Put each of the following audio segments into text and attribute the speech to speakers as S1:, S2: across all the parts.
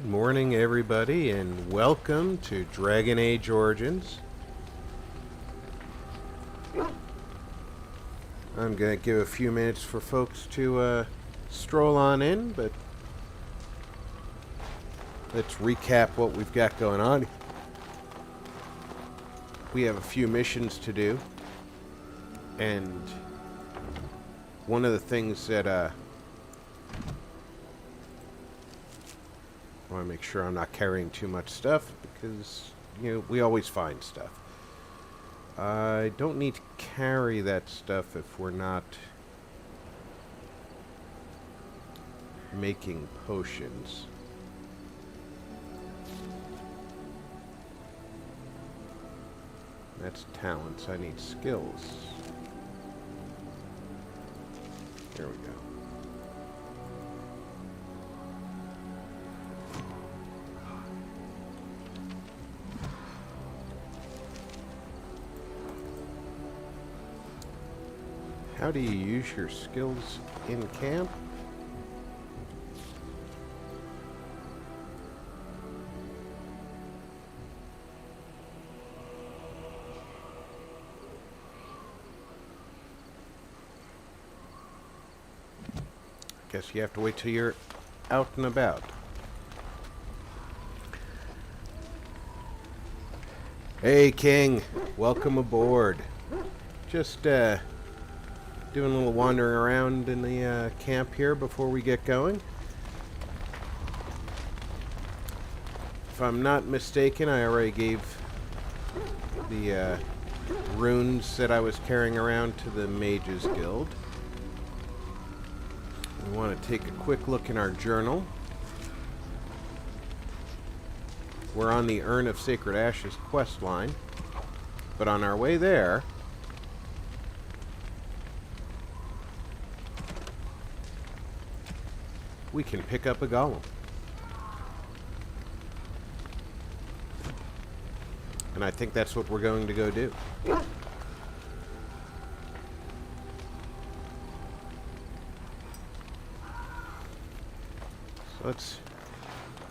S1: Good morning, everybody, and welcome to Dragon Age Origins. I'm going to give a few minutes for folks to stroll on in, but let's recap what we've got going on. We have a few missions to do, and one of the things that I want to make sure I'm not carrying too much stuff, because, you know, we always find stuff. I don't need to carry that stuff if we're not making potions. That's talents. I need skills. There we go. How do you use your skills in camp? Guess you have to wait till you're out and about. Hey, King. Welcome aboard. Just, doing a little wandering around in the camp here before we get going. If I'm not mistaken, I already gave the runes that I was carrying around to the Mages Guild. We want to take a quick look in our journal. We're on the Urn of Sacred Ashes quest line, but on our way there, we can pick up a golem. And I think that's what we're going to go do. So let's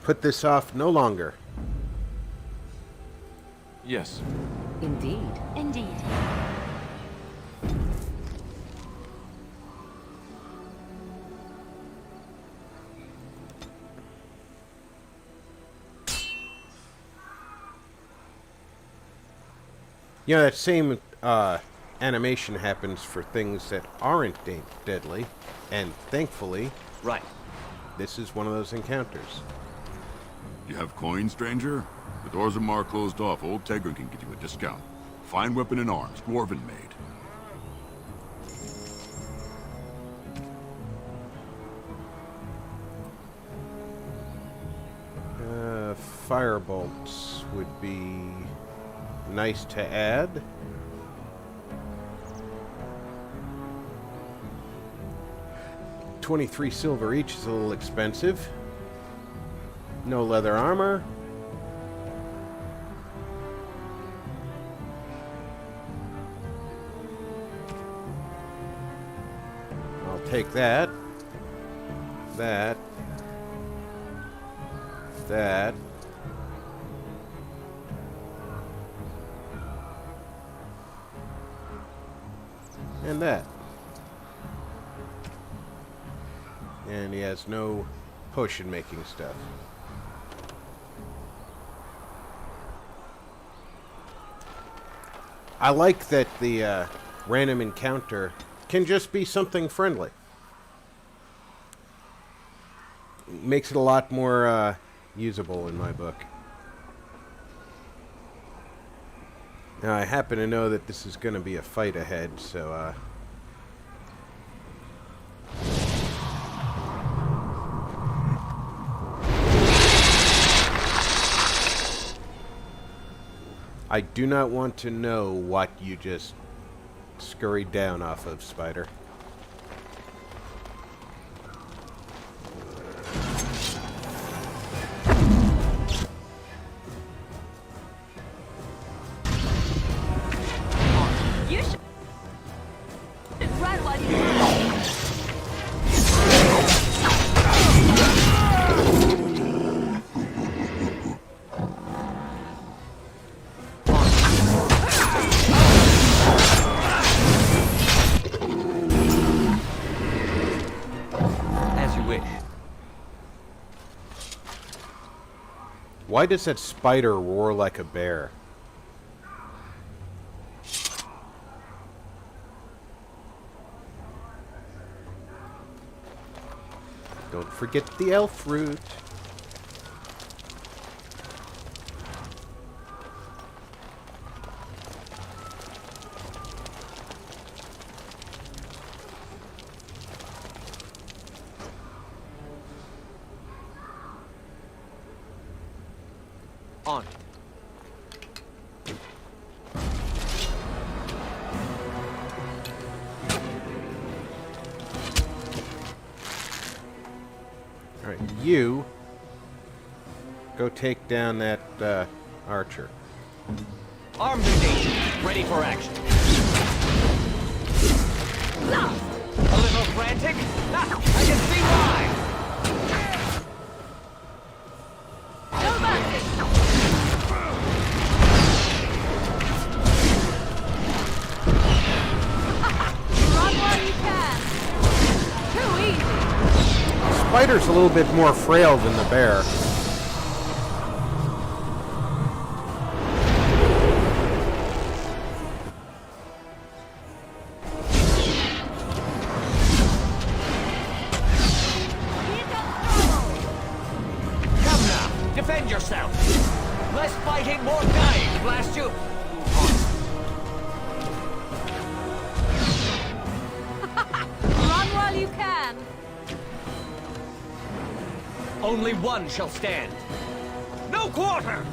S1: put this off no longer.
S2: Yes.
S3: Indeed.
S4: Indeed.
S1: You know, that same animation happens for things that aren't deadly, and thankfully,
S2: Right.
S1: this is one of those encounters.
S5: You have coins, stranger? The doors of Mar closed off. Old Tegra can get you a discount. Fine weapon and arms, dwarven made.
S1: Firebolts would be nice to add. $23 silver each is a little expensive. No leather armor. I'll take that. That. That. And that. And he has no potion making stuff. I like that the random encounter can just be something friendly. Makes it a lot more usable in my book. Now, I happen to know that this is going to be a fight ahead, so, I do not want to know what you just scurried down off of, Spider.
S4: You should run while you can.
S1: Why does that spider roar like a bear? Don't forget the elf root.
S2: On.
S1: Alright, you go take down that archer.
S2: Armed and dangerous. Ready for action. A little frantic? Ah, I can see why!
S4: No mercy! Run while you can! Too easy!
S1: Spider's a little bit more frail than the bear.
S4: Here comes trouble!
S2: Come now, defend yourself! Less fighting, more dying, blast you!
S4: Run while you can!
S2: Only one shall stand. No quarter!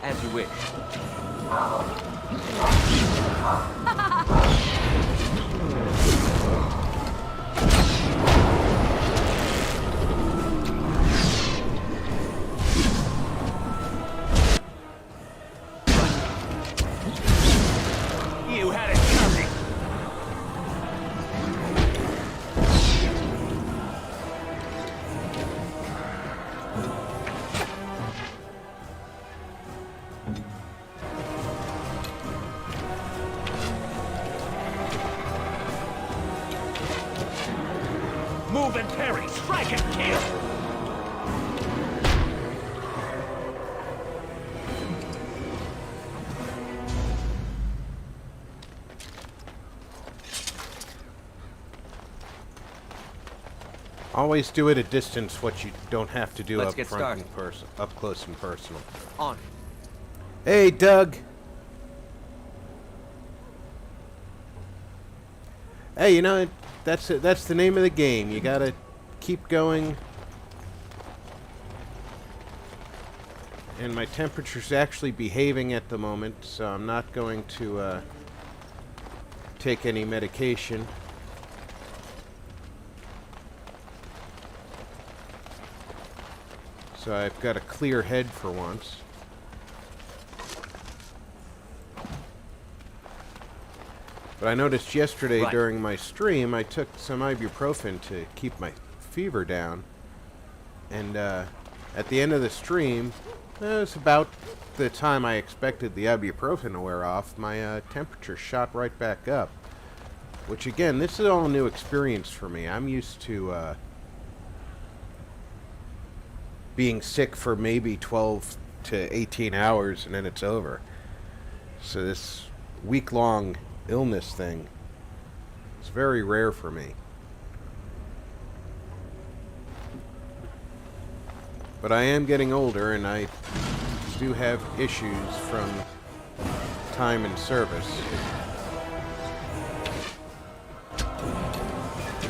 S2: As you wish. You had it coming. Move and parry, strike and kill.
S1: Always do at a distance what you don't have to do
S2: Let's
S1: up
S2: get
S1: front
S2: started.
S1: and up close and personal.
S2: On.
S1: Hey, Doug. Hey, you know, that's it. That's the name of the game. You gotta keep going. And my temperature's actually behaving at the moment, so I'm not going to take any medication. So I've got a clear head for once. But I noticed yesterday
S2: Right.
S1: during my stream, I took some ibuprofen to keep my fever down. And at the end of the stream, it was about the time I expected the ibuprofen to wear off, my temperature shot right back up. Which again, this is all a new experience for me. I'm used to being sick for maybe 12 to 18 hours and then it's over. So this week-long illness thing is very rare for me. But I am getting older and I do have issues from time in service.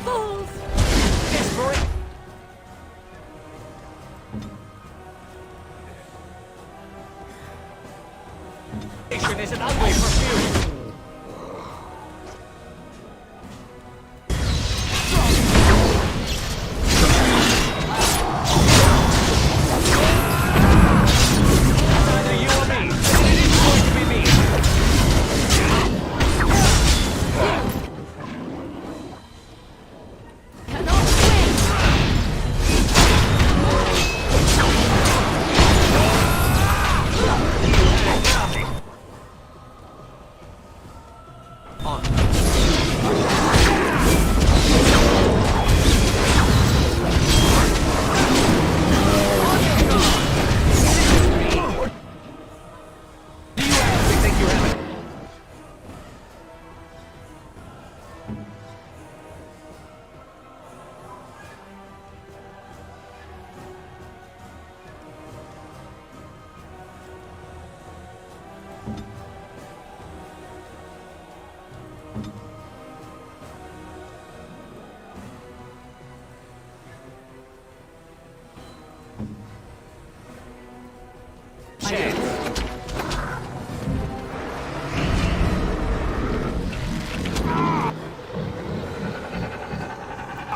S4: Fools!
S2: Desperate. Nation isn't ugly for few. Neither you or me. It is going to be me. On. Do you actually think you have it?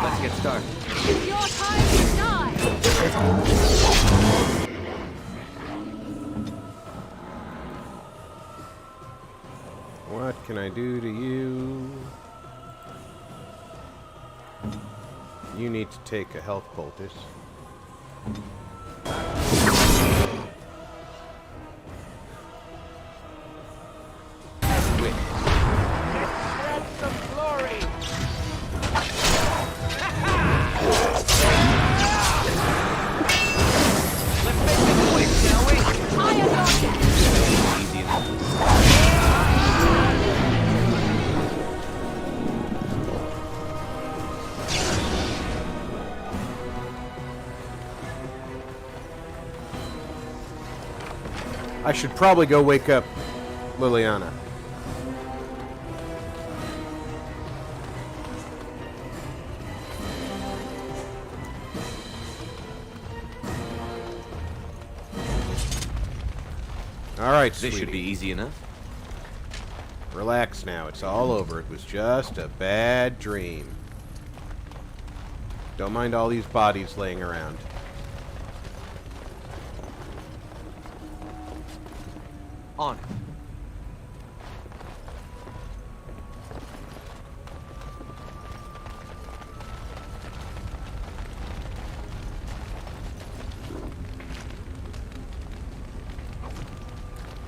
S2: Let's get started.
S4: It's your time to die!
S1: What can I do to you? You need to take a health poultice. I should probably go wake up Liliana. All right,
S2: This
S1: sweetie.
S2: should be easy enough.
S1: Relax now. It's all over. It was just a bad dream. Don't mind all these bodies laying around.
S2: On.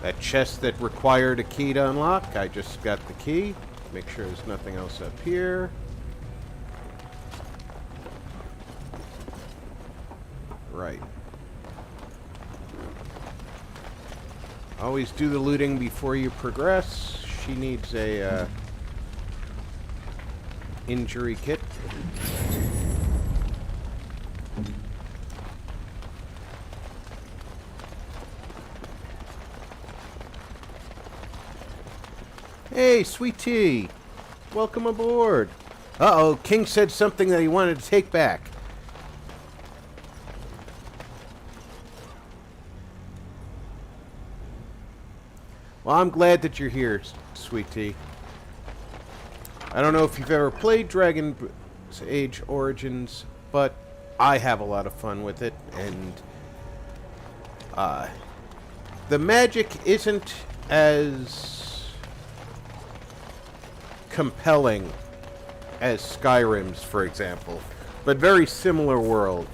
S1: That chest that required a key to unlock, I just got the key. Make sure there's nothing else up here. Right. Always do the looting before you progress. She needs a injury kit. Hey, sweet tea. Welcome aboard. Uh-oh, King said something that he wanted to take back. Well, I'm glad that you're here, sweet tea. I don't know if you've ever played Dragon Age Origins, but I have a lot of fun with it, and the magic isn't as compelling as Skyrim's, for example, but very similar world.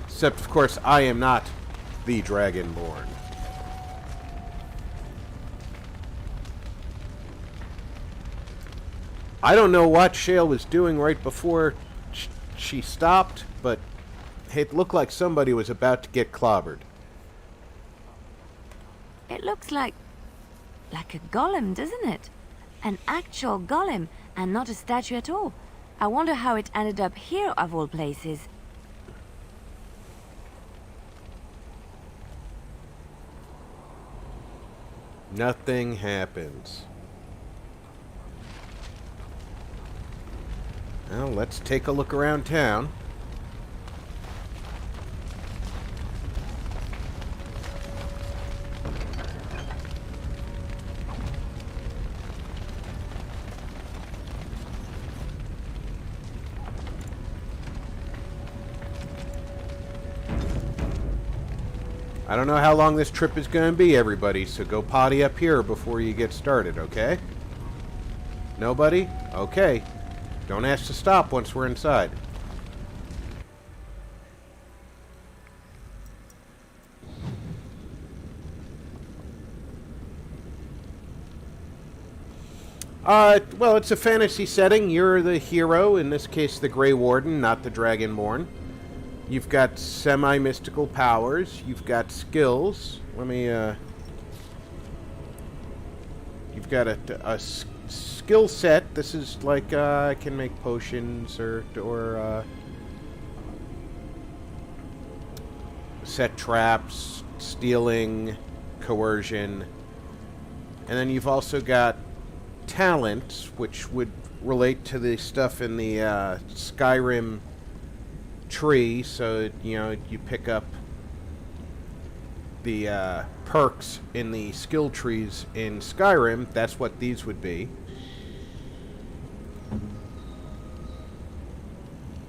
S1: Except, of course, I am not the Dragonborn. I don't know what Shale was doing right before she stopped, but it looked like somebody was about to get clobbered.
S4: It looks like a golem, doesn't it? An actual golem, and not a statue at all. I wonder how it ended up here, of all places.
S1: Nothing happens. Well, let's take a look around town. I don't know how long this trip is going to be, everybody, so go potty up here before you get started, okay? Nobody? Okay. Don't ask to stop once we're inside. Well, it's a fantasy setting. You're the hero, in this case the Grey Warden, not the Dragonborn. You've got semi-mystical powers. You've got skills. You've got a skill set. This is like, I can make potions or set traps, stealing, coercion. And then you've also got talent, which would relate to the stuff in the Skyrim tree. So, you pick up the perks in the skill trees in Skyrim. That's what these would be.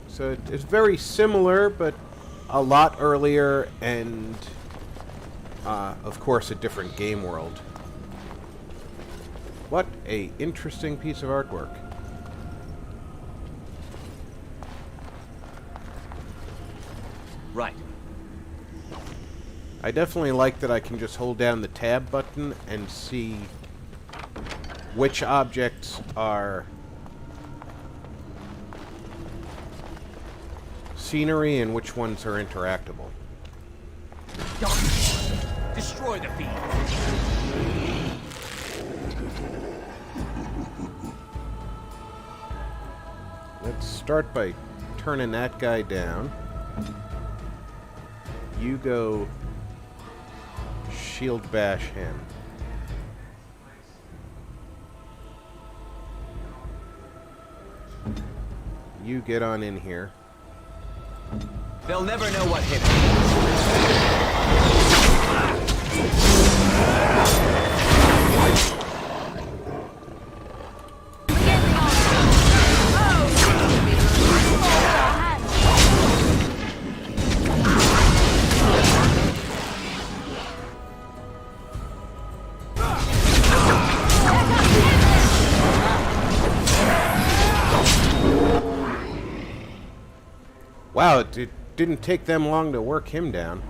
S1: So it's very similar, but a lot earlier and, of course, a different game world. What a interesting piece of artwork.
S2: Right.
S1: I definitely like that I can just hold down the tab button and see which objects are scenery and which ones are interactable.
S2: Destroy the field.
S1: Let's start by turning that guy down. You go shield bash him. You get on in here.
S2: They'll never know what hit them.
S1: Wow, it didn't take them long to work him down.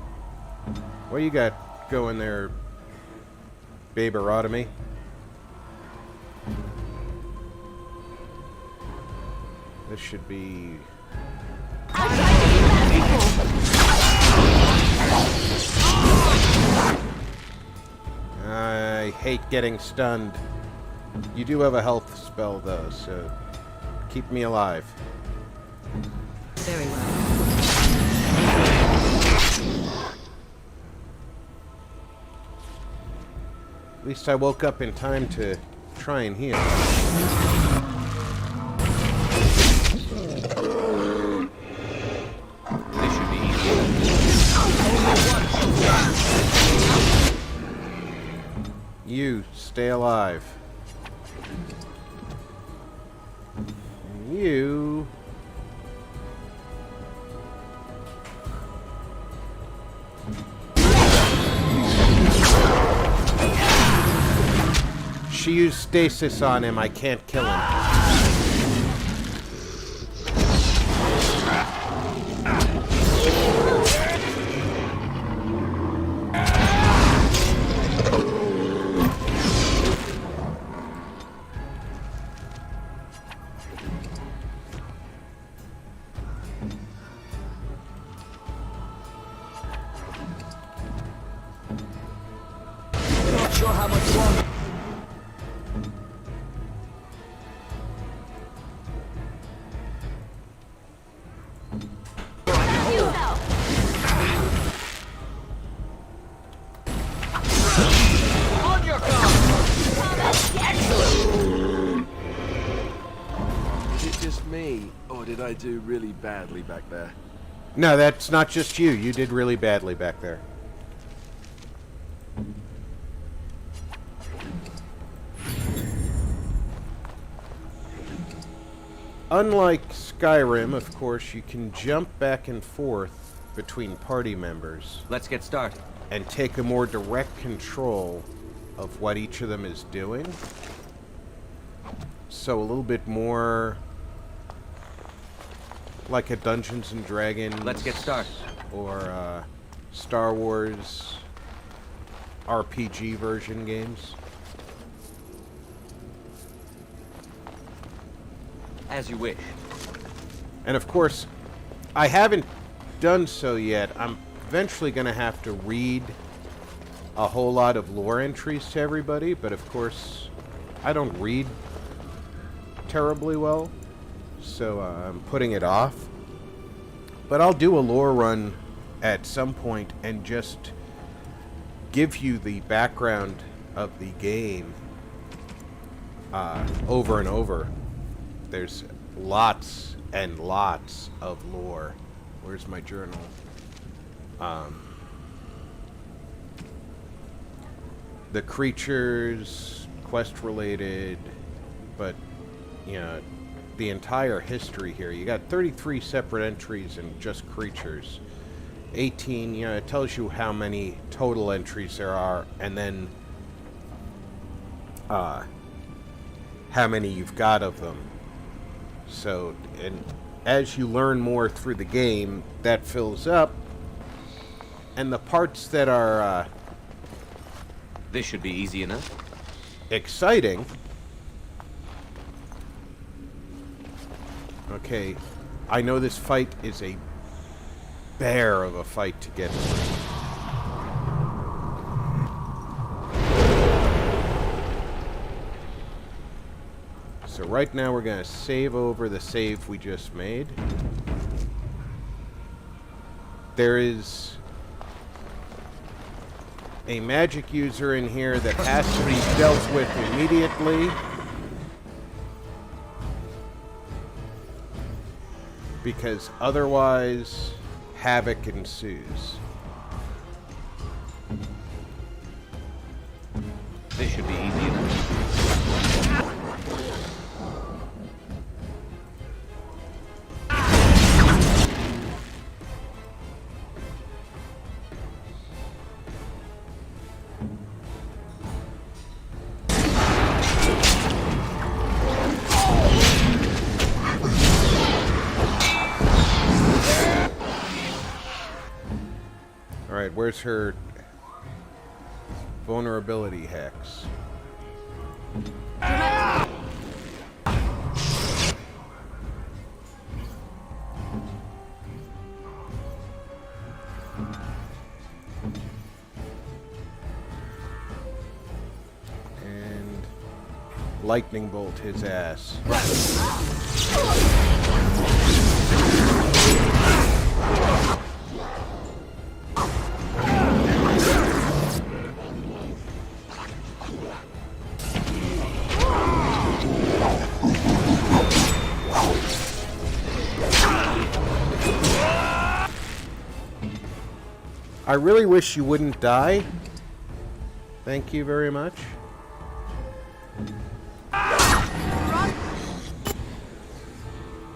S1: What you got going there, Baberotomy? This should be... I hate getting stunned. You do have a health spell, though, so keep me alive.
S4: Very well.
S1: At least I woke up in time to try and heal.
S2: This should be easy.
S1: You stay alive. You... She used stasis on him. I can't kill him.
S2: Not sure how much longer. On your guard! Excellent!
S3: Is it just me, or did I do really badly back there?
S1: No, that's not just you. You did really badly back there. Unlike Skyrim, of course, you can jump back and forth between party members
S2: Let's get started.
S1: and take a more direct control of what each of them is doing. So a little bit more like a Dungeons and Dragons.
S2: Let's get started.
S1: Or Star Wars RPG version games.
S2: As you wish.
S1: And of course, I haven't done so yet. I'm eventually going to have to read a whole lot of lore entries to everybody, but of course, I don't read terribly well, so I'm putting it off. But I'll do a lore run at some point and just give you the background of the game over and over. There's lots and lots of lore. Where's my journal? The creatures, quest related, but you know, the entire history here. You got 33 separate entries in just creatures. 18, you know, it tells you how many total entries there are, and then how many you've got of them. So, and as you learn more through the game, that fills up, and the parts that are
S2: This should be easy enough.
S1: exciting. Okay, I know this fight is a bear of a fight to get through. So right now we're going to save over the save we just made. There is a magic user in here that has to be dealt with immediately, because otherwise havoc ensues.
S2: This should be easy enough.
S1: Alright, where's her vulnerability hex? And lightning bolt his ass. I really wish you wouldn't die. Thank you very much.
S4: Run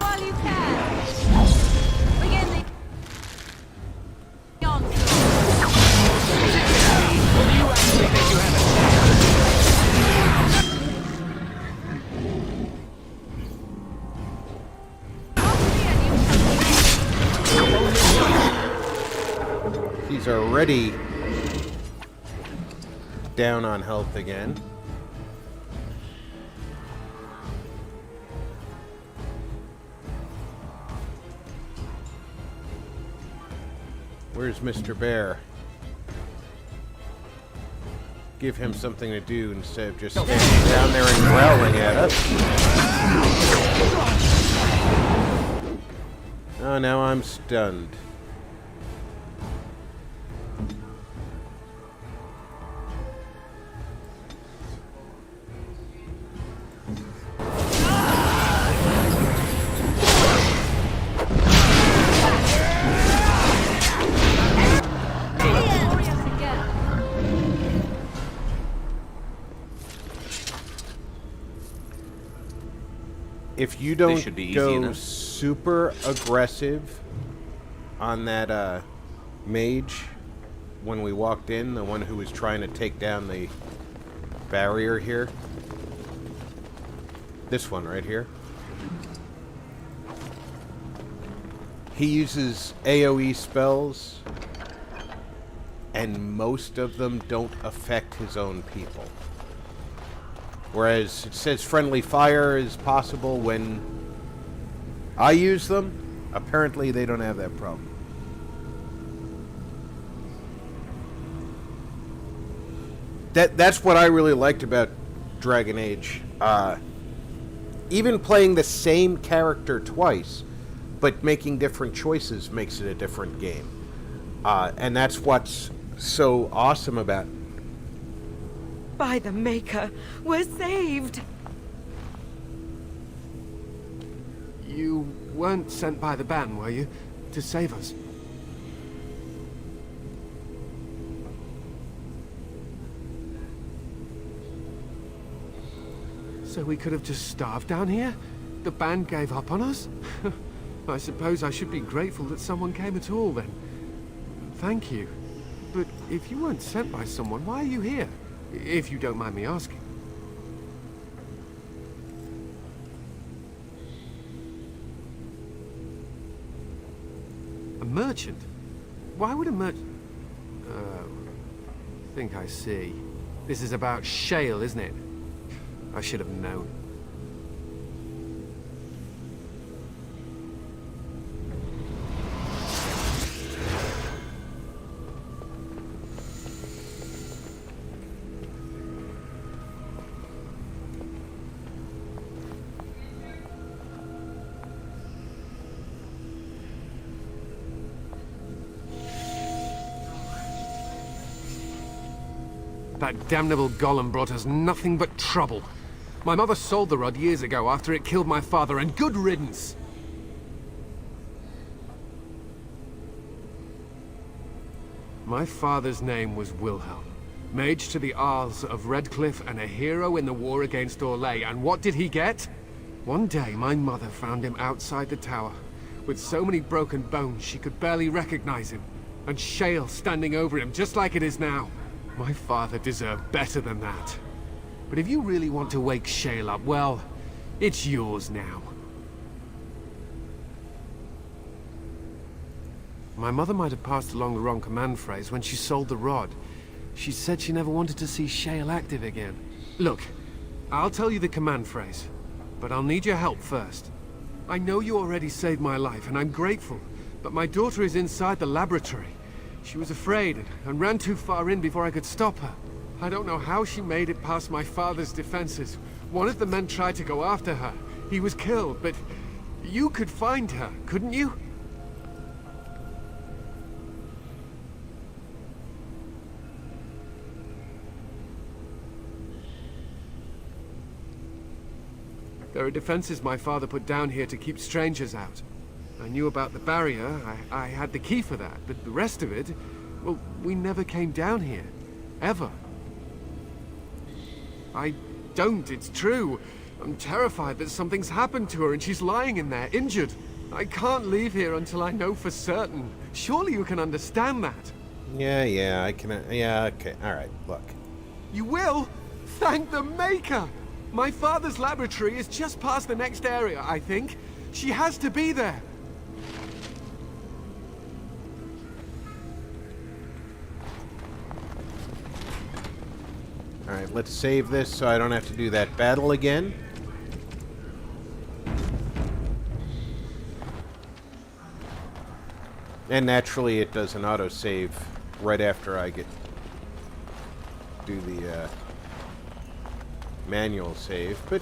S4: while you can. Begin the onslaught.
S2: Do you actually think you have a
S1: He's already down on health again. Where's Mr. Bear? Give him something to do instead of just standing down there and growling at us. Oh, now I'm stunned. If you don't
S2: should be easy
S1: go
S2: enough.
S1: super aggressive on that mage when we walked in, the one who was trying to take down the barrier here, this one right here, he uses AoE spells, and most of them don't affect his own people. Whereas it says friendly fire is possible when I use them. Apparently, they don't have that problem. That's what I really liked about Dragon Age. Even playing the same character twice, but making different choices makes it a different game. And that's what's so awesome about it.
S6: By the Maker, we're saved!
S3: You weren't sent by the ban, were you? To save us? So we could have just starved down here? The band gave up on us? I suppose I should be grateful that someone came at all, then. Thank you. But if you weren't sent by someone, why are you here? If you don't mind me asking. A merchant? Why would a merchant... Oh, I think I see. This is about shale, isn't it? I should have known. That damnable golem brought us nothing but trouble. My mother sold the rod years ago after it killed my father, and good riddance! My father's name was Wilhelm, mage to the Arls of Redcliffe and a hero in the war against Orlais, and what did he get? One day my mother found him outside the tower, with so many broken bones she could barely recognize him, and shale standing over him just like it is now. My father deserved better than that. But if you really want to wake shale up, well, it's yours now. My mother might have passed along the wrong command phrase when she sold the rod. She said she never wanted to see shale active again. Look, I'll tell you the command phrase, but I'll need your help first. I know you already saved my life, and I'm grateful, but my daughter is inside the laboratory. She was afraid and ran too far in before I could stop her. I don't know how she made it past my father's defenses. One of the men tried to go after her. He was killed, but you could find her, couldn't you? There are defenses my father put down here to keep strangers out. I knew about the barrier, I had the key for that, but the rest of it, well, we never came down here. Ever. I don't, it's true. I'm terrified that something's happened to her and she's lying in there, injured. I can't leave here until I know for certain. Surely you can understand that.
S1: Yeah, I can... Yeah, okay, alright, look.
S3: You will? Thank the Maker! My father's laboratory is just past the next area, I think. She has to be there.
S1: Alright, let's save this so I don't have to do that battle again. And naturally it does an autosave right after I do the manual save, but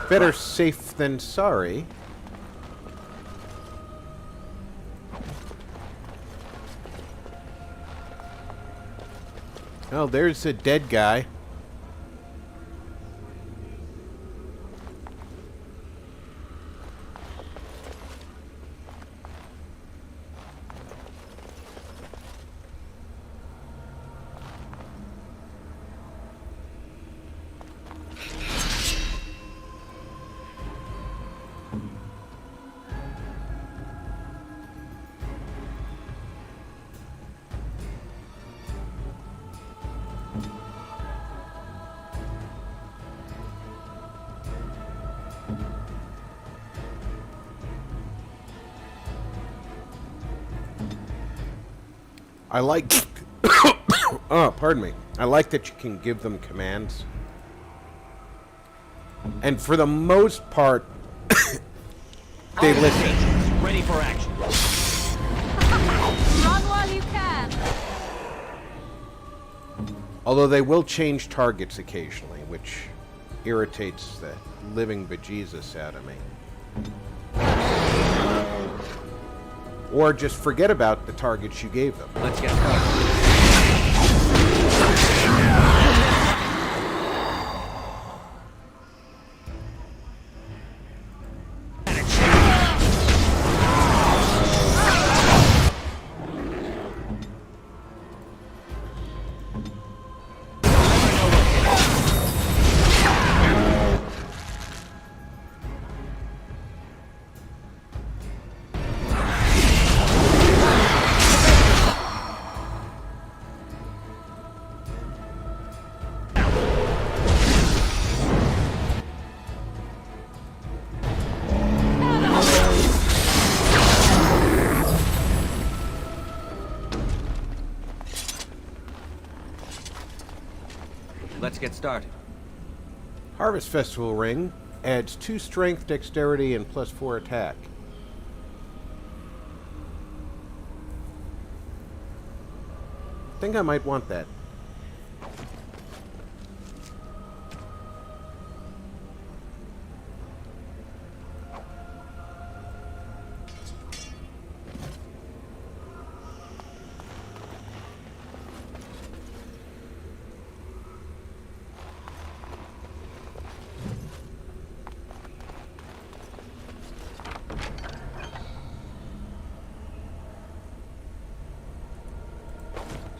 S1: better safe than sorry. Oh, there's a dead guy. I like... oh, pardon me. I like that you can give them commands. And for the most part, they
S2: All
S1: listen.
S2: stations, ready for action.
S4: Run while you can.
S1: Although they will change targets occasionally, which irritates the living bejesus out of me. Or just forget about the targets you gave them.
S2: Let's get started. Let's get started.
S1: Harvest Festival Ring adds 2 strength, dexterity, and +4 attack. Think I might want that.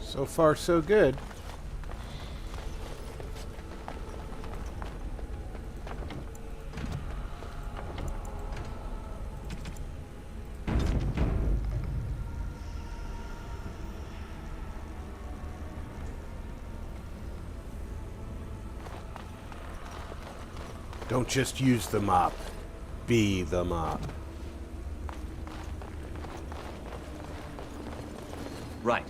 S1: So far, so good. Don't just use the mop. Be the mop.
S2: Right.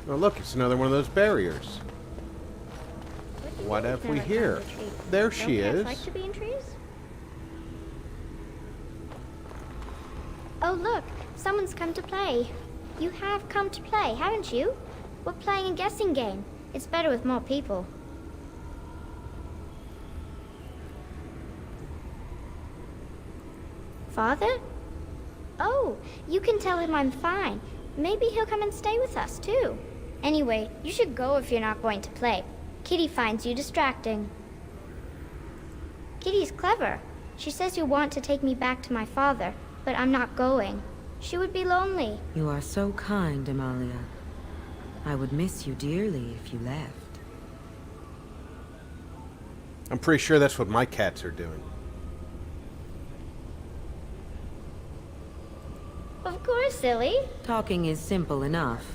S1: Oh, look, it's another one of those barriers. What have we here? There she is.
S7: Like to be in trees? Oh, look, someone's come to play. You have come to play, haven't you? We're playing a guessing game. It's better with more people. Father? Oh, you can tell him I'm fine. Maybe he'll come and stay with us, too. Anyway, you should go if you're not going to play. Kitty finds you distracting. Kitty's clever. She says you want to take me back to my father, but I'm not going. She would be lonely.
S6: You are so kind, Amalia. I would miss you dearly if you left.
S1: I'm pretty sure that's what my cats are doing.
S7: Of course, silly.
S6: Talking is simple enough,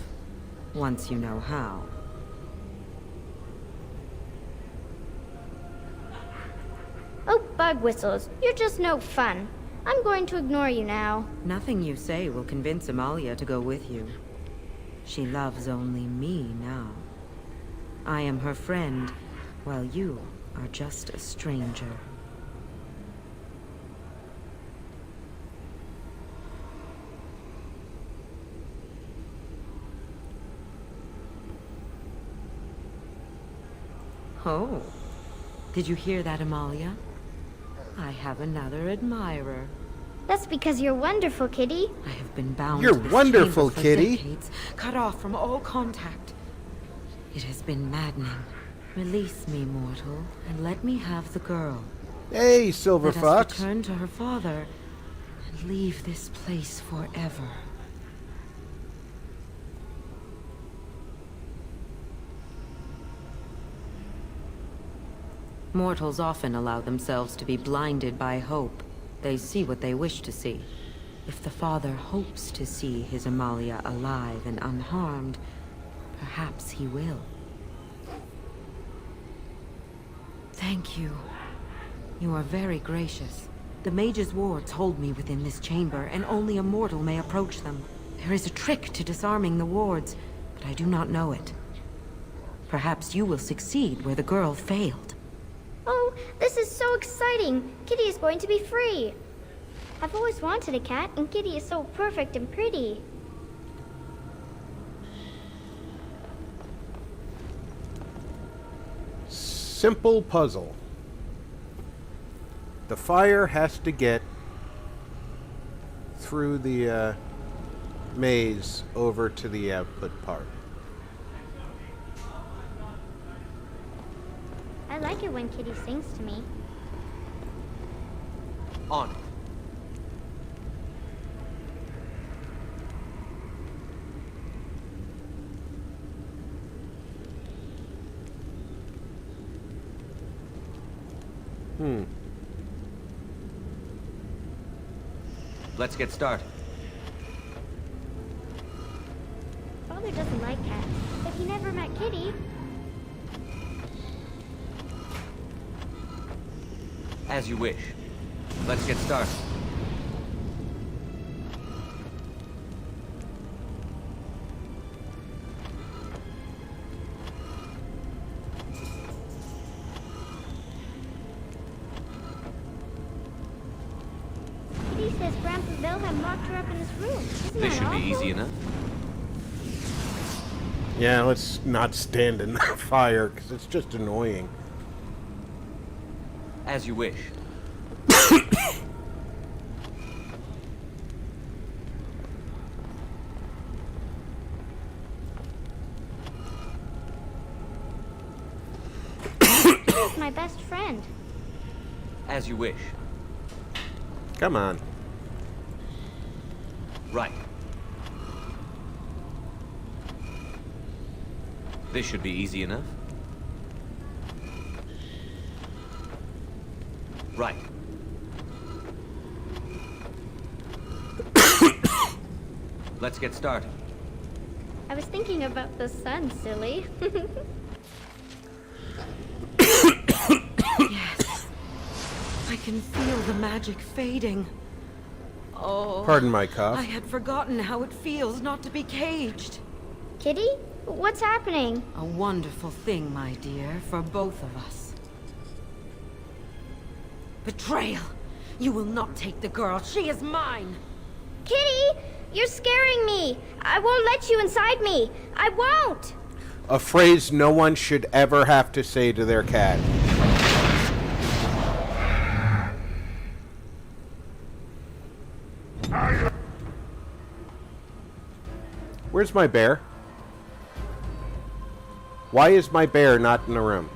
S6: once you know how.
S7: Oh, bug whistles. You're just no fun. I'm going to ignore you now.
S6: Nothing you say will convince Amalia to go with you. She loves only me now. I am her friend, while you are just a stranger. Oh, did you hear that, Amalia? I have another admirer.
S7: That's because you're wonderful, Kitty.
S6: I have been bound
S1: You're
S6: to this
S1: wonderful,
S6: chamber for
S1: Kitty.
S6: decades, cut off from all contact. It has been maddening. Release me, mortal, and let me have the girl.
S1: Hey, Silver
S6: Let us
S1: Fox.
S6: return to her father and leave this place forever. Mortals often allow themselves to be blinded by hope. They see what they wish to see. If the father hopes to see his Amalia alive and unharmed, perhaps he will. Thank you. You are very gracious. The mage's wards hold me within this chamber, and only a mortal may approach them. There is a trick to disarming the wards, but I do not know it. Perhaps you will succeed where the girl failed.
S7: Oh, this is so exciting! Kitty is going to be free! I've always wanted a cat, and Kitty is so perfect and pretty.
S1: Simple puzzle. The fire has to get through the maze over to the output part.
S7: I like it when Kitty sings to me.
S2: On it. Let's get started.
S7: Father doesn't like cats, but he never met Kitty.
S2: As you wish. Let's get started.
S7: Kitty says Grandpa Wilhelm locked her up in this room. Isn't
S2: This
S7: that
S2: should be
S7: awful?
S2: easy enough.
S1: Yeah, let's not stand in the fire, because it's just annoying.
S2: As you wish.
S7: He's my best friend.
S2: As you wish.
S1: Come on.
S2: Right. This should be easy enough. Right. Let's get started.
S7: I was thinking about the sun, silly.
S6: Yes. I can feel the magic fading. Oh.
S1: Pardon my cough.
S6: I had forgotten how it feels not to be caged.
S7: Kitty? What's happening?
S6: A wonderful thing, my dear, for both of us. Betrayal! You will not take the girl. She is mine!
S7: Kitty! You're scaring me! I won't let you inside me! I won't!
S1: A phrase no one should ever have to say to their cat. Where's my bear? Why is my bear not in the room?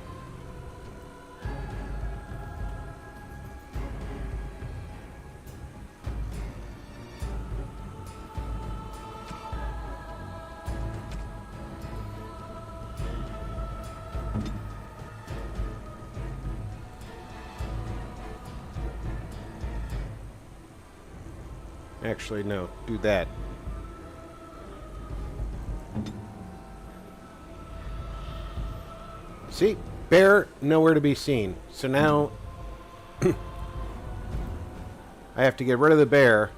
S1: Actually, no. Do that. See? Bear, nowhere to be seen. So now... I have to get rid of the bear.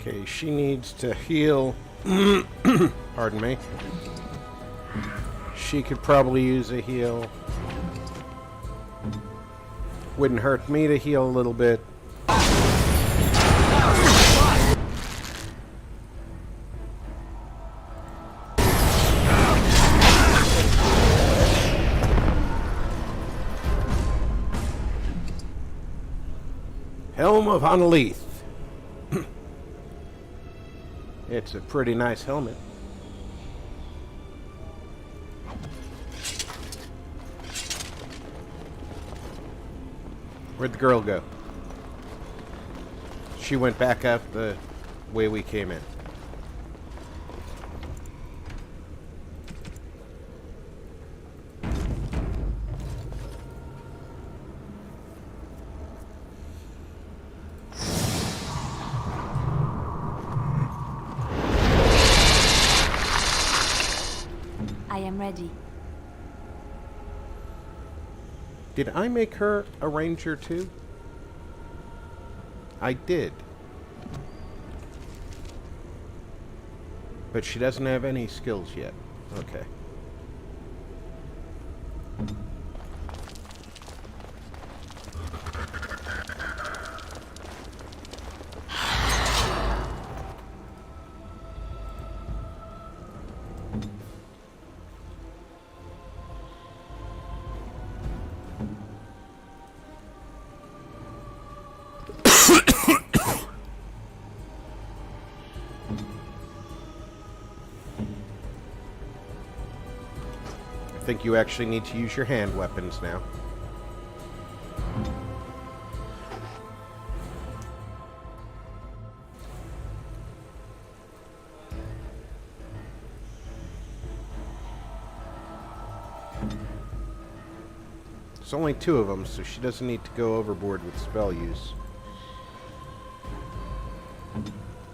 S1: Okay, she needs to heal. Pardon me. She could probably use a heal. Wouldn't hurt me to heal a little bit. Helm of Annalith. It's a pretty nice helmet. Where'd the girl go? She went back out the way we came in.
S4: I am ready.
S1: Did I make her a ranger too? I did. But she doesn't have any skills yet. Okay. I think you actually need to use your hand weapons now. There's only 2 of them, so she doesn't need to go overboard with spell use.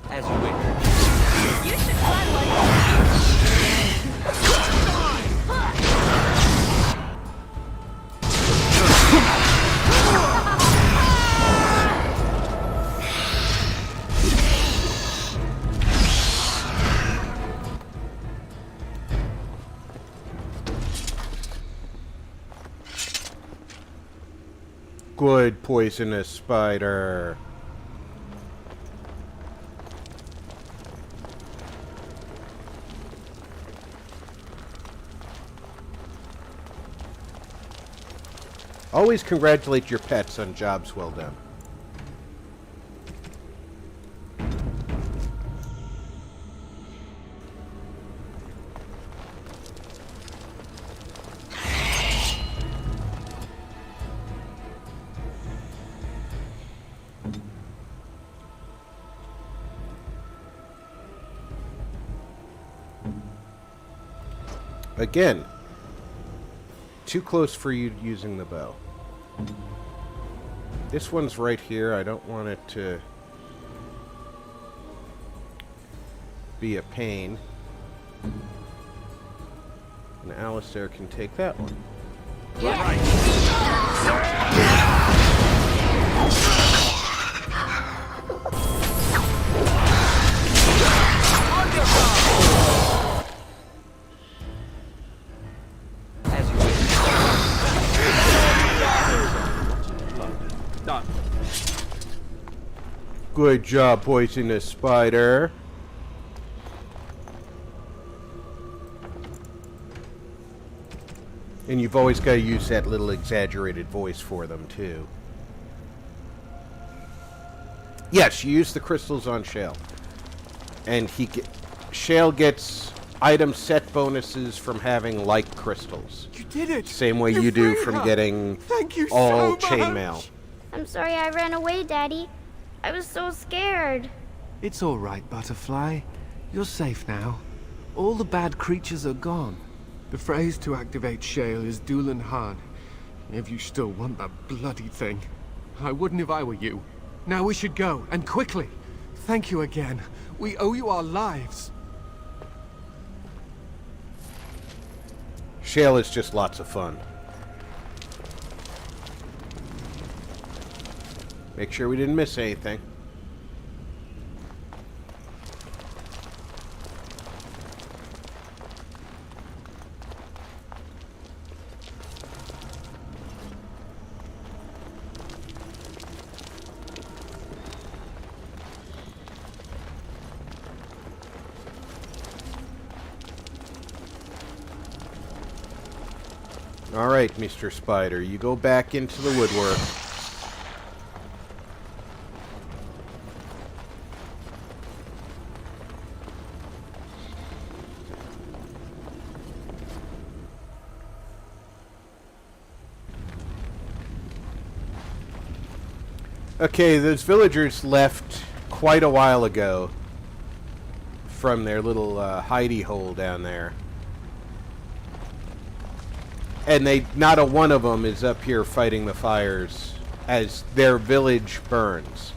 S2: As you wish.
S4: You should run like
S1: Good poisonous spider. Always congratulate your pets on jobs well done. Again, too close for you using the bow. This one's right here. I don't want it to be a pain. And Alistair can take that one.
S2: As you wish. Done.
S1: Good job, poisonous spider. And you've always got to use that little exaggerated voice for them, too. Yes, you use the crystals on Shale. And Shale gets item set bonuses from having like crystals.
S3: You did it!
S1: Same way you do from getting
S3: Thank you
S1: all
S3: so much!
S1: chainmail.
S7: I'm sorry I ran away, Daddy. I was so scared.
S3: It's all right, Butterfly. You're safe now. All the bad creatures are gone. The phrase to activate Shale is Doolan Han. If you still want that bloody thing. I wouldn't if I were you. Now we should go, and quickly. Thank you again. We owe you our lives.
S1: Shale is just lots of fun. Make sure we didn't miss anything. Alright, Mr. Spider, you go back into the woodwork. Okay, those villagers left quite a while ago from their little hidey hole down there. And not a one of them is up here fighting the fires as their village burns.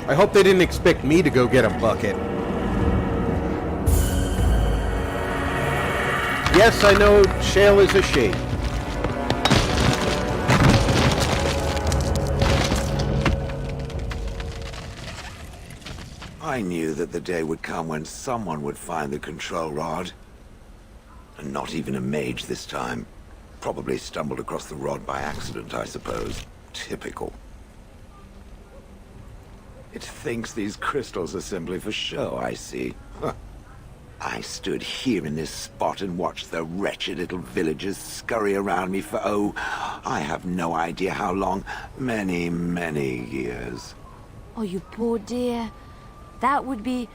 S1: I hope they didn't expect me to go get a bucket. Yes, I know shale is a shape.
S8: I knew that the day would come when someone would find the control rod. And not even a mage this time. Probably stumbled across the rod by accident, I suppose. Typical. It thinks these crystals are simply for show, I see. Huh. I stood here in this spot and watched the wretched little villagers scurry around me for, oh, I have no idea how long. Many, many years.
S4: Oh, you poor dear. That would be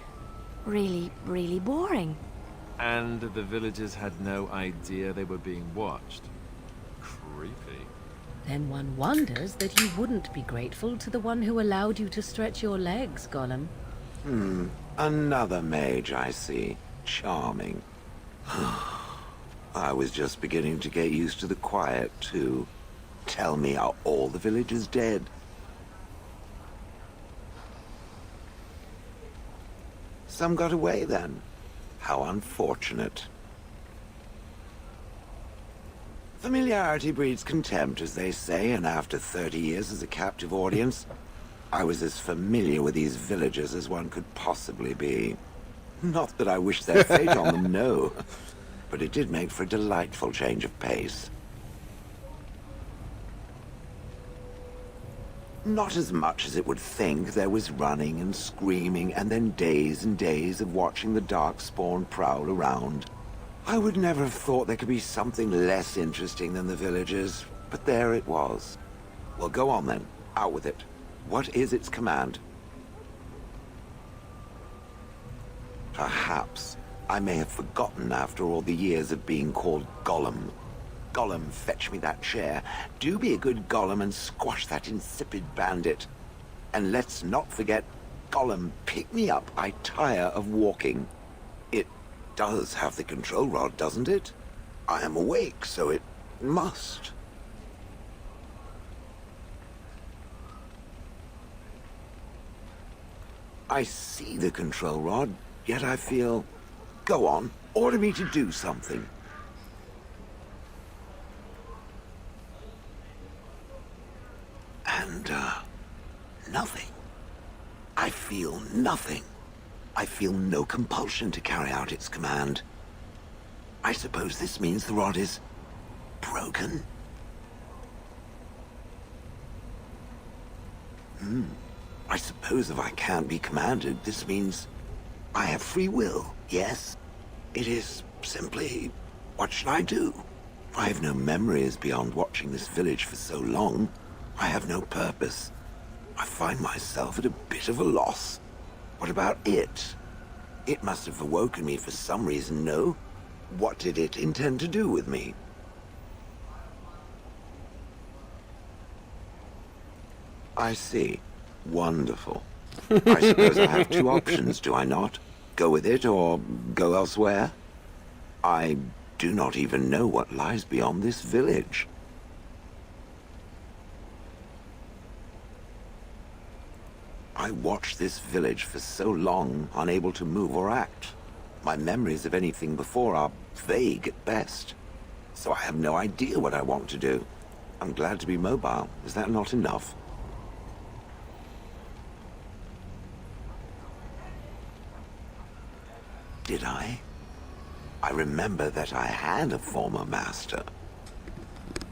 S4: really, really boring.
S9: And the villagers had no idea they were being watched. Creepy.
S10: Then one wonders that you wouldn't be grateful to the one who allowed you to stretch your legs, Gollum.
S8: Another mage, I see. Charming. I was just beginning to get used to the quiet, too. Tell me, are all the villagers dead? Some got away, then. How unfortunate. Familiarity breeds contempt, as they say, and after 30 years as a captive audience, I was as familiar with these villagers as one could possibly be. Not that I wish their fate on them, no. But it did make for a delightful change of pace. Not as much as it would think. There was running and screaming, and then days and days of watching the Darkspawn prowl around. I would never have thought there could be something less interesting than the villagers, but there it was. Well, go on then. Out with it. What is its command? Perhaps I may have forgotten after all the years of being called Gollum. Gollum, fetch me that chair. Do be a good Gollum and squash that insipid bandit. And let's not forget, Gollum, pick me up. I tire of walking. It does have the control rod, doesn't it? I am awake, so it must. I see the control rod, yet I feel... Go on, order me to do something. And, nothing. I feel nothing. I feel no compulsion to carry out its command. I suppose this means the rod is... broken? I suppose if I can't be commanded, this means I have free will, yes? It is simply, what should I do? I have no memories beyond watching this village for so long. I have no purpose. I find myself at a bit of a loss. What about it? It must have awoken me for some reason, no? What did it intend to do with me? I see. Wonderful. I suppose I have two options, do I not? Go with it or go elsewhere? I do not even know what lies beyond this village. I watched this village for so long, unable to move or act. My memories of anything before are vague at best. So I have no idea what I want to do. I'm glad to be mobile. Is that not enough? Did I? I remember that I had a former master.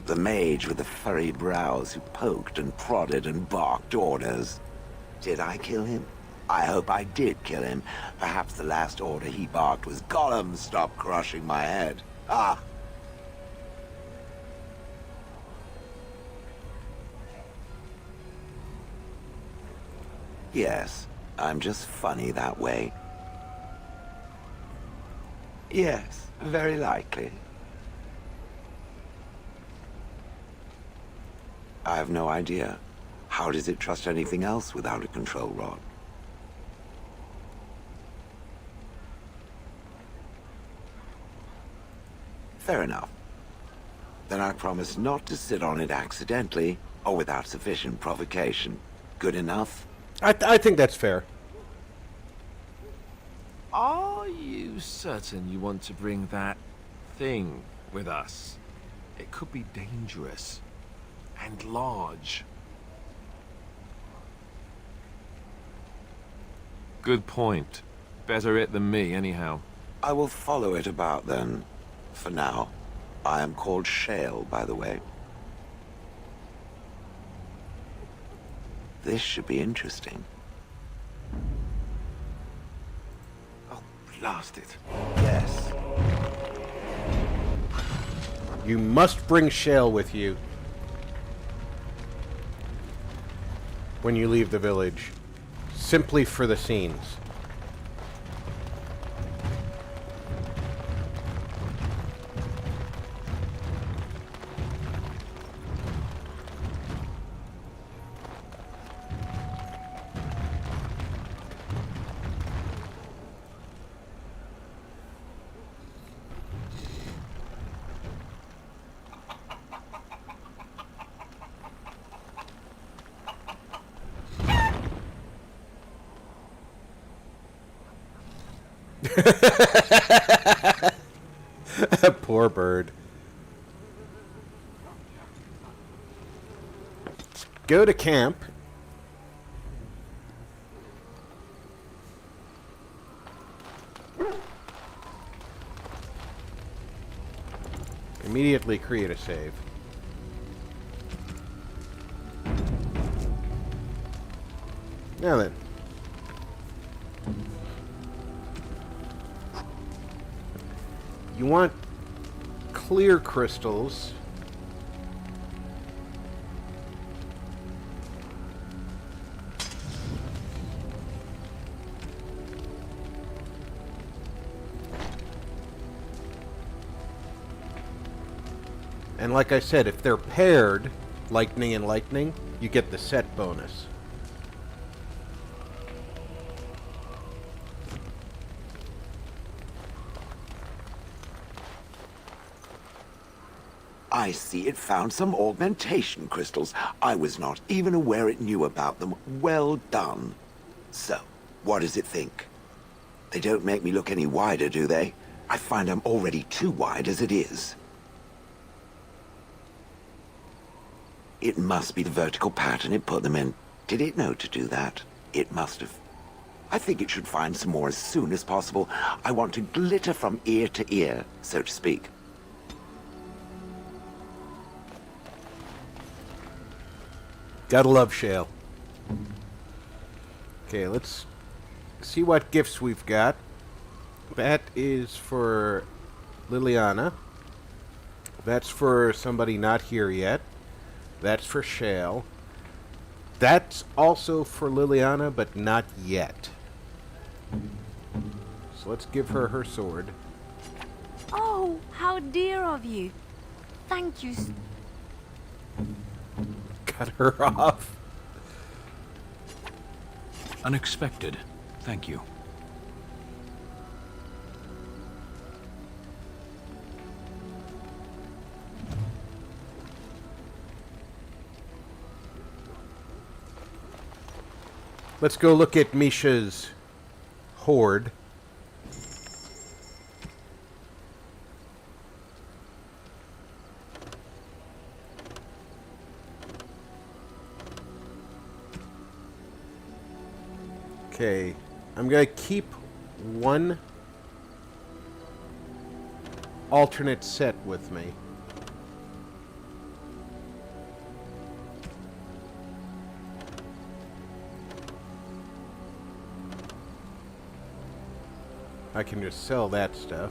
S8: The mage with the furry brows who poked and prodded and barked orders. Did I kill him? I hope I did kill him. Perhaps the last order he barked was, "Gollum, stop crushing my head." Ah! Yes, I'm just funny that way. Yes, very likely. I have no idea. How does it trust anything else without a control rod? Fair enough. Then I promise not to sit on it accidentally or without sufficient provocation. Good enough?
S1: I think that's fair.
S9: Are you certain you want to bring that thing with us? It could be dangerous and large. Good point. Better it than me, anyhow.
S8: I will follow it about then. For now. I am called Shale, by the way. This should be interesting.
S3: Oh, blast it.
S8: Yes.
S1: You must bring Shale with you when you leave the village, simply for the scenes. Poor bird. Go to camp. Immediately create a save. Now then. You want clear crystals. And like I said, if they're paired, lightning and lightning, you get the set bonus.
S8: I see it found some augmentation crystals. I was not even aware it knew about them. Well done. So, what does it think? They don't make me look any wider, do they? I find I'm already too wide as it is. It must be the vertical pattern it put them in. Did it know to do that? It must have. I think it should find some more as soon as possible. I want to glitter from ear to ear, so to speak.
S1: Gotta love Shale. Okay, let's see what gifts we've got. That is for Liliana. That's for somebody not here yet. That's for Shale. That's also for Liliana, but not yet. So let's give her her sword.
S4: Oh, how dear of you. Thank you.
S1: Cut her off.
S11: Unexpected. Thank you.
S1: Let's go look at Misha's hoard. Okay, I'm gonna keep one alternate set with me. I can just sell that stuff.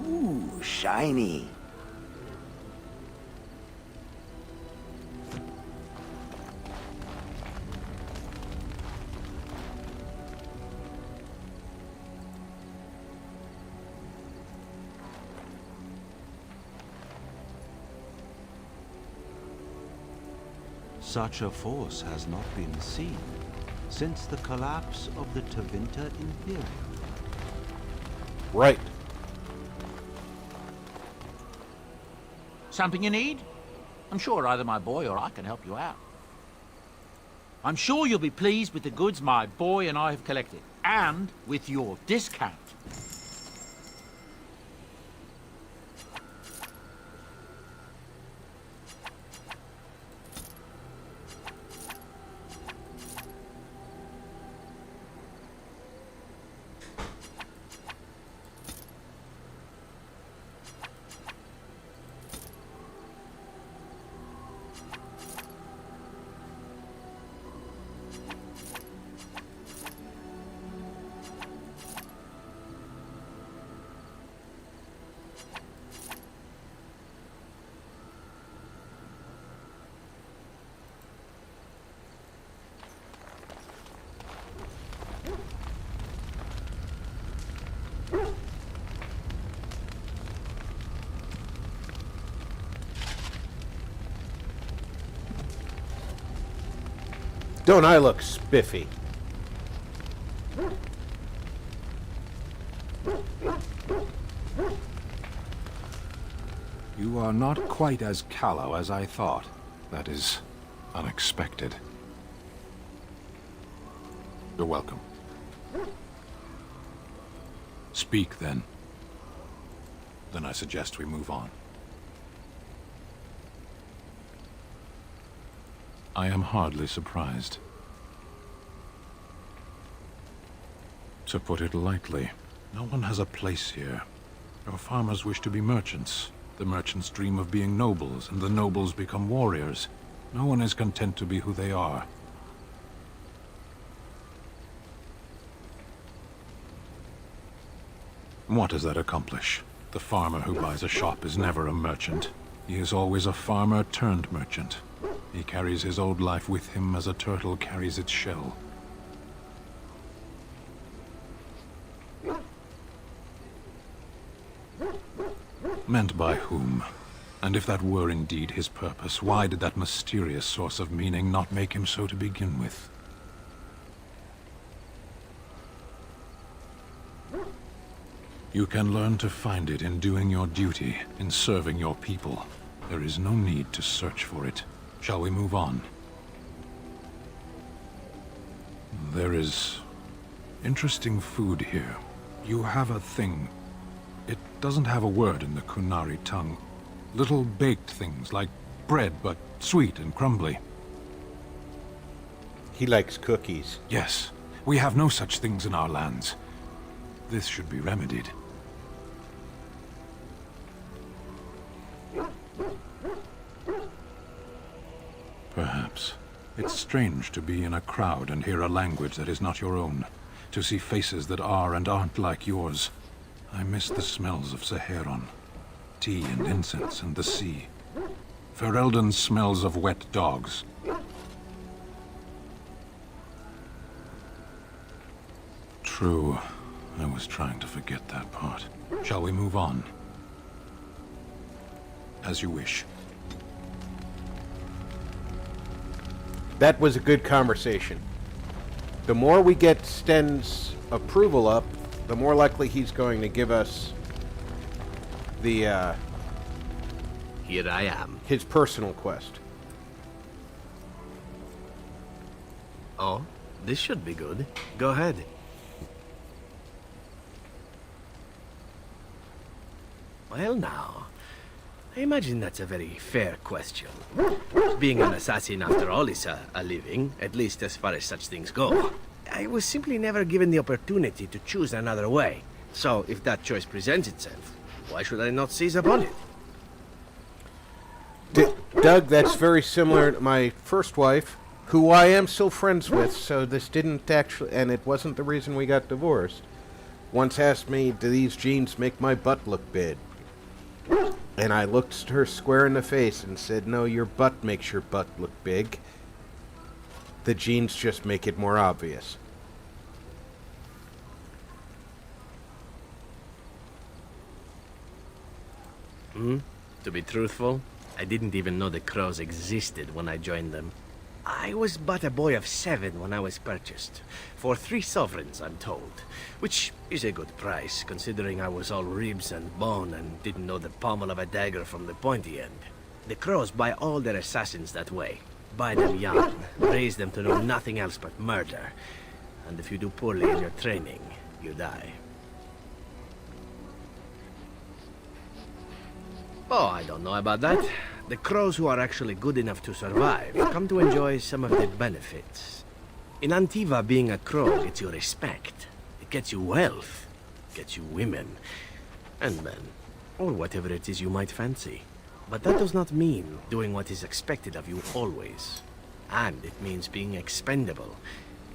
S8: Ooh, shiny.
S12: Such a force has not been seen since the collapse of the Tevinter Imperium.
S1: Right.
S11: Something you need? I'm sure either my boy or I can help you out. I'm sure you'll be pleased with the goods my boy and I have collected, and with your discount.
S1: Don't I look spiffy?
S11: You are not quite as callow as I thought. That is unexpected. You're welcome. Speak, then. Then I suggest we move on. I am hardly surprised. To put it lightly, no one has a place here. Your farmers wish to be merchants. The merchants dream of being nobles, and the nobles become warriors. No one is content to be who they are. What does that accomplish? The farmer who buys a shop is never a merchant. He is always a farmer turned merchant. He carries his old life with him as a turtle carries its shell. Meant by whom? And if that were indeed his purpose, why did that mysterious source of meaning not make him so to begin with? You can learn to find it in doing your duty, in serving your people. There is no need to search for it. Shall we move on? There is interesting food here. You have a thing. It doesn't have a word in the Kunari tongue. Little baked things like bread, but sweet and crumbly.
S1: He likes cookies.
S11: Yes, we have no such things in our lands. This should be remedied. Perhaps. It's strange to be in a crowd and hear a language that is not your own. To see faces that are and aren't like yours. I miss the smells of Saharon. Tea and incense and the sea. Ferelden smells of wet dogs. True. I was trying to forget that part. Shall we move on? As you wish.
S1: That was a good conversation. The more we get Sten's approval up, the more likely he's going to give us the,
S2: Here I am.
S1: his personal quest.
S2: Oh, this should be good. Go ahead.
S13: Well now, I imagine that's a very fair question. Being an assassin after all is a living, at least as far as such things go. I was simply never given the opportunity to choose another way. So if that choice presents itself, why should I not seize upon it?
S1: Doug, that's very similar to my first wife, who I am still friends with, so this didn't actually, and it wasn't the reason we got divorced, once asked me, do these jeans make my butt look big? And I looked her square in the face and said, no, your butt makes your butt look big. The jeans just make it more obvious.
S13: To be truthful, I didn't even know the crows existed when I joined them. I was but a boy of 7 when I was purchased, for 3 sovereigns, I'm told, which is a good price, considering I was all ribs and bone and didn't know the pommel of a dagger from the pointy end. The crows buy all their assassins that way. Buy them young, raise them to know nothing else but murder, and if you do poorly in your training, you die. Oh, I don't know about that. The crows who are actually good enough to survive come to enjoy some of the benefits. In Antiva, being a crow gets you respect. It gets you wealth. Gets you women. And men. Or whatever it is you might fancy. But that does not mean doing what is expected of you always. And it means being expendable.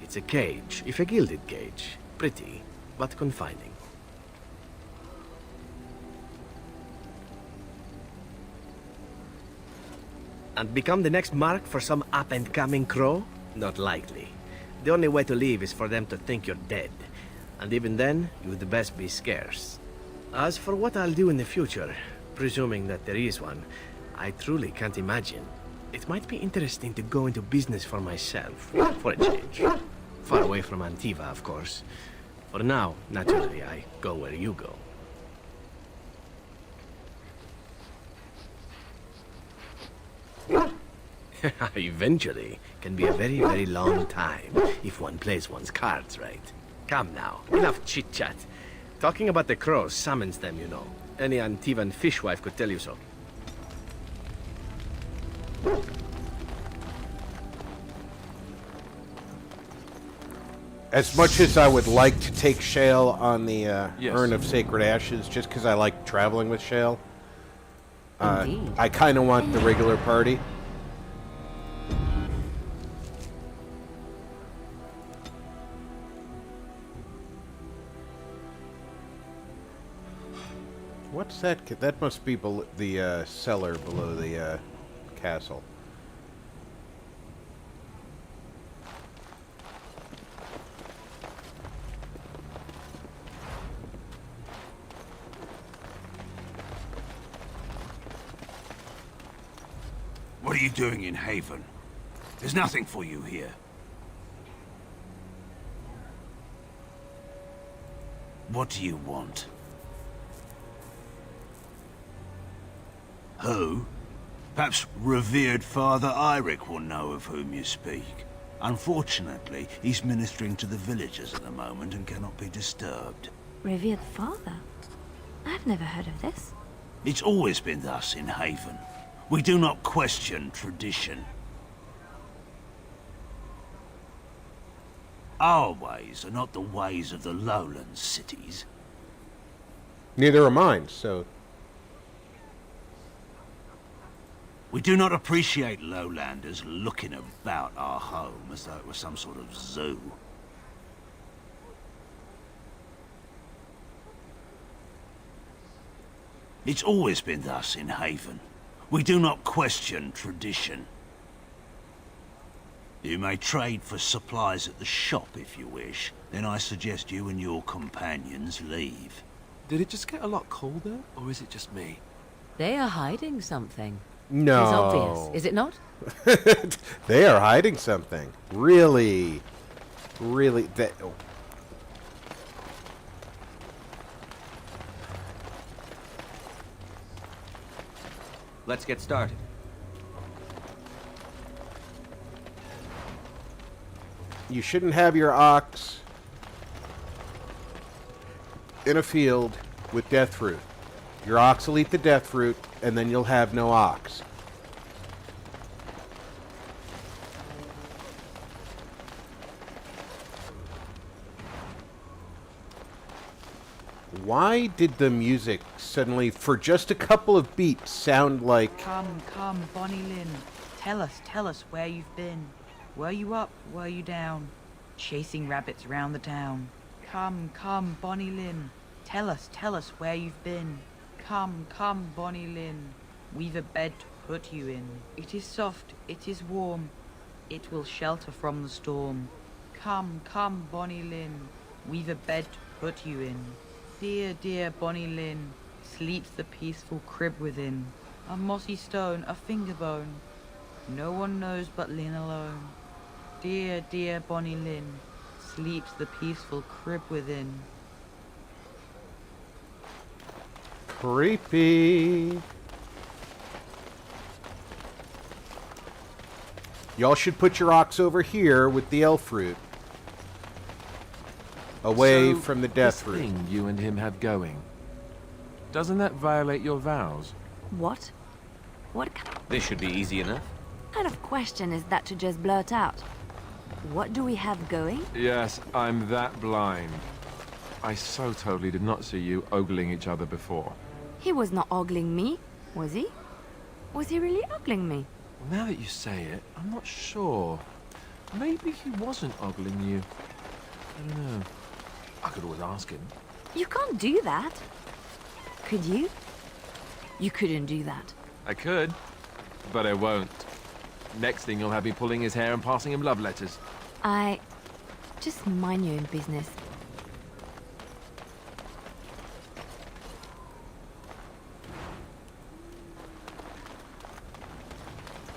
S13: It's a cage, if a gilded cage. Pretty, but confining. And become the next mark for some up-and-coming crow? Not likely. The only way to leave is for them to think you're dead. And even then, you'd best be scarce. As for what I'll do in the future, presuming that there is one, I truly can't imagine. It might be interesting to go into business for myself, for a change. Far away from Antiva, of course. For now, naturally, I go where you go. Eventually can be a very, very long time if one plays one's cards right. Come now, enough chit-chat. Talking about the crows summons them, you know. Any Antivan fishwife could tell you so.
S1: As much as I would like to take Shale on the Urn of Sacred Ashes, just because I like traveling with Shale, I kind of want the regular party. What's that? That must be the cellar below the castle.
S8: What are you doing in Haven? There's nothing for you here. What do you want? Who? Perhaps revered Father Eirik will know of whom you speak. Unfortunately, he's ministering to the villagers at the moment and cannot be disturbed.
S4: Revered father? I've never heard of this.
S8: It's always been thus in Haven. We do not question tradition. Our ways are not the ways of the lowland cities.
S1: Neither are mine, so...
S8: We do not appreciate lowlanders looking about our home as though it was some sort of zoo. It's always been thus in Haven. We do not question tradition. You may trade for supplies at the shop if you wish. Then I suggest you and your companions leave.
S3: Did it just get a lot colder, or is it just me?
S10: They are hiding something.
S1: No.
S10: It's obvious, is it not?
S1: They are hiding something. Really. Really. Oh.
S2: Let's get started.
S1: You shouldn't have your ox in a field with death fruit. Your ox will eat the death fruit, and then you'll have no ox. Why did the music suddenly, for just a couple of beats, sound like...
S14: Come, Bonnie Lynn. Tell us where you've been. Were you up, were you down? Chasing rabbits round the town. Come, Bonnie Lynn. Tell us where you've been. Come, Bonnie Lynn. We've a bed to put you in. It is soft, it is warm. It will shelter from the storm. Come, Bonnie Lynn. We've a bed to put you in. Dear Bonnie Lynn, sleeps the peaceful crib within. A mossy stone, a finger bone. No one knows but Lynn alone. Dear Bonnie Lynn, sleeps the peaceful crib within.
S1: Creepy. Y'all should put your ox over here with the elf fruit. Away from the death
S9: this
S1: fruit.
S9: Thing you and him have going. Doesn't that violate your vows?
S4: What?
S2: This should be easy enough.
S4: Kind of question is that to just blurt out? What do we have going?
S9: Yes, I'm that blind. I so totally did not see you ogling each other before.
S4: He was not ogling me, was he? Was he really ogling me?
S9: Well, now that you say it, I'm not sure. Maybe he wasn't ogling you. I don't know. I could always ask him.
S4: You can't do that. Could you? You couldn't do that.
S9: I could, but I won't. Next thing you'll have me pulling his hair and passing him love letters.
S4: Just mind your own business.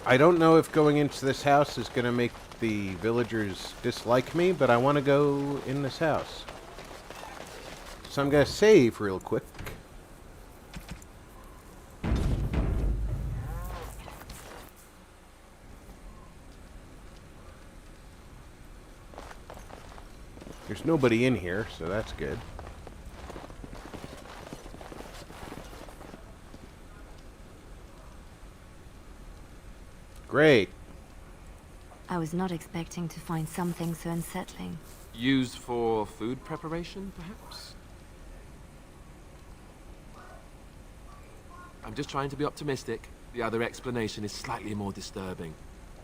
S1: I don't know if going into this house is going to make the villagers dislike me, but I want to go in this house. So I'm going to save real quick. There's nobody in here, so that's good. Great.
S4: I was not expecting to find something so unsettling.
S9: Used for food preparation, perhaps? I'm just trying to be optimistic. The other explanation is slightly more disturbing.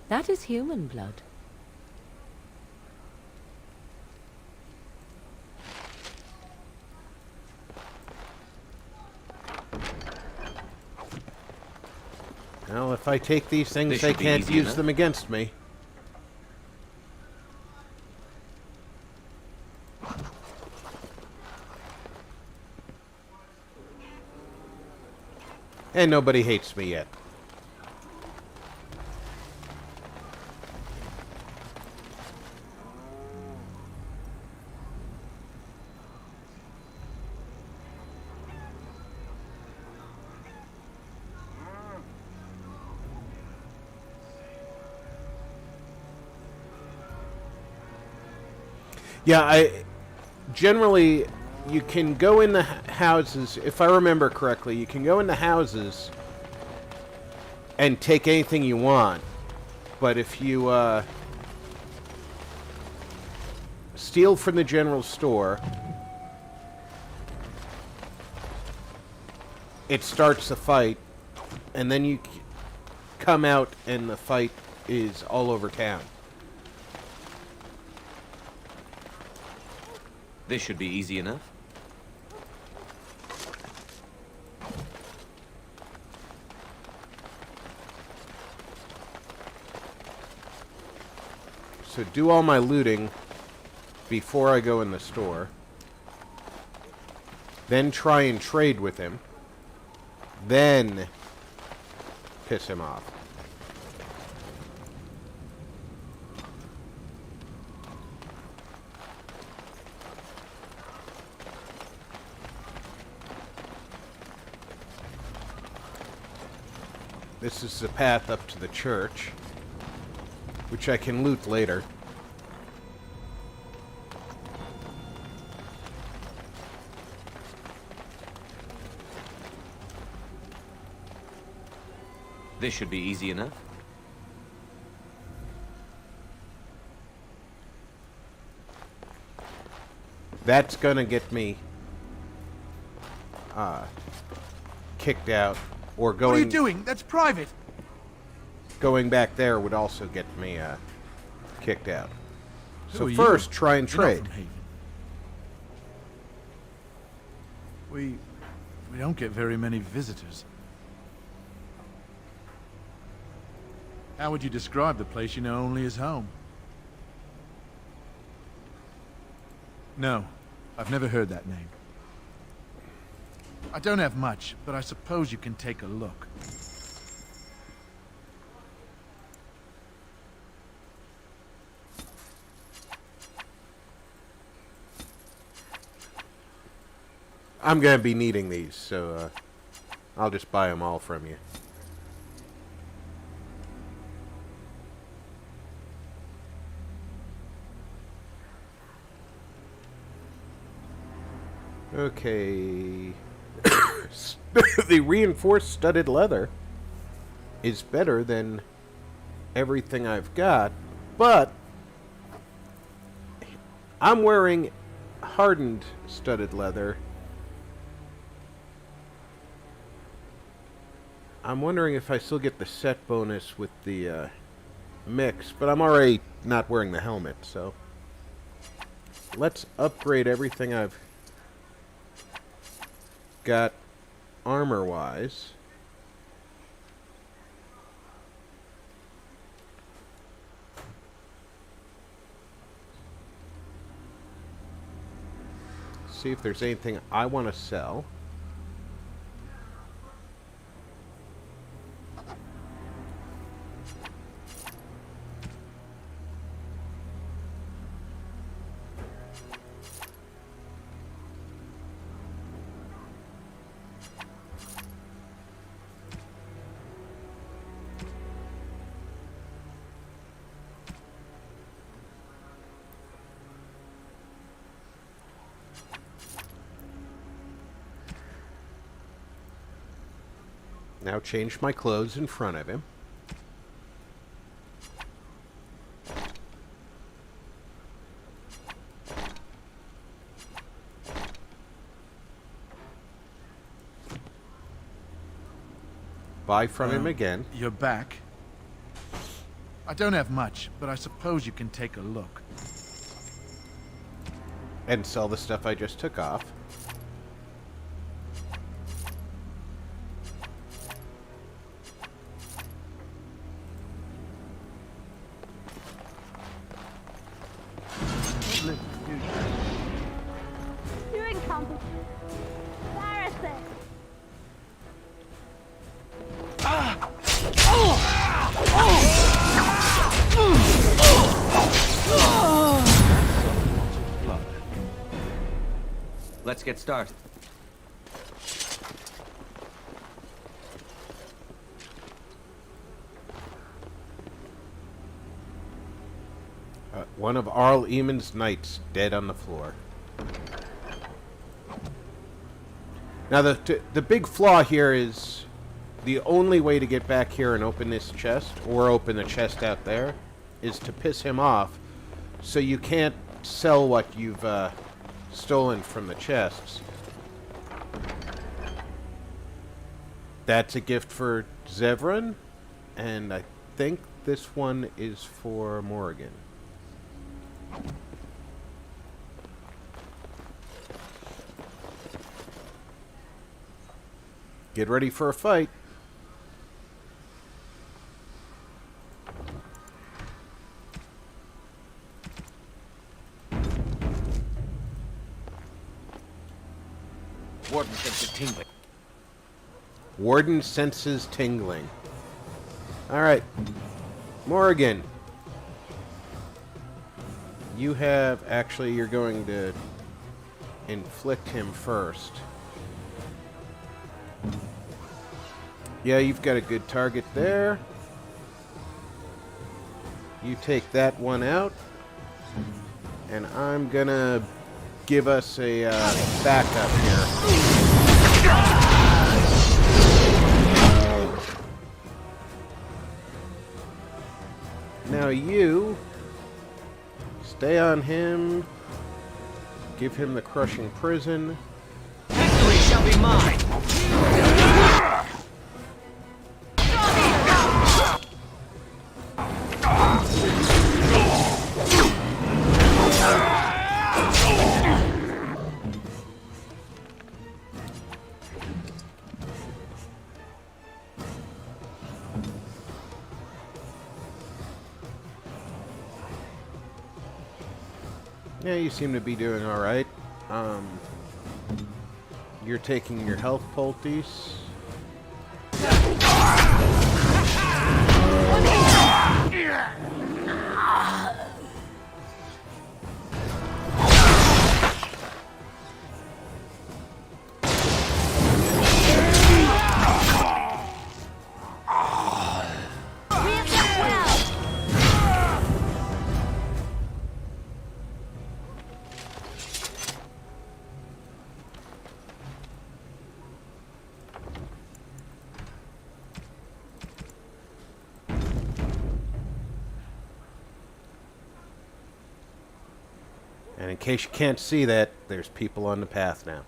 S10: That is human blood.
S1: Well, if I take these things,
S2: This
S1: they
S2: should be
S1: can't
S2: easy
S1: use
S2: enough.
S1: them against me. And nobody hates me yet. Yeah, generally, you can go in the houses, if I remember correctly, you can go in the houses and take anything you want. But if you steal from the general store, it starts the fight, and then you come out and the fight is all over town.
S2: This should be easy enough.
S1: So do all my looting before I go in the store. Then try and trade with him. Then piss him off. This is the path up to the church, which I can loot later.
S2: This should be easy enough.
S1: That's gonna get me kicked out, or going.
S15: What are you doing? That's private.
S1: Going back there would also get me kicked out.
S15: Who
S1: So
S15: are
S1: first,
S15: you?
S1: try and
S15: You're not
S1: trade.
S15: from Haven. We don't get very many visitors. How would you describe the place you know only as home? No, I've never heard that name. I don't have much, but I suppose you can take a look.
S1: I'm gonna be needing these, so I'll just buy them all from you. Okay. The reinforced studded leather is better than everything I've got, but I'm wearing hardened studded leather. I'm wondering if I still get the set bonus with the mix, but I'm already not wearing the helmet, so let's upgrade everything I've got armor-wise. See if there's anything I want to sell. Now change my clothes in front of him. Buy from him again.
S15: You're back. I don't have much, but I suppose you can take a look.
S1: And sell the stuff I just took off.
S16: You're incompetent. Embarrassing.
S2: Let's get started.
S1: One of Arl Eamon's knights dead on the floor. Now the big flaw here is the only way to get back here and open this chest, or open the chest out there, is to piss him off. So you can't sell what you've stolen from the chests. That's a gift for Zevran, and I think this one is for Morrigan. Get ready for a fight.
S2: Warden senses tingling.
S1: Warden senses tingling. Alright. Morrigan. You have... Actually, you're going to inflict him first. Yeah, you've got a good target there. You take that one out. And I'm gonna give us a backup here. you stay on him. Give him the crushing prison.
S2: Victory shall be mine!
S1: Yeah, you seem to be doing all right. You're taking your health poultice. And in case you can't see that, there's people on the path now.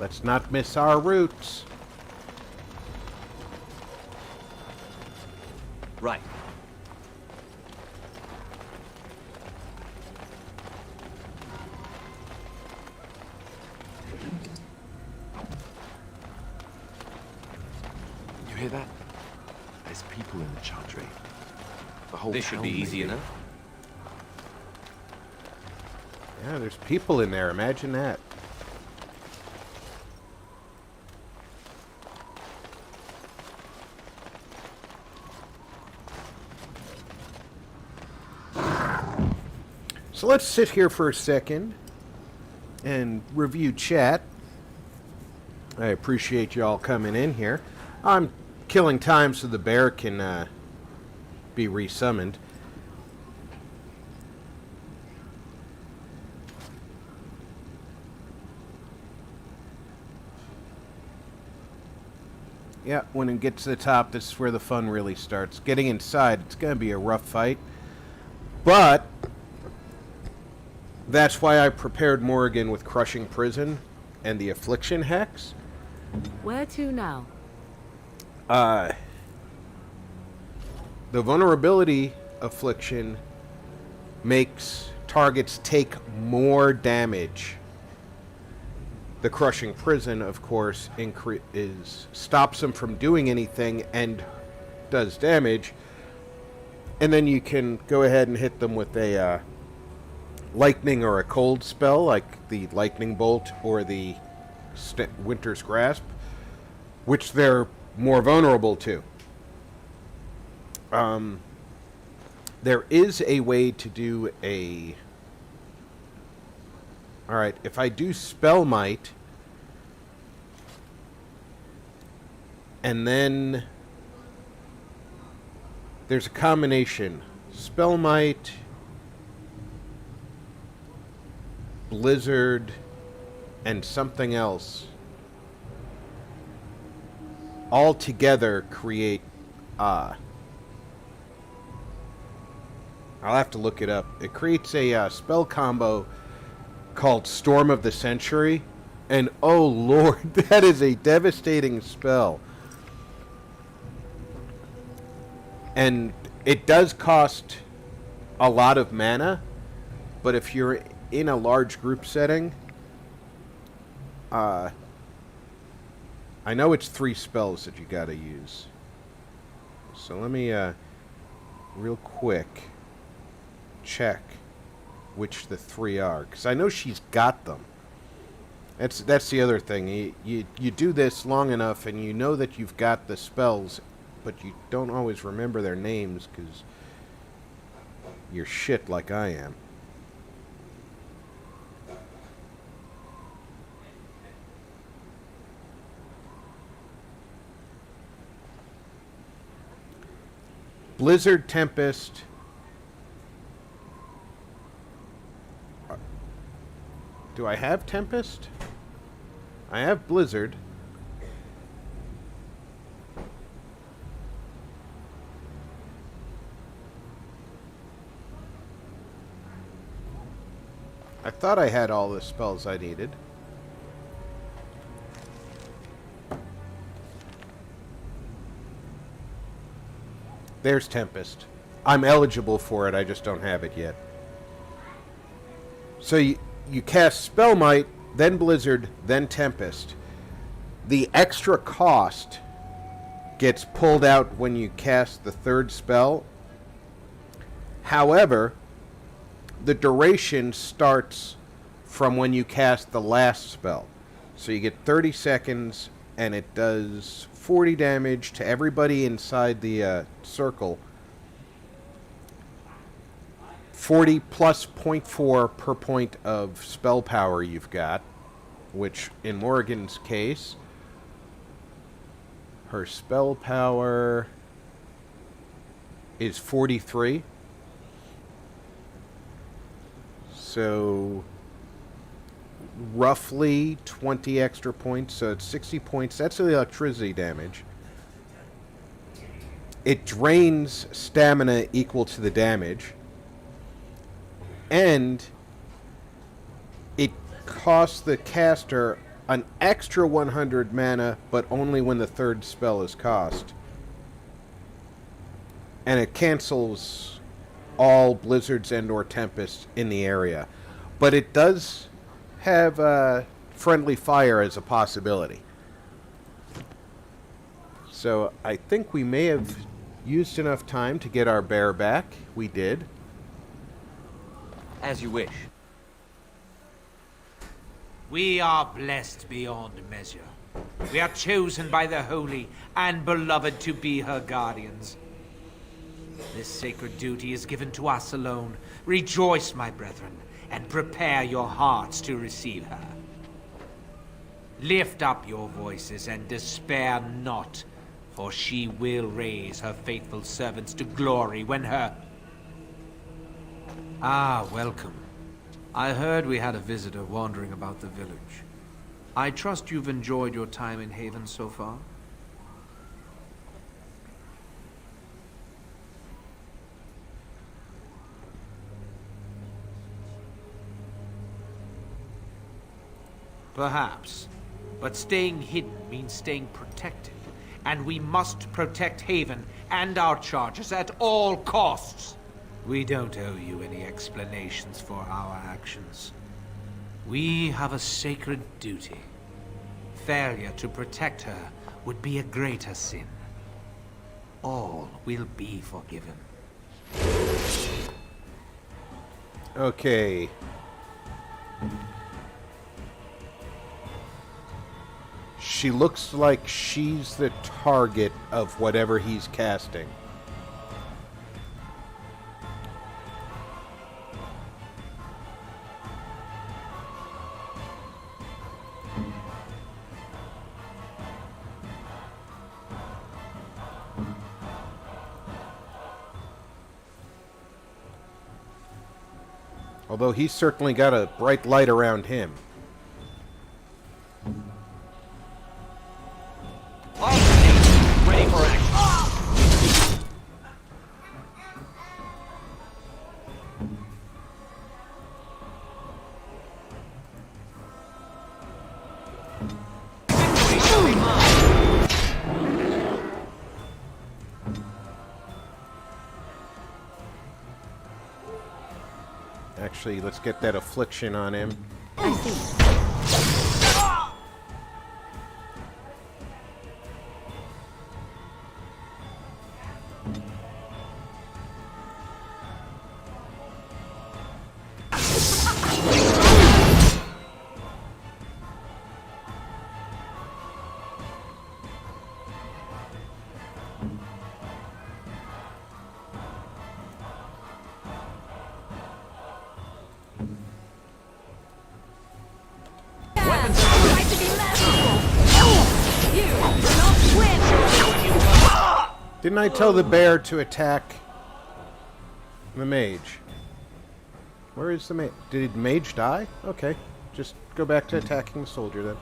S1: Let's not miss our routes.
S2: Right.
S9: You hear that? There's people in the chantry. The whole
S2: This should be
S9: town,
S2: easy
S9: maybe.
S2: enough.
S1: Yeah, there's people in there. Imagine that. So let's sit here for a second and review chat. I appreciate you all coming in here. I'm killing time so the bear can be resummoned. Yeah, when it gets to the top, this is where the fun really starts. Getting inside, it's going to be a rough fight. But that's why I prepared Morrigan with Crushing Prison and the Affliction Hex.
S10: Where to now?
S1: The Vulnerability Affliction makes targets take more damage. The Crushing Prison, of course, stops them from doing anything and does damage. And then you can go ahead and hit them with a lightning or a cold spell, like the Lightning Bolt or the Winter's Grasp, which they're more vulnerable to. There is a way to do a... Alright, if I do Spell Might, and then there's a combination. Spell Might, Blizzard, and something else all together create I'll have to look it up. It creates a spell combo called Storm of the Century. And oh lord, that is a devastating spell. And it does cost a lot of mana, but if you're in a large group setting, I know it's 3 spells that you gotta use. So let me, real quick, check which the 3 are, because I know she's got them. That's the other thing. You do this long enough, and you know that you've got the spells, but you don't always remember their names, because you're shit like I am. Blizzard, Tempest. Do I have Tempest? I have Blizzard. I thought I had all the spells I needed. There's Tempest. I'm eligible for it, I just don't have it yet. So you cast Spell Might, then Blizzard, then Tempest. The extra cost gets pulled out when you cast the 3rd spell. However, the duration starts from when you cast the last spell. So you get 30 seconds, and it does 40 damage to everybody inside the circle. 40 plus 0.4 per point of spell power you've got, which in Morrigan's case, her spell power is 43. So roughly 20 extra points, so it's 60 points. That's the electricity damage. It drains stamina equal to the damage. And it costs the caster an extra 100 mana, but only when the 3rd spell is cast. And it cancels all blizzards and or tempests in the area. But it does have friendly fire as a possibility. So I think we may have used enough time to get our bear back. We did.
S2: As you wish.
S17: We are blessed beyond measure. We are chosen by the holy and beloved to be her guardians. This sacred duty is given to us alone. Rejoice, my brethren, and prepare your hearts to receive her. Lift up your voices and despair not, for she will raise her faithful servants to glory when her...
S3: Ah, welcome. I heard we had a visitor wandering about the village. I trust you've enjoyed your time in Haven so far?
S17: Perhaps. But staying hidden means staying protected. And we must protect Haven and our charges at all costs. We don't owe you any explanations for our actions. We have a sacred duty. Failure to protect her would be a greater sin. All will be forgiven.
S1: Okay. She looks like she's the target of whatever he's casting. Although he's certainly got a bright light around him.
S2: Ready for action. be mine.
S1: Actually, let's get that affliction on him.
S4: I see.
S1: Didn't I tell the bear to attack the mage? Where is the mage? Did the mage die? Okay, just go back to attacking the soldier then.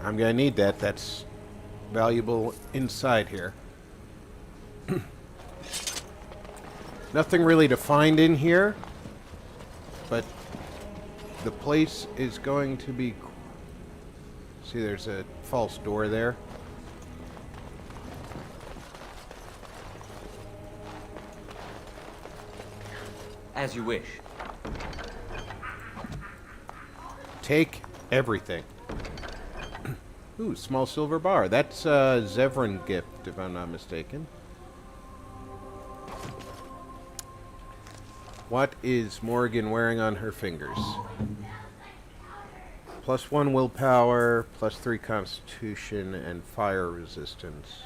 S1: I'm gonna need that. That's valuable inside here. Nothing really to find in here, but the place is going to be... See, there's a false door there.
S2: As you wish.
S1: Take everything. Ooh, small silver bar. That's a Zevran gift, if I'm not mistaken. What is Morrigan wearing on her fingers? +1 willpower, +3 constitution, and fire resistance.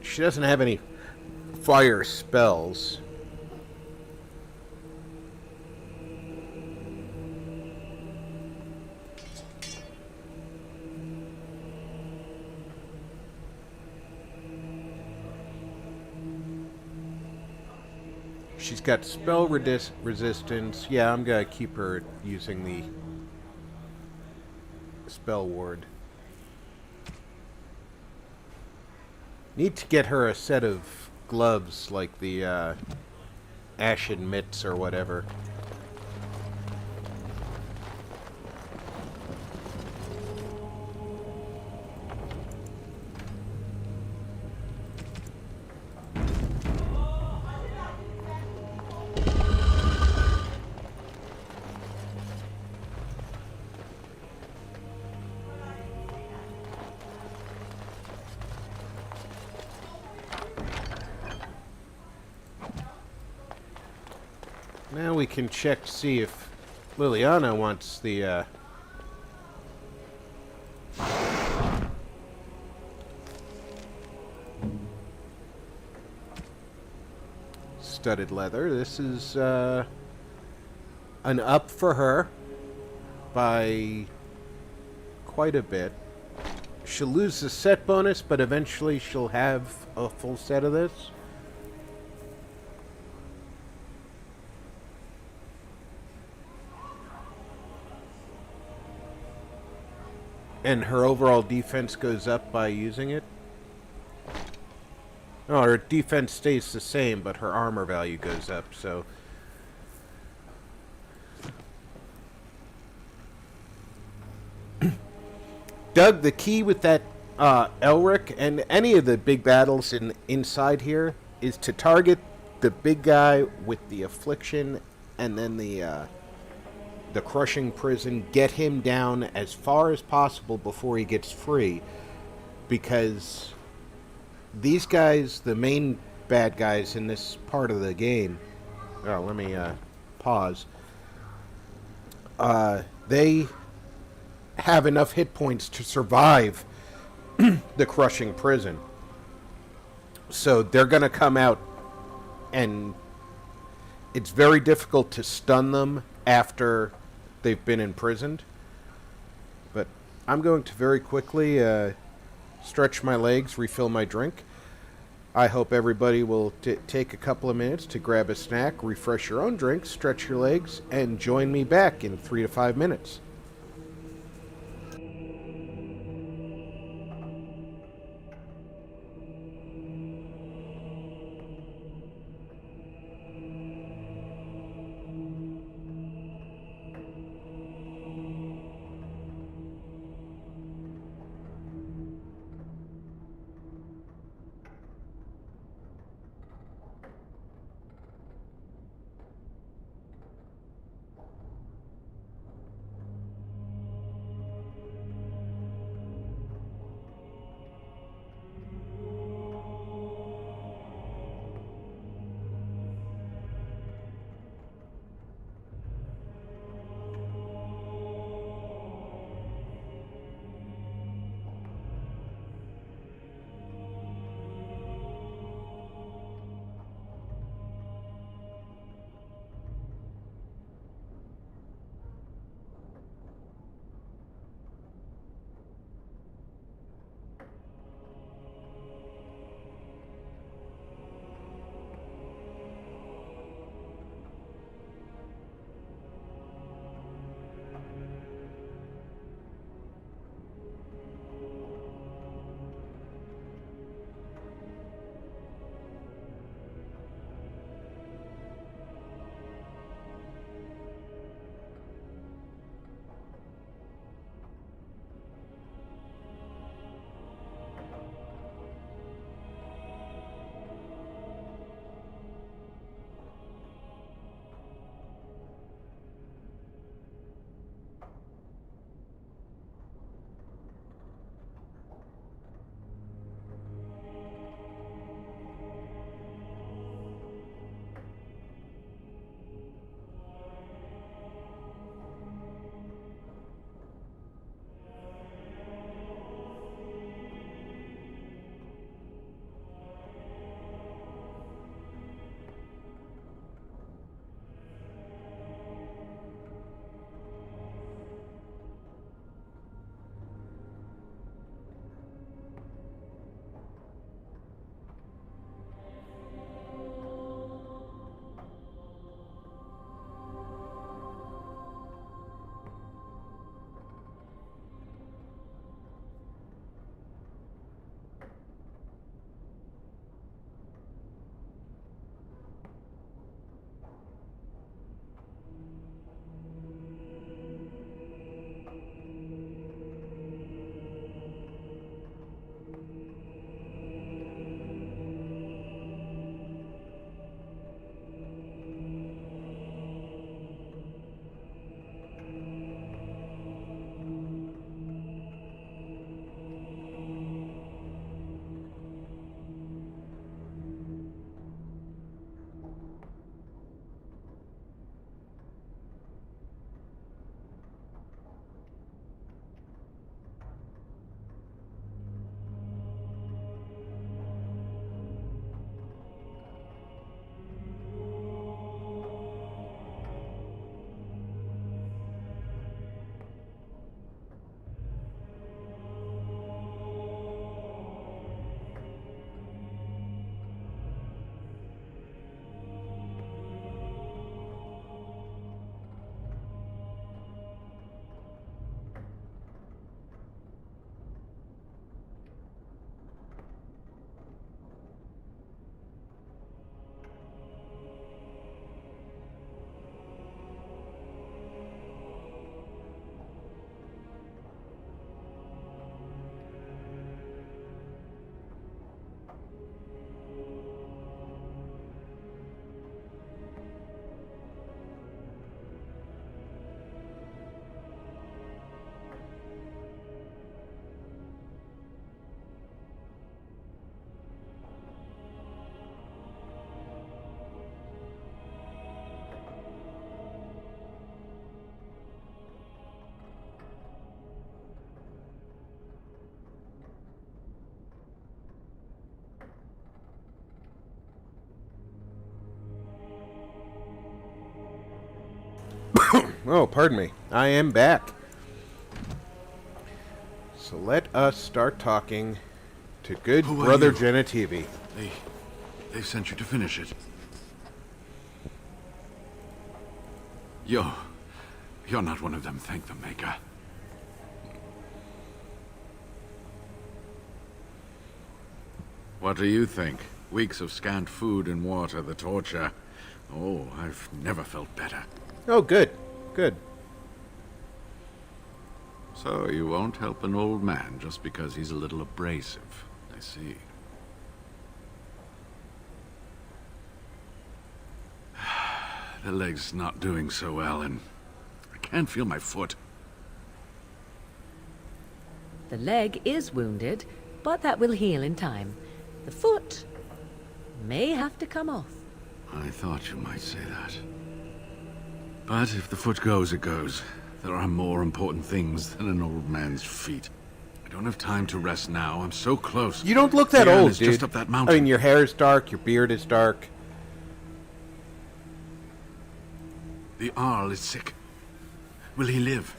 S1: She doesn't have any fire spells. She's got spell resistance. Yeah, I'm gonna keep her using the spell ward. Need to get her a set of gloves like the ashen mitts or whatever. Now we can check to see if Liliana wants the studded leather. This is an up for her by quite a bit. She'll lose the set bonus, but eventually she'll have a full set of this. And her overall defense goes up by using it. No, her defense stays the same, but her armor value goes up, so... Doug, the key with that Elric and any of the big battles inside here is to target the big guy with the affliction and then the crushing prison, get him down as far as possible before he gets free, because these guys, the main bad guys in this part of the game, oh, let me pause, they have enough hit points to survive the crushing prison, so they're gonna come out, and it's very difficult to stun them after they've been imprisoned. But I'm going to very quickly stretch my legs, refill my drink. I hope everybody will take a couple of minutes to grab a snack, refresh your own drink, stretch your legs, and join me back in 3 to 5 minutes. Oh, pardon me. I am back. So let us start talking to good
S11: Who are
S1: brother
S11: you?
S1: Genitivi.
S11: They sent you to finish it. You're not one of them, thank the Maker.
S5: What do you think? Weeks of scant food and water, the torture. Oh, I've never felt better.
S1: Oh, good. Good.
S5: So you won't help an old man just because he's a little abrasive. I see. The leg's not doing so well, and I can't feel my foot.
S10: The leg is wounded, but that will heal in time. The foot may have to come off.
S5: I thought you might say that. But if the foot goes, it goes. There are more important things than an old man's feet. I don't have time to rest now. I'm so close.
S1: You don't look that
S5: The
S1: old,
S5: is
S1: dude.
S5: just up that mountain.
S1: I mean, your hair is dark, your beard is dark.
S5: The Arl is sick. Will he live?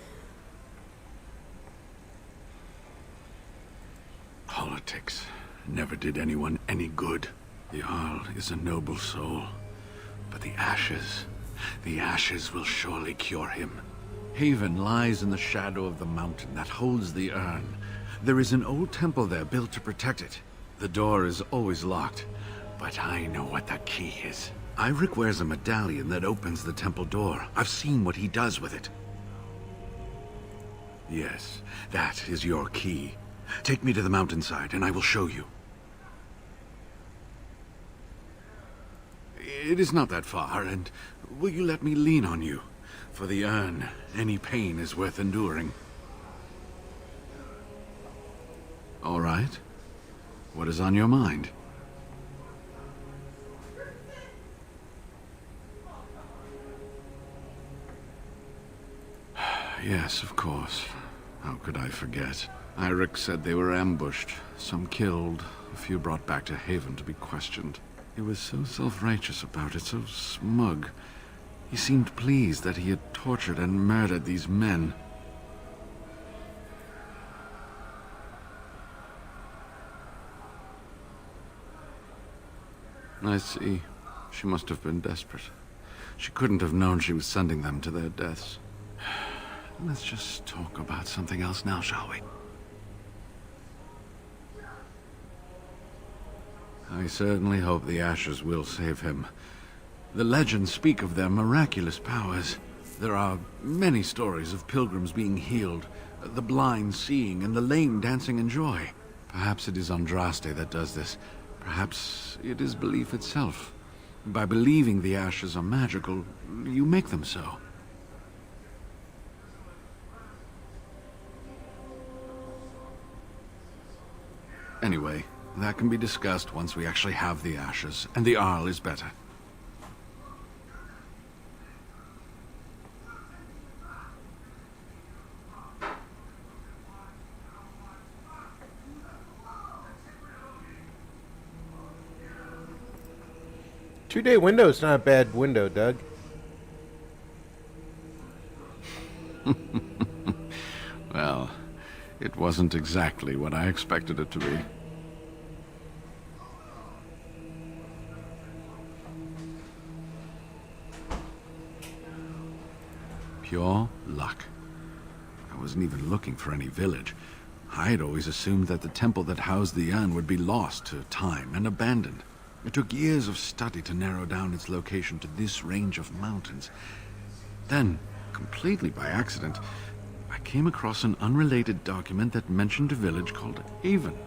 S5: Politics never did anyone any good. The Arl is a noble soul. But the ashes will surely cure him. Haven lies in the shadow of the mountain that holds the urn. There is an old temple there built to protect it. The door is always locked, but I know what the key is. Ivric wears a medallion that opens the temple door. I've seen what he does with it. Yes, that is your key. Take me to the mountainside and I will show you. It is not that far, and will you let me lean on you? For the urn, any pain is worth enduring. All right. What is on your mind? Yes, of course. How could I forget? Iric said they were ambushed, some killed, a few brought back to Haven to be questioned. He was so self-righteous about it, so smug. He seemed pleased that he had tortured and murdered these men. I see. She must have been desperate. She couldn't have known she was sending them to their deaths. Let's just talk about something else now, shall we? I certainly hope the ashes will save him. The legends speak of their miraculous powers. There are many stories of pilgrims being healed, the blind seeing, and the lame dancing in joy. Perhaps it is Andraste that does this. Perhaps it is belief itself. By believing the ashes are magical, you make them so. Anyway, that can be discussed once we actually have the ashes, and the Arl is better.
S1: Two-day window is not a bad window, Doug.
S5: Well, it wasn't exactly what I expected it to be. Pure luck. I wasn't even looking for any village. I had always assumed that the temple that housed the urn would be lost to time and abandoned. It took years of study to narrow down its location to this range of mountains. Then, completely by accident, I came across an unrelated document that mentioned a village called Haven.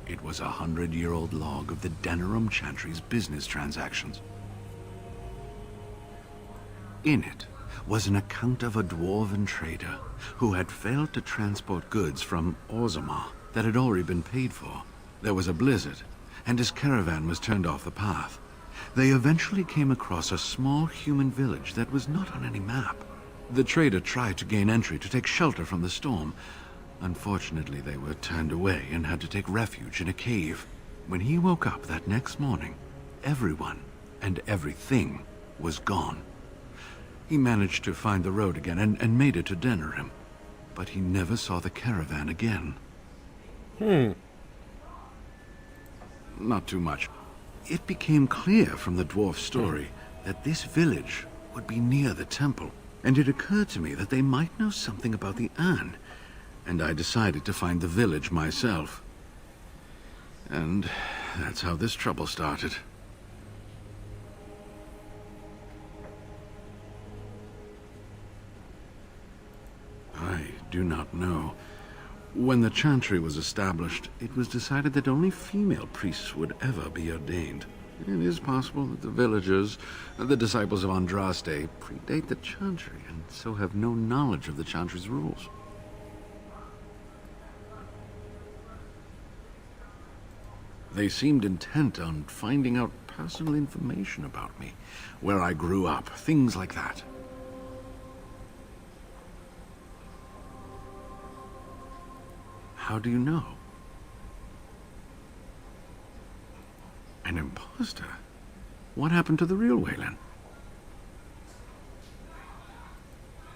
S5: It was a 100-year-old log of the Denerim Chantry's business transactions. In it was an account of a dwarven trader who had failed to transport goods from Orzammar that had already been paid for. There was a blizzard, and his caravan was turned off the path. They eventually came across a small human village that was not on any map. The trader tried to gain entry to take shelter from the storm. Unfortunately, they were turned away and had to take refuge in a cave. When he woke up that next morning, everyone and everything was gone. He managed to find the road again and made it to Denerim, but he never saw the caravan again. Not too much. It became clear from the dwarf's story that this village would be near the temple, and it occurred to me that they might know something about the urn, and I decided to find the village myself. And that's how this trouble started. I do not know. When the chantry was established, it was decided that only female priests would ever be ordained. It is possible that the villagers, the disciples of Andraste, predate the chantry and so have no knowledge of the chantry's rules. They seemed intent on finding out personal information about me, where I grew up, things like that. How do you know? An imposter? What happened to the real Waylon?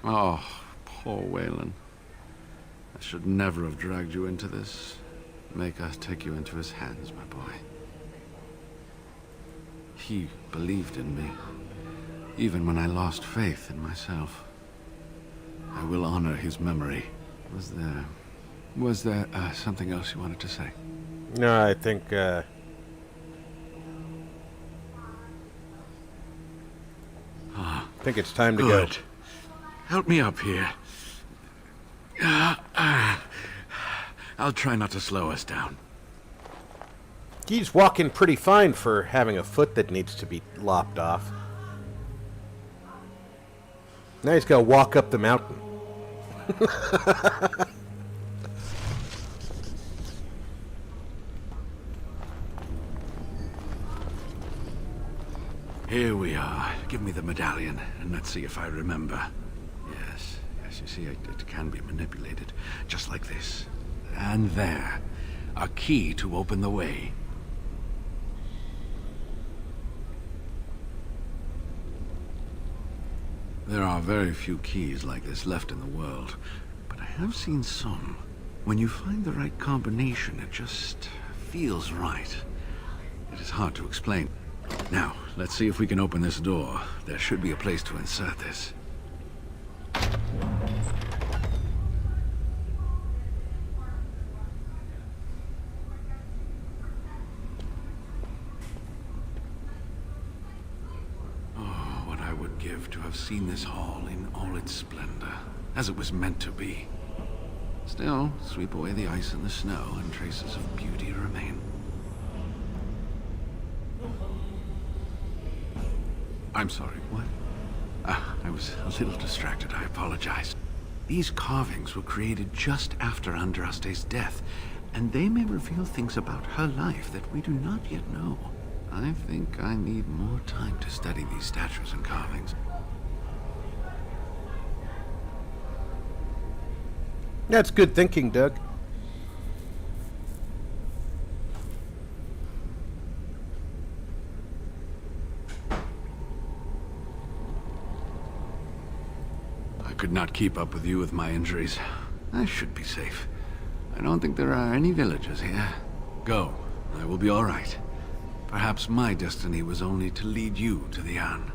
S5: Oh, poor Waylon. I should never have dragged you into this. Make us take you into his hands, my boy. He believed in me, even when I lost faith in myself. I will honor his memory. Was there something else you wanted to say?
S1: No, I think, I think it's time to go.
S5: Help me up here. I'll try not to slow us down.
S1: He's walking pretty fine for having a foot that needs to be lopped off. Now he's got to walk up the mountain.
S5: Here we are. Give me the medallion, and let's see if I remember. Yes, you see, it can be manipulated, just like this. And there, a key to open the way. There are very few keys like this left in the world, but I have seen some. When you find the right combination, it just feels right. It is hard to explain. Now, let's see if we can open this door. There should be a place to insert this. Oh, what I would give to have seen this hall in all its splendor, as it was meant to be. Still, sweep away the ice and the snow, and traces of beauty remain. I'm sorry, what? I was a little distracted, I apologize. These carvings were created just after Andraste's death, and they may reveal things about her life that we do not yet know. I think I need more time to study these statues and carvings.
S1: That's good thinking, Doug.
S5: I could not keep up with you with my injuries. I should be safe. I don't think there are any villagers here. Go. I will be all right. Perhaps my destiny was only to lead you to the urn.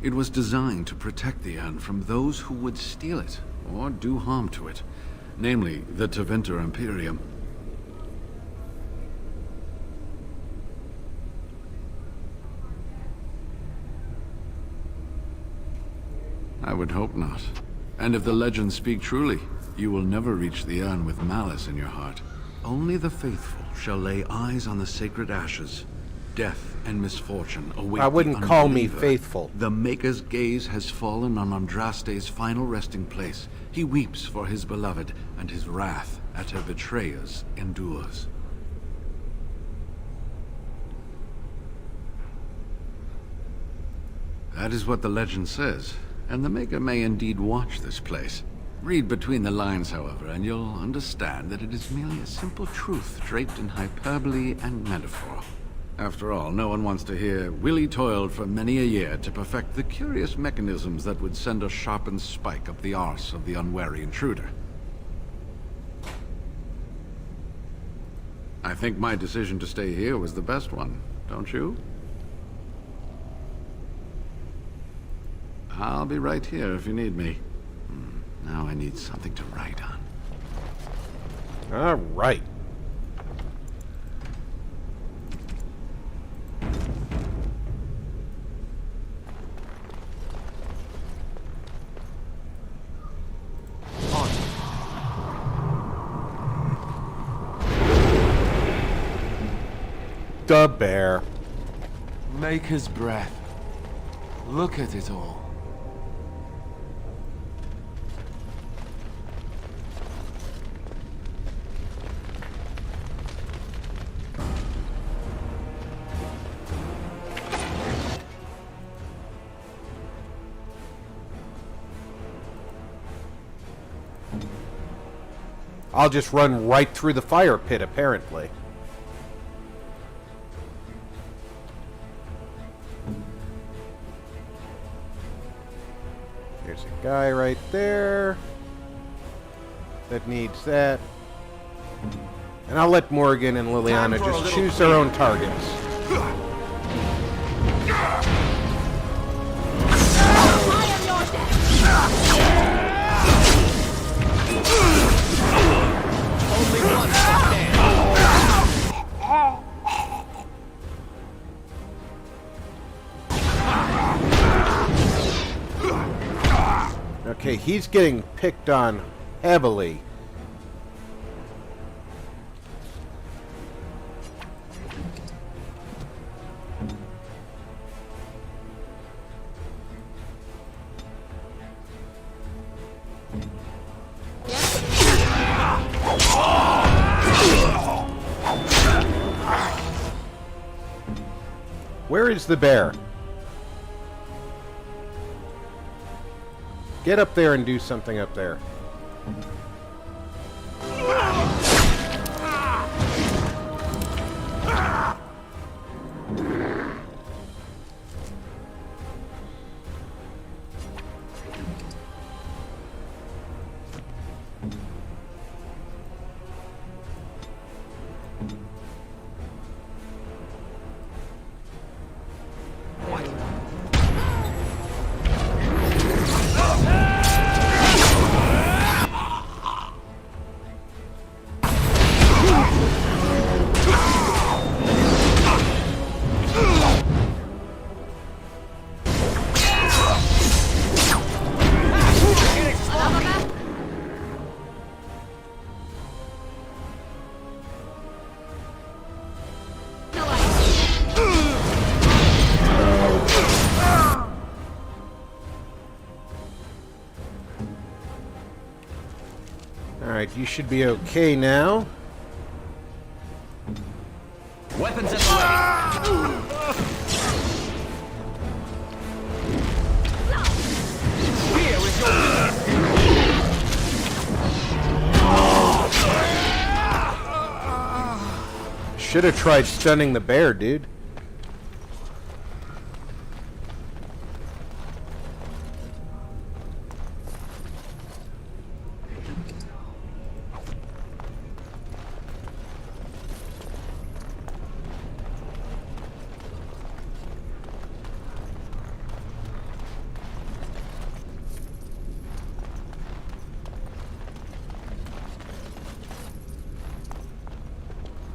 S5: It was designed to protect the urn from those who would steal it or do harm to it, namely the Tevinter Imperium. I would hope not. And if the legends speak truly, you will never reach the urn with malice in your heart. Only the faithful shall lay eyes on the sacred ashes. Death and misfortune await
S1: I wouldn't
S5: the
S1: call me
S5: unbeliever.
S1: faithful.
S5: The Maker's gaze has fallen on Andraste's final resting place. He weeps for his beloved, and his wrath at her betrayers endures. That is what the legend says, and the Maker may indeed watch this place. Read between the lines, however, and you'll understand that it is merely a simple truth draped in hyperbole and metaphor. After all, no one wants to hear Willie toiled for many a year to perfect the curious mechanisms that would send a sharpened spike up the arse of the unwary intruder. I think my decision to stay here was the best one, don't you? I'll be right here if you need me. Now I need something to write on.
S1: All right. The bear.
S3: Maker's breath. Look at it all.
S1: I'll just run right through the fire pit, apparently. There's a guy right there that needs that. And I'll let Morgan and Liliana just choose their own targets. Okay, he's getting picked on heavily. Where is the bear? Get up there and do something up there. Alright, you should be okay now.
S2: Weapons at the ready. Here is your
S1: Should have tried stunning the bear, dude.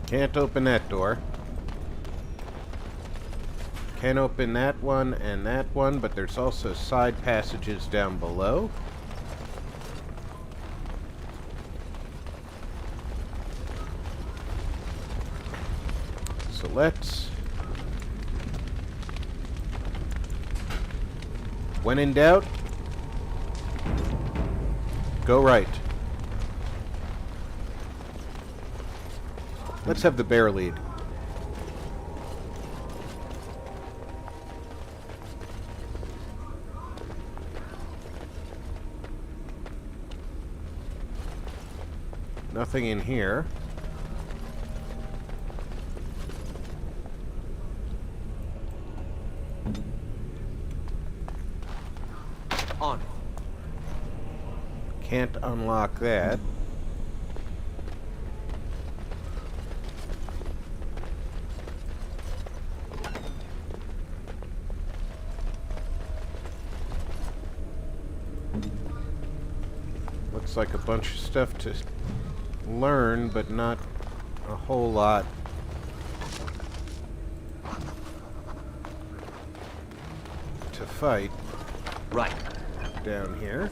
S1: Can't open that door. Can't open that one, but there's also side passages down below. So let's... When in doubt, go right. Let's have the bear lead. Nothing in here.
S17: On.
S1: Can't unlock that. Looks like a bunch of stuff to learn, but not a whole lot. To fight.
S2: Right.
S1: Down here.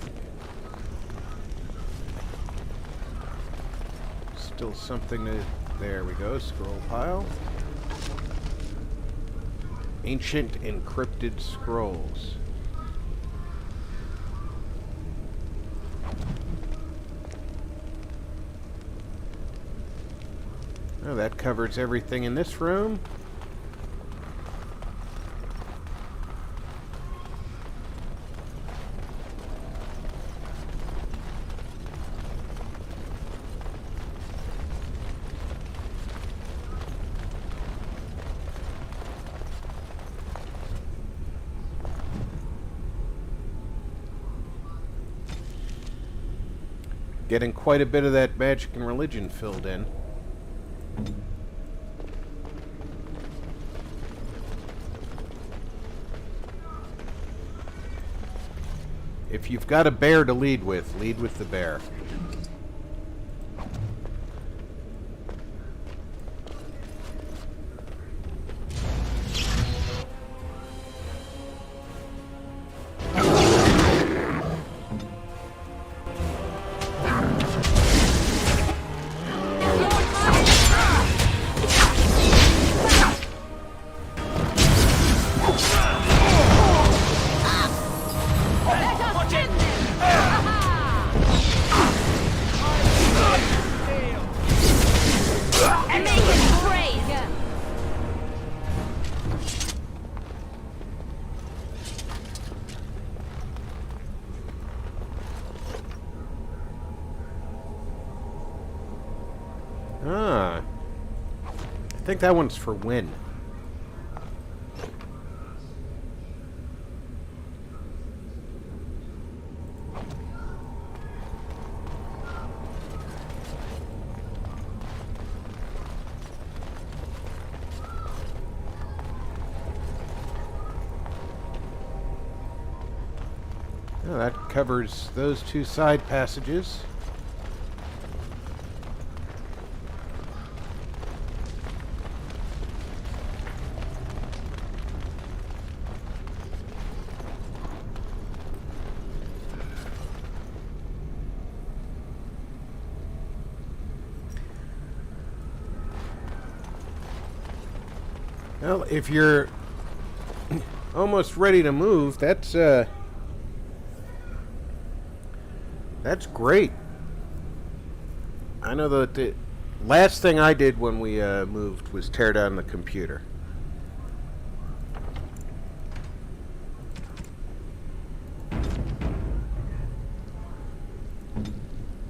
S1: Still something to... There we go, scroll pile. Ancient encrypted scrolls. Oh, that covers everything in this room. Getting quite a bit of that magic and religion filled in. If you've got a bear to lead with the bear. Ah. I think that one's for win. Oh, that covers those two side passages. Well, if you're almost ready to move, that's great. I know that the last thing I did when we moved was tear down the computer.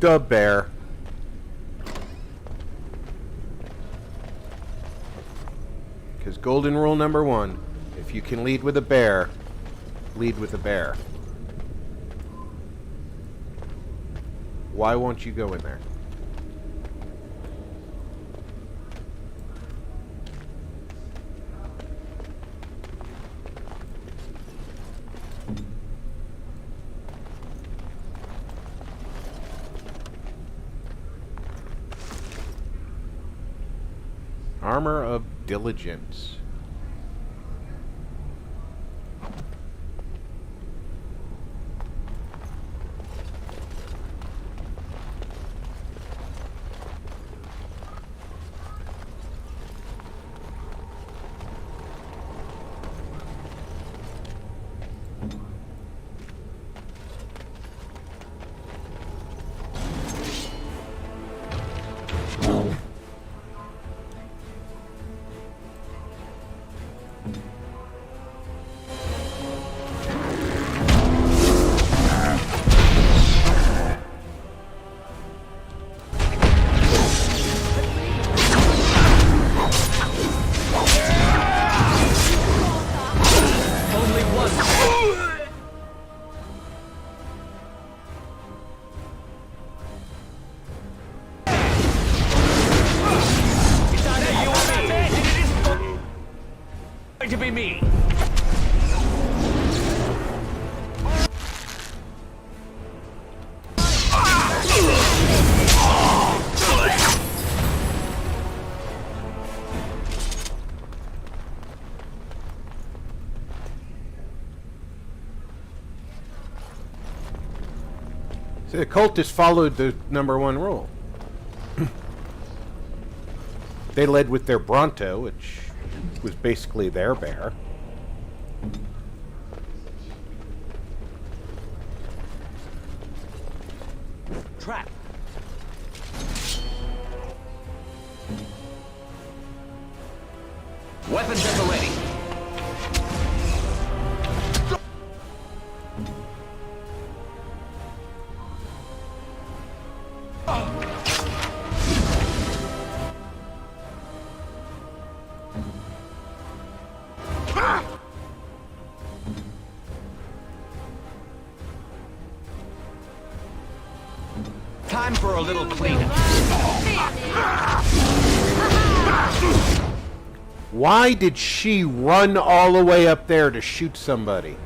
S1: The bear. Because golden rule number 1, if you can lead with a bear, lead with a bear. Why won't you go in there? Armor of Diligence.
S2: going to be me.
S1: See, the cultists followed the #1 rule. They led with their Bronto, which was basically their bear.
S2: Trap. Weapons at the ready. Time for a little cleanup.
S1: Why did she run all the way up there to shoot somebody?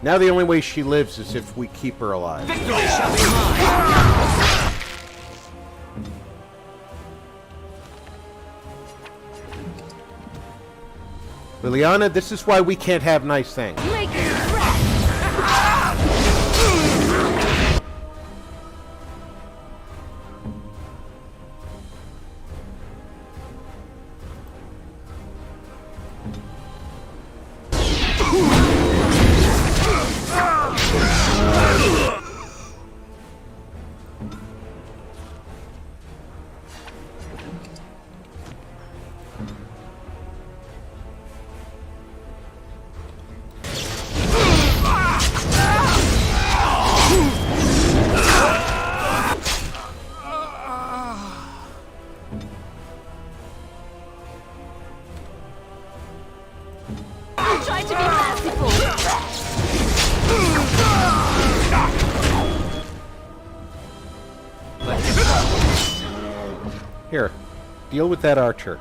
S1: Now the only way she lives is if we keep her alive.
S2: Victory shall be mine.
S1: Liliana, this is why we can't have nice things.
S16: Try to be merciful.
S1: Here, deal with that archer.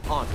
S2: On.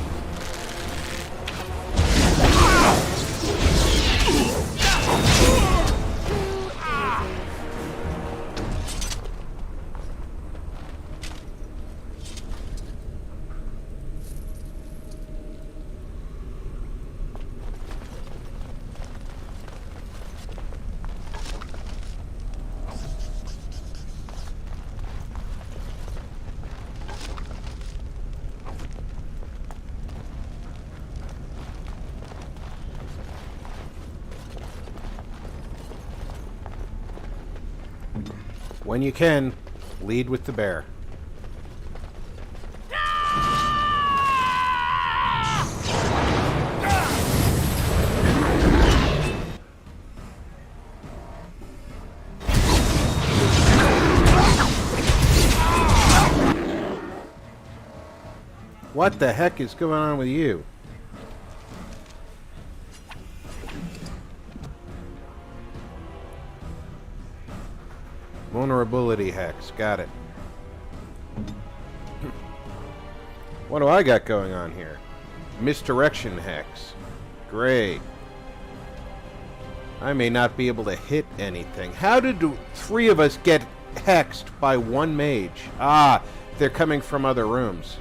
S1: When you can, lead with the bear. What the heck is going on with you? Vulnerability hex. Got it. What do I got going on here? Misdirection hex. Great. I may not be able to hit anything. How did the three of us get hexed by one mage? Ah, they're coming from other rooms.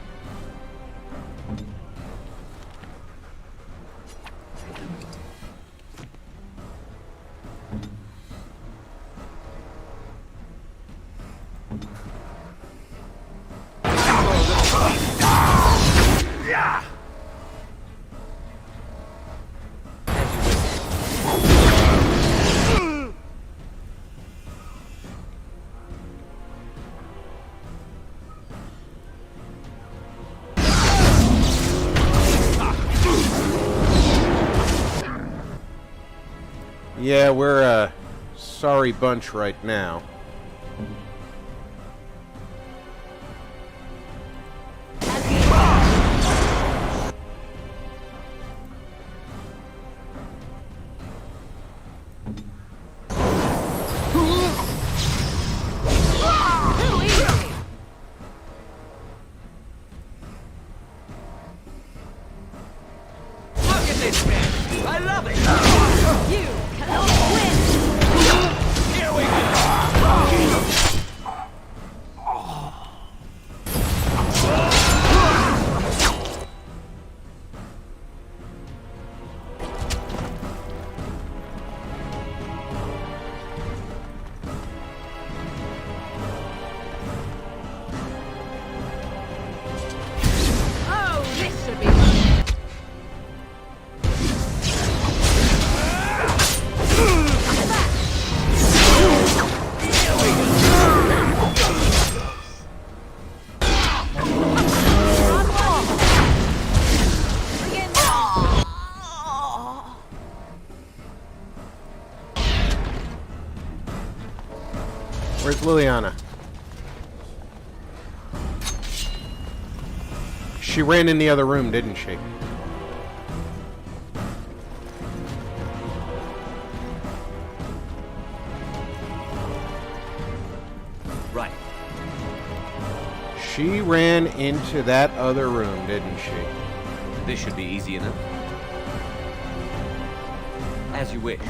S1: Yeah, we're a sorry bunch right now.
S2: I love it!
S10: You cannot win!
S2: Here we go!
S10: Oh, this should be fun.
S1: Where's Liliana? She ran in the other room, didn't she?
S2: Right.
S1: She ran into that other room, didn't she?
S2: This should be easy enough. As you wish.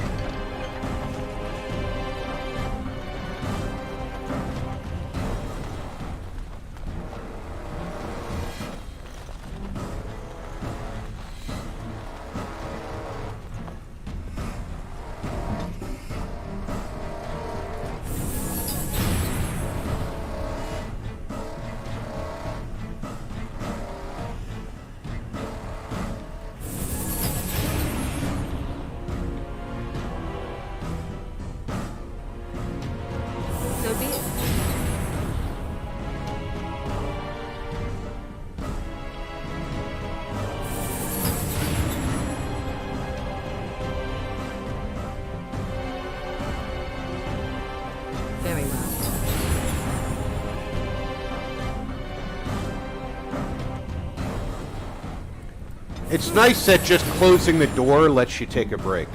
S10: So be it. Very well.
S1: It's nice that just closing the door lets you take a break.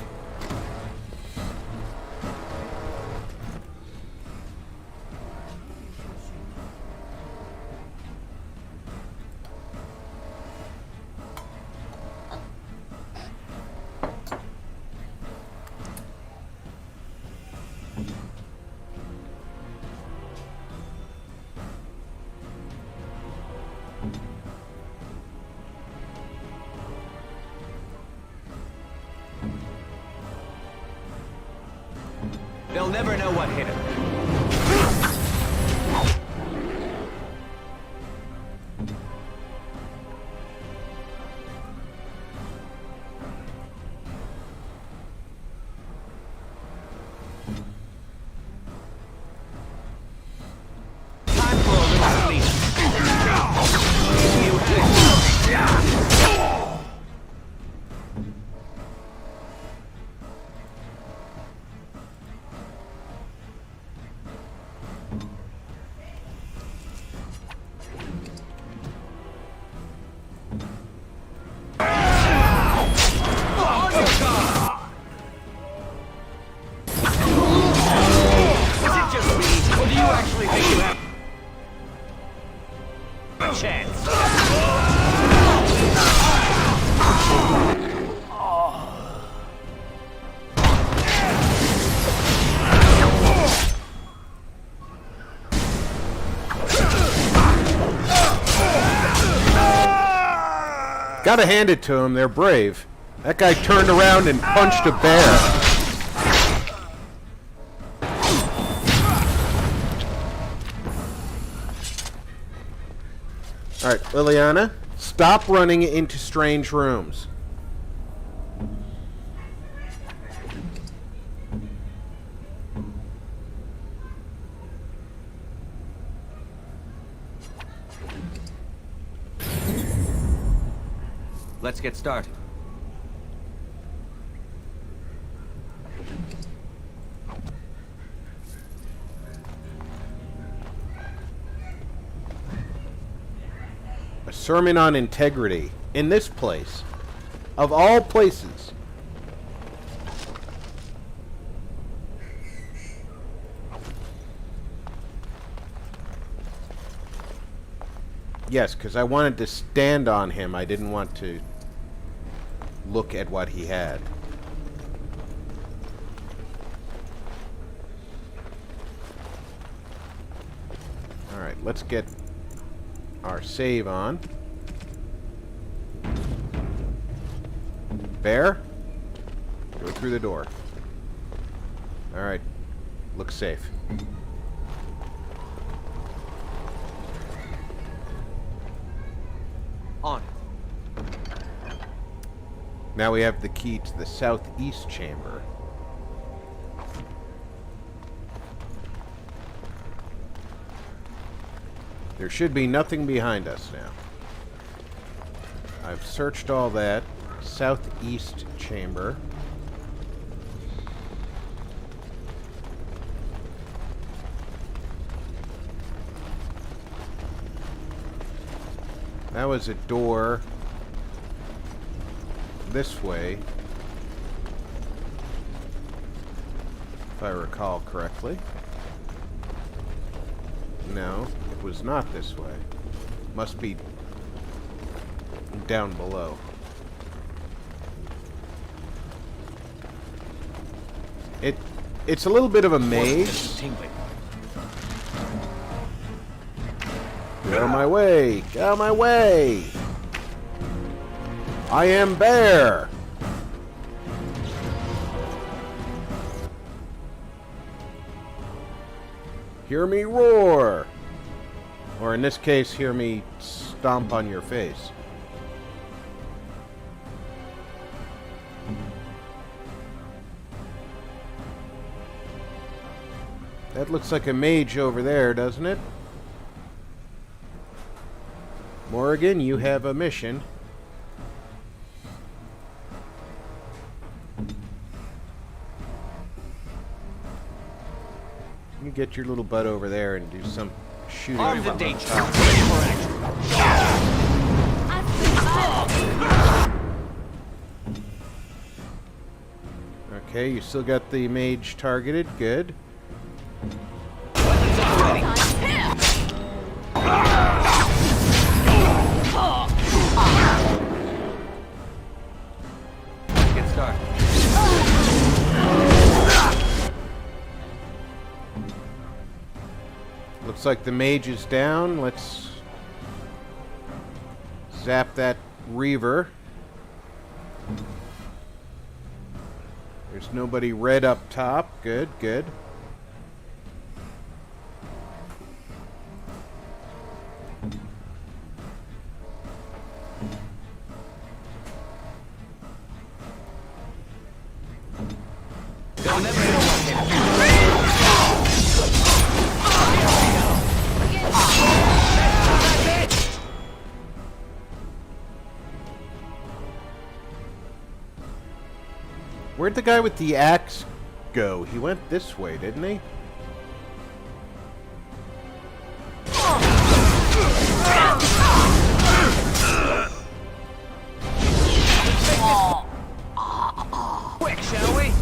S2: They'll never know what hit him. Time for a little sleep. You had it. Is it just me, or do you actually think you have a chance?
S1: Gotta hand it to them, they're brave. That guy turned around and punched a bear. Alright, Liliana, stop running into strange rooms.
S2: Let's get started.
S1: A sermon on integrity. In this place. Of all places. Yes, because I wanted to stand on him. I didn't want to look at what he had. let's get our save on. Bear, go through the door. Alright, look safe.
S17: On.
S1: Now we have the key to the southeast chamber. There should be nothing behind us now. I've searched all that. Southeast chamber. That was a door this way, if I recall correctly. No, it was not this way. Must be down below. It's a little bit of a maze. Get out of my way! Get out of my way! I am Bear! Hear me roar! Or in this case, hear me stomp on your face. That looks like a mage over there, doesn't it? Morrigan, you have a mission. You get your little butt over there and do some shooting.
S2: Armed and dangerous.
S1: Okay, you still got the mage targeted. Good.
S2: Get started.
S1: Looks like the mage is down. Let's zap that reaver. There's nobody red up top. Good, good. Where'd the guy with the axe go? He went this way, didn't he?
S2: Quick, shall we?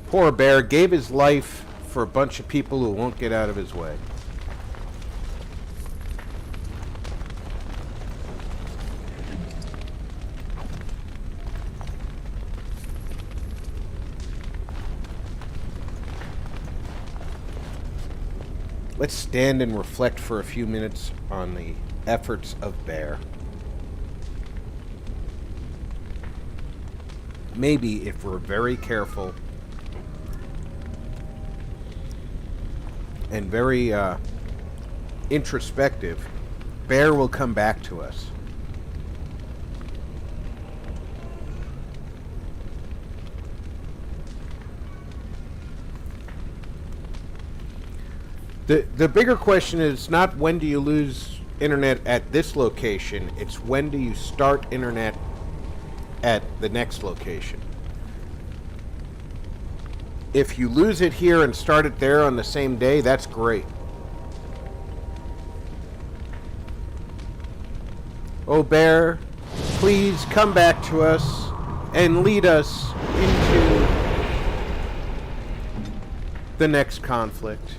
S1: Poor Bear gave his life for a bunch of people who won't get out of his way. Let's stand and reflect for a few minutes on the efforts of Bear. Maybe if we're very careful and very introspective, Bear will come back to us. The bigger question is not when do you lose internet at this location, it's when do you start internet at the next location. If you lose it here and start it there on the same day, that's great. Oh, Bear, please come back to us and lead us into the next conflict.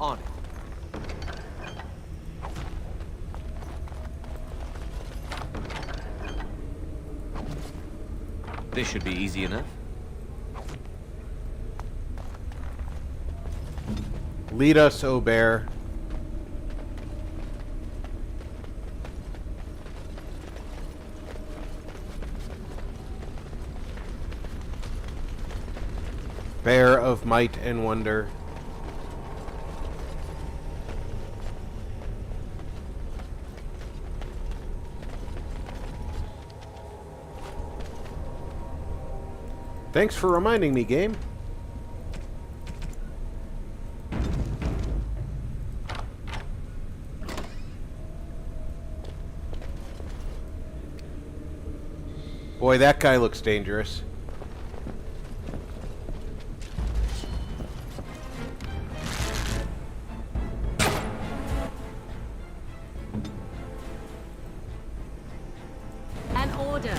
S17: On it.
S2: This should be easy enough.
S1: Lead us, O bear. Bear of might and wonder. Thanks for reminding me, game. Boy, that guy looks dangerous.
S10: An order.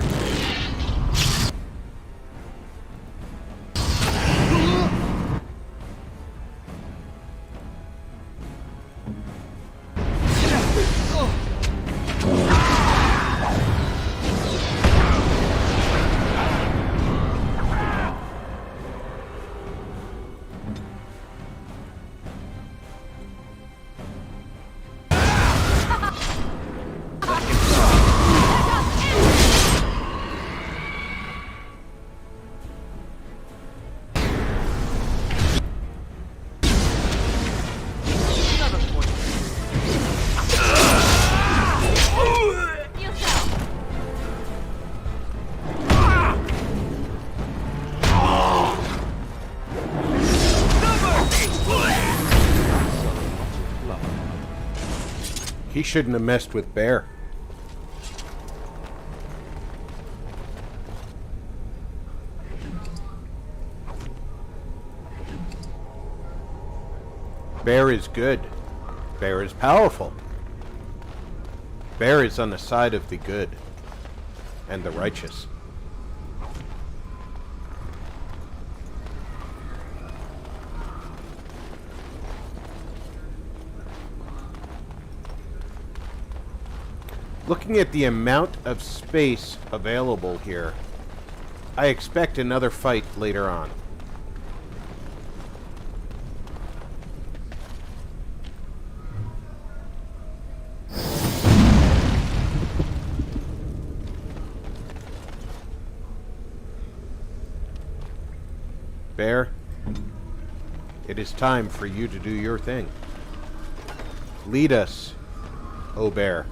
S1: He shouldn't have messed with Bear. Bear is good. Bear is powerful. Bear is on the side of the good and the righteous. Looking at the amount of space available here, I expect another fight later on. Bear, it is time for you to do your thing. Lead us, O Bear.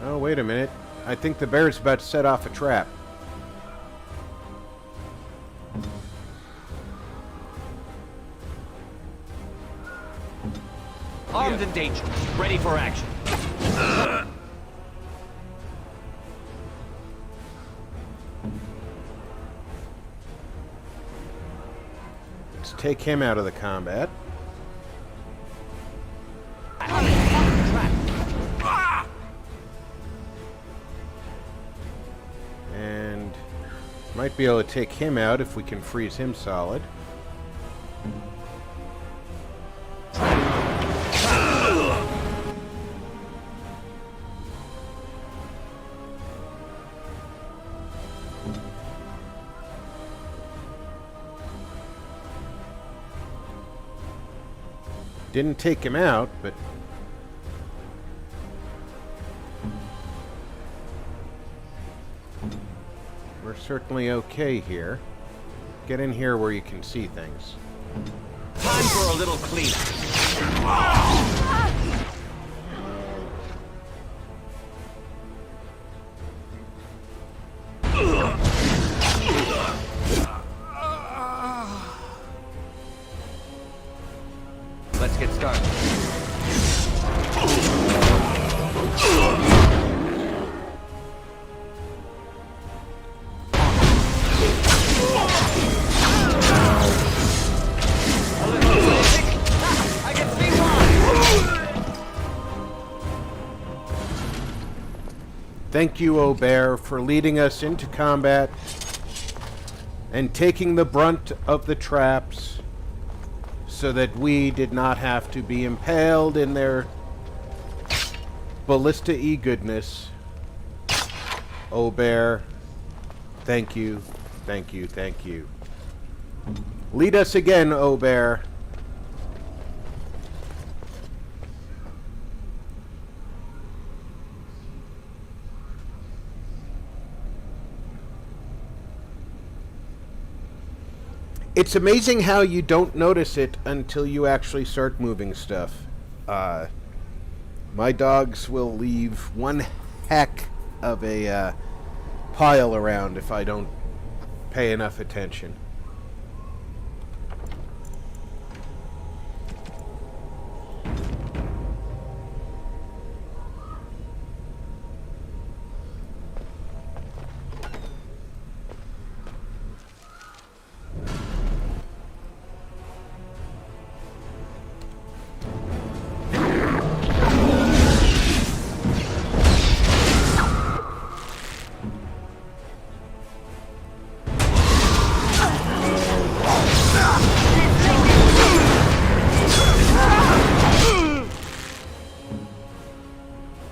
S1: Oh, wait a minute. I think the bear's about to set off a trap.
S2: Armed and dangerous. Ready for action.
S1: Let's take him out of the combat. And might be able to take him out if we can freeze him solid. Didn't take him out, but we're certainly okay here. Get in here where you can see things.
S2: Time for a little cleanup. Let's get started.
S1: Thank you, O Bear, for leading us into combat and taking the brunt of the traps so that we did not have to be impaled in their ballista-y goodness. O Bear, thank you, thank you, thank you. Lead us again, O Bear. It's amazing how you don't notice it until you actually start moving stuff. My dogs will leave one heck of a pile around if I don't pay enough attention.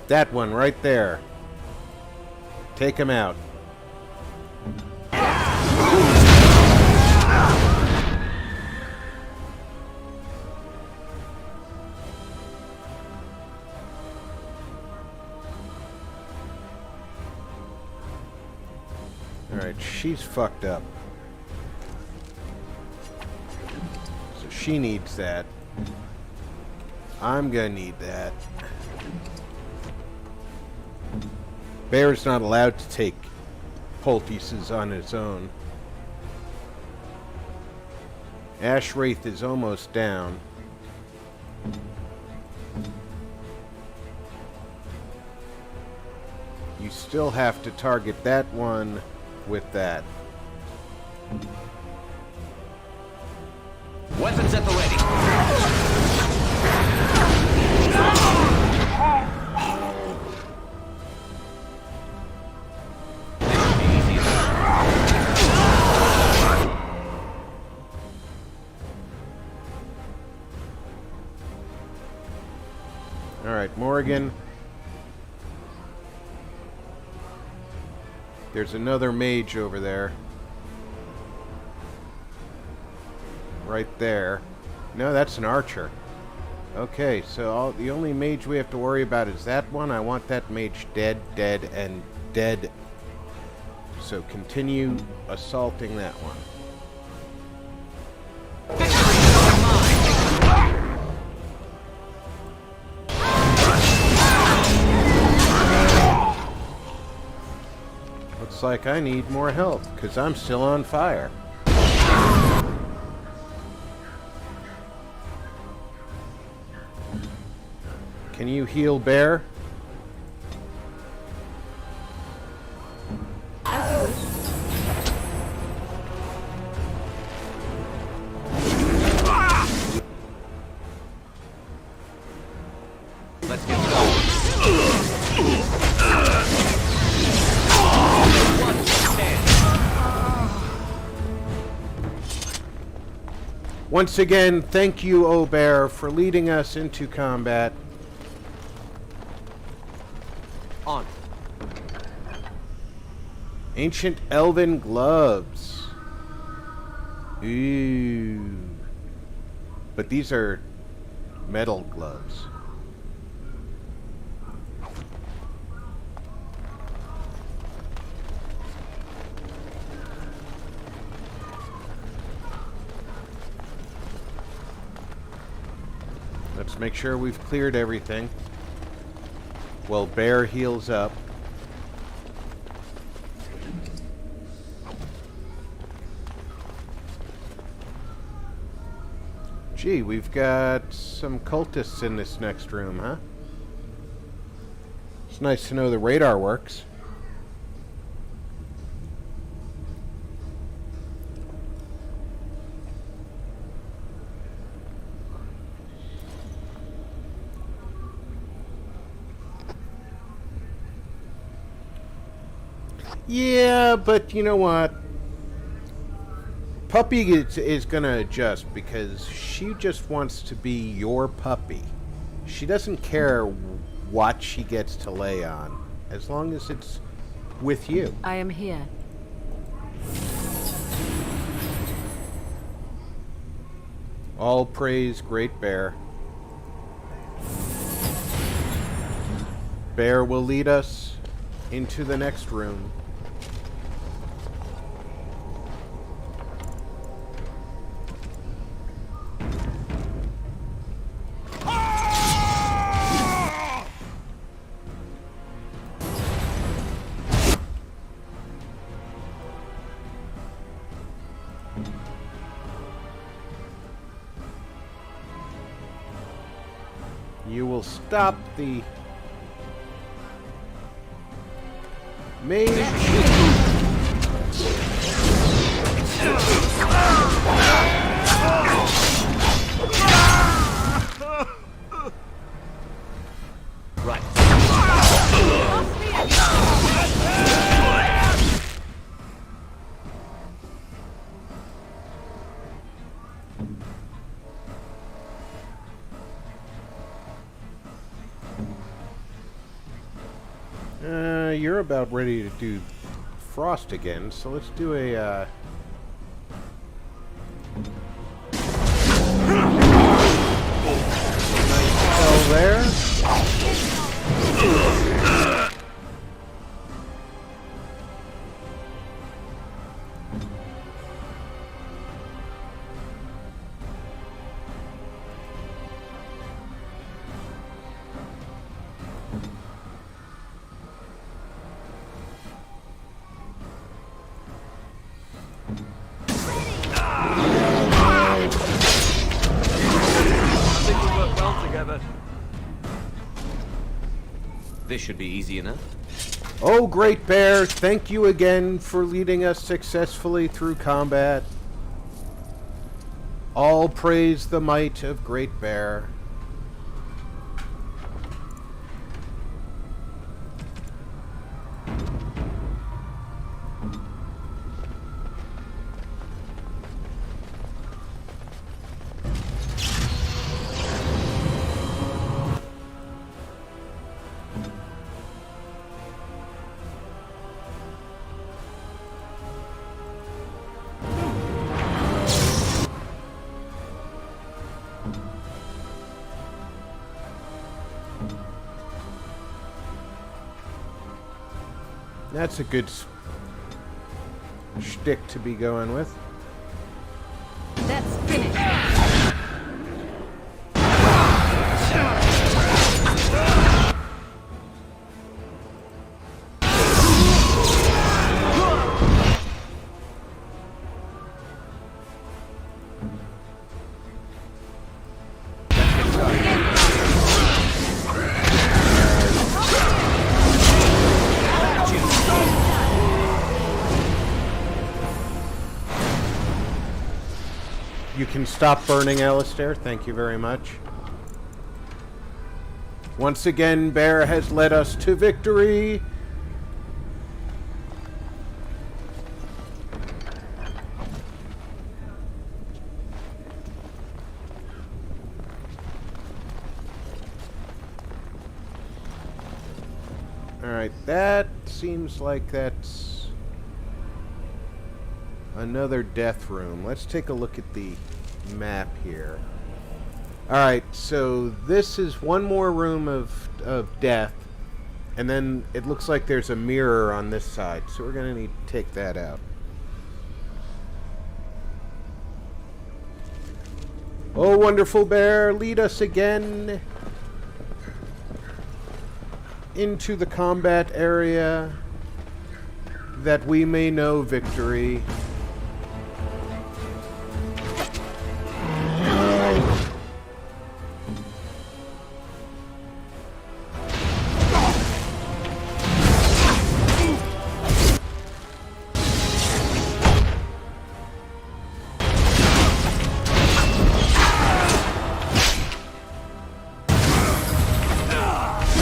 S1: That one right there. Take him out. Alright, she's fucked up. So she needs that. I'm gonna need that. Bear's not allowed to take poultices on its own. Ash Wraith is almost down. You still have to target that one with that.
S2: Weapons at the ready.
S1: Alright, Morrigan. There's another mage over there. Right there. No, that's an archer. Okay, so the only mage we have to worry about is that one. I want that mage dead, dead, and dead. So continue assaulting that one. Looks like I need more help, because I'm still on fire. Can you heal Bear?
S2: Let's get going.
S1: Once again, thank you, O Bear, for leading us into combat.
S2: On.
S1: Ancient Elven Gloves. Ooh. But these are metal gloves. Let's make sure we've cleared everything. Well, Bear heals up. Gee, we've got some cultists in this next room, huh? It's nice to know the radar works. Yeah, but you know what? Puppy is gonna adjust because she just wants to be your puppy. She doesn't care what she gets to lay on, as long as it's with you.
S10: I am here.
S1: All praise Great Bear. Bear will lead us into the next room. You will stop the mage.
S2: Right.
S1: You're about ready to do frost again, so let's do a nice spell there.
S2: This should be easy enough.
S1: Oh, Great Bear, thank you again for leading us successfully through combat. All praise the might of Great Bear. That's a good shtick to be going with.
S10: Let's finish.
S1: You can stop burning, Alistair. Thank you very much. Once again, Bear has led us to victory. Alright, that seems like that's another death room. Let's take a look at the map here. Alright, so this is one more room of death, and then it looks like there's a mirror on this side, so we're going to need to take that out. Oh, wonderful Bear, lead us again into the combat area that we may know victory.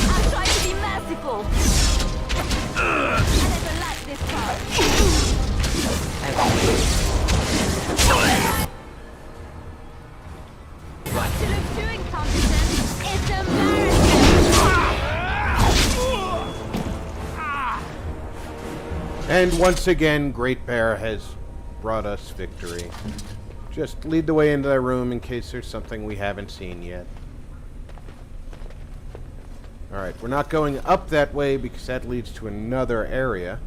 S16: I'll try to be merciful. I never liked this part.
S1: And once again, Great Bear has brought us victory. Just lead the way into that room in case there's something we haven't seen yet. Alright, we're not going up that way because that leads to another area.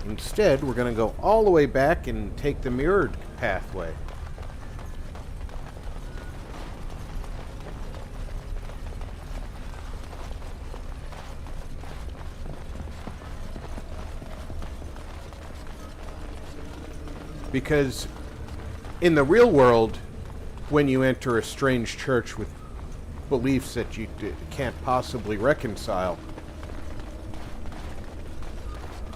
S1: Instead, we're going to go all the way back and take the mirrored pathway. Because in the real world, when you enter a strange church with beliefs that you can't possibly reconcile,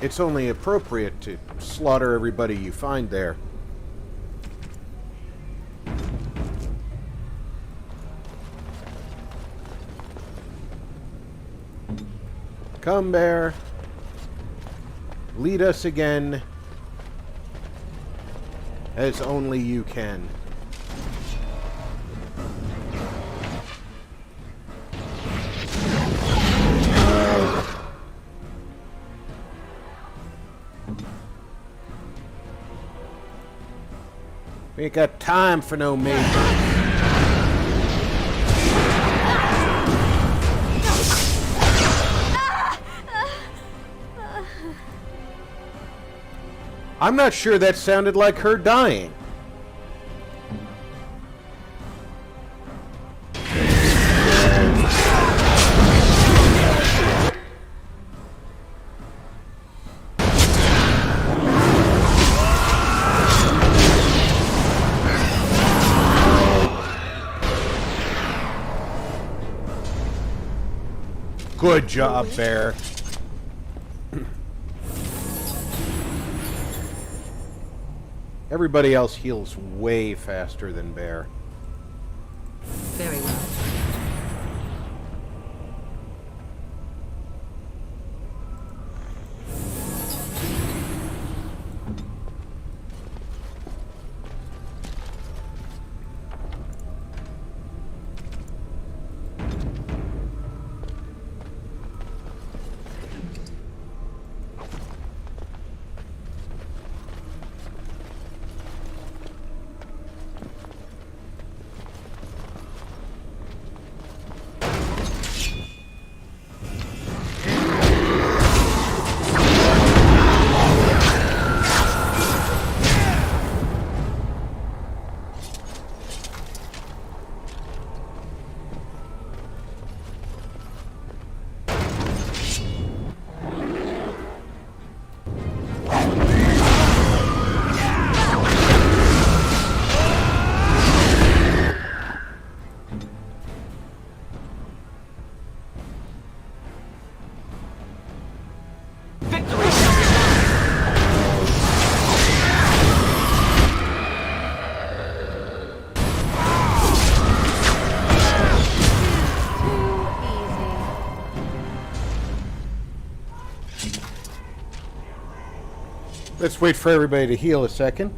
S1: it's only appropriate to slaughter everybody you find there. Come, Bear. Lead us again, as only you can. We ain't got time for no major. I'm not sure that sounded like her dying. Good job, Bear. Everybody else heals way faster than Bear.
S6: Very well.
S1: Let's wait for everybody to heal a second.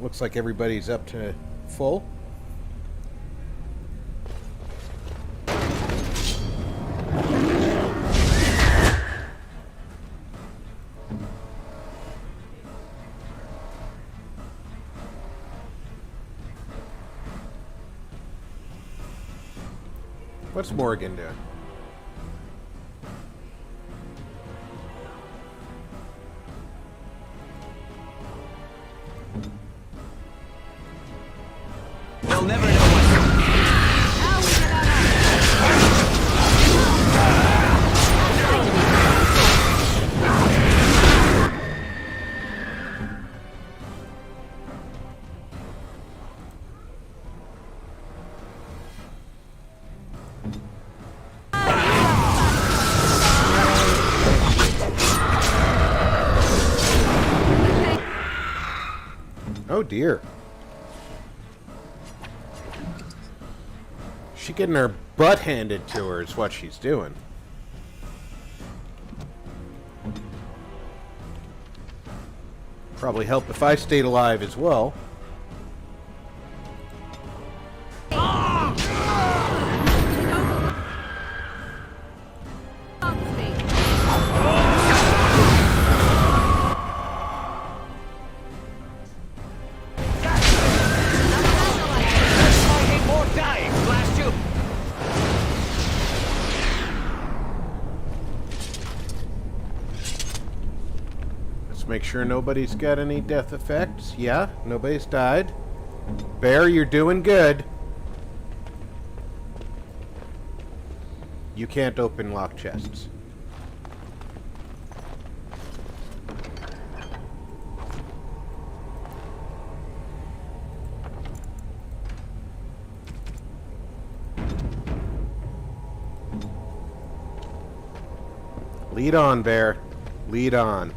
S1: Looks like everybody's up to full. What's Morgan doing?
S2: They'll never know what.
S1: Oh dear. She's getting her butt handed to her is what she's doing. Probably help if I stayed alive as well. Make sure nobody's got any death effects. Yeah, nobody's died. Bear, you're doing good. You can't open lock chests. Lead on, Bear. Lead on.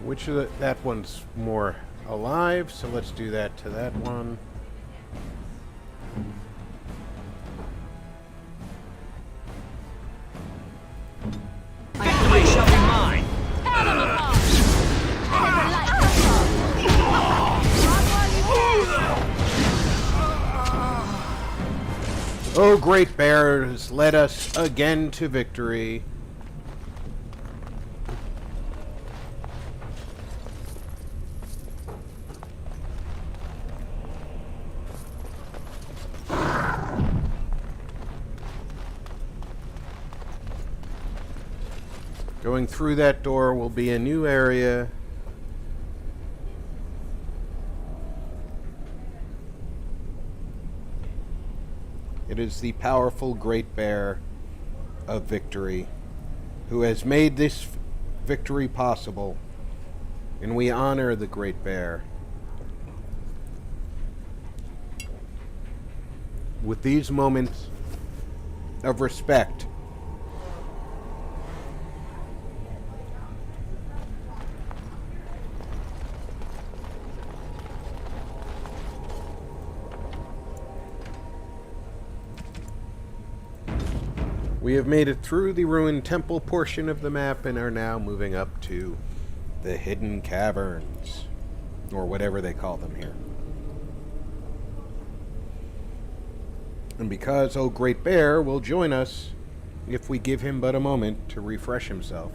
S1: Which of that one's more alive, so let's do that to that one.
S2: Victory shall be mine!
S1: Oh, Great Bear has led us again to victory. Going through that door will be a new area. It is the powerful Great Bear of victory who has made this victory possible, and we honor the Great Bear with these moments of respect. We have made it through the ruined temple portion of the map and are now moving up to the hidden caverns, or whatever they call them here. And because O Great Bear will join us if we give him but a moment to refresh himself,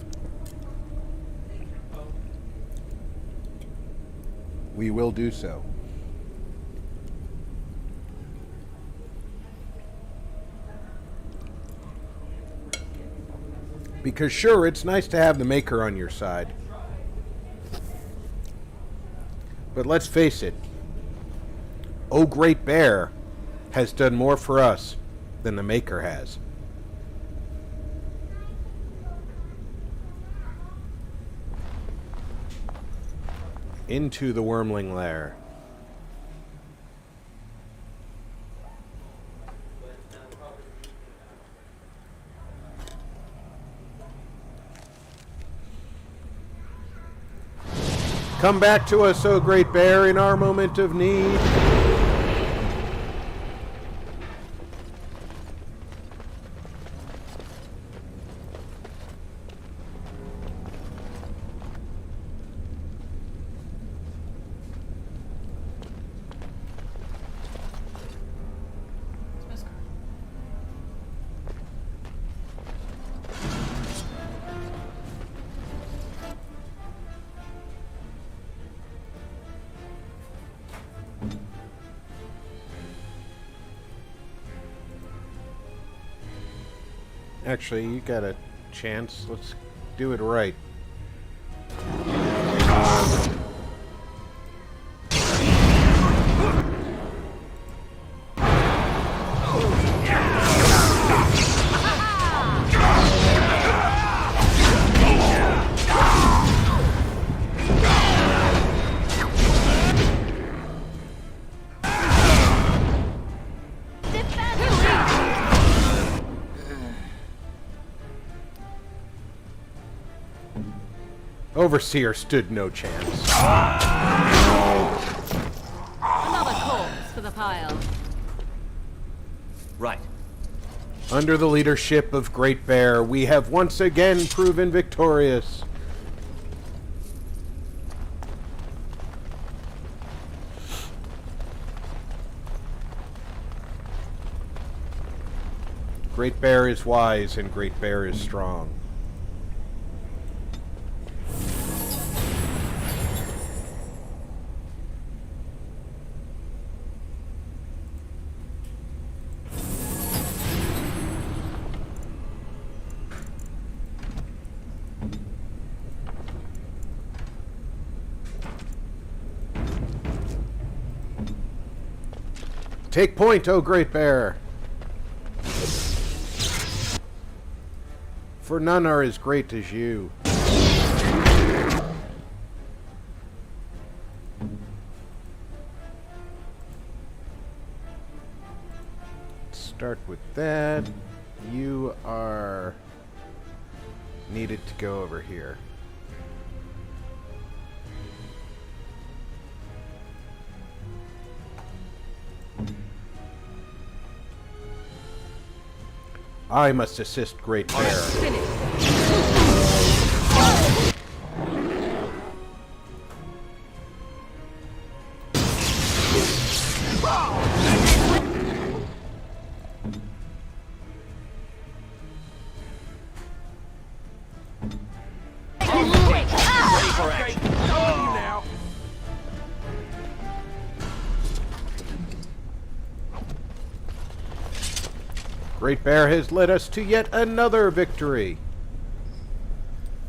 S1: we will do so. Because sure, it's nice to have the Maker on your side. But let's face it, O Great Bear has done more for us than the Maker has. Into the Wormling Lair. Come back to us, O Great Bear, in our moment of need. Actually, you got a chance. Let's do it right. Overseer stood no chance.
S10: Another corpse for the pile.
S2: Right.
S1: Under the leadership of Great Bear, we have once again proven victorious. Great Bear is wise and Great Bear is strong. Take point, O Great Bear! For none are as great as you. Start with that. You are needed to go over here. I must assist Great Bear. Great Bear has led us to yet another victory.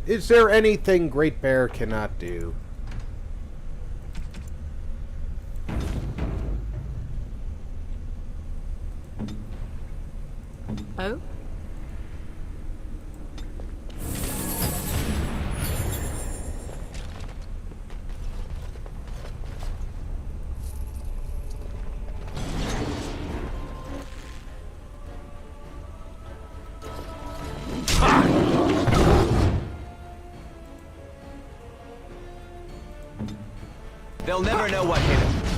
S1: Is there anything Great Bear cannot do?
S10: Oh?
S2: They'll never know what hit him.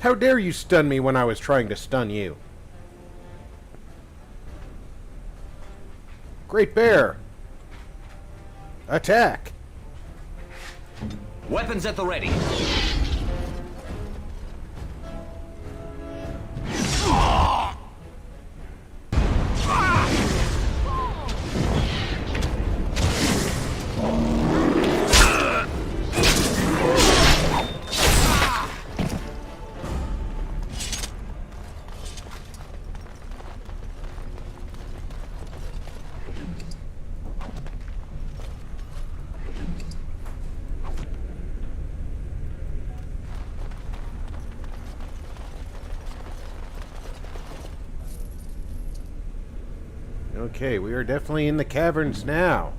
S1: How dare you stun me when I was trying to stun you? Great Bear! Attack!
S2: Weapons at the ready.
S1: Okay, we are definitely in the caverns now.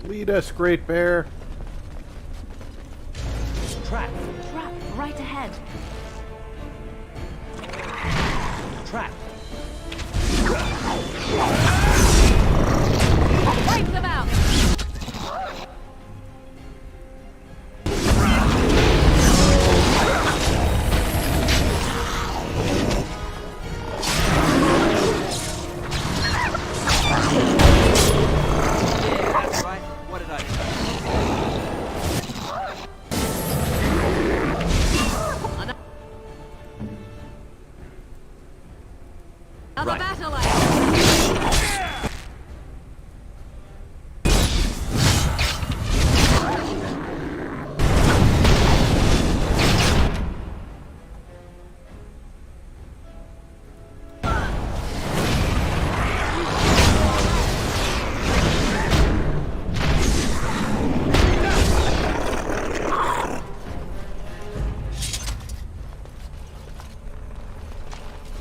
S1: Lead us, Great Bear.
S4: Trap right ahead.
S2: trap.
S4: Wipe them out!
S2: That's right. What did I say?
S4: Another battle axe!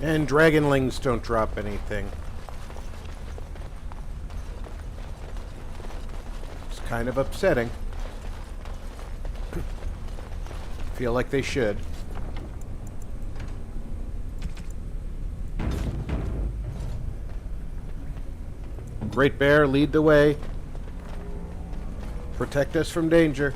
S1: And dragonlings don't drop anything. It's kind of upsetting. Feel like they should. Great Bear, lead the way. Protect us from danger.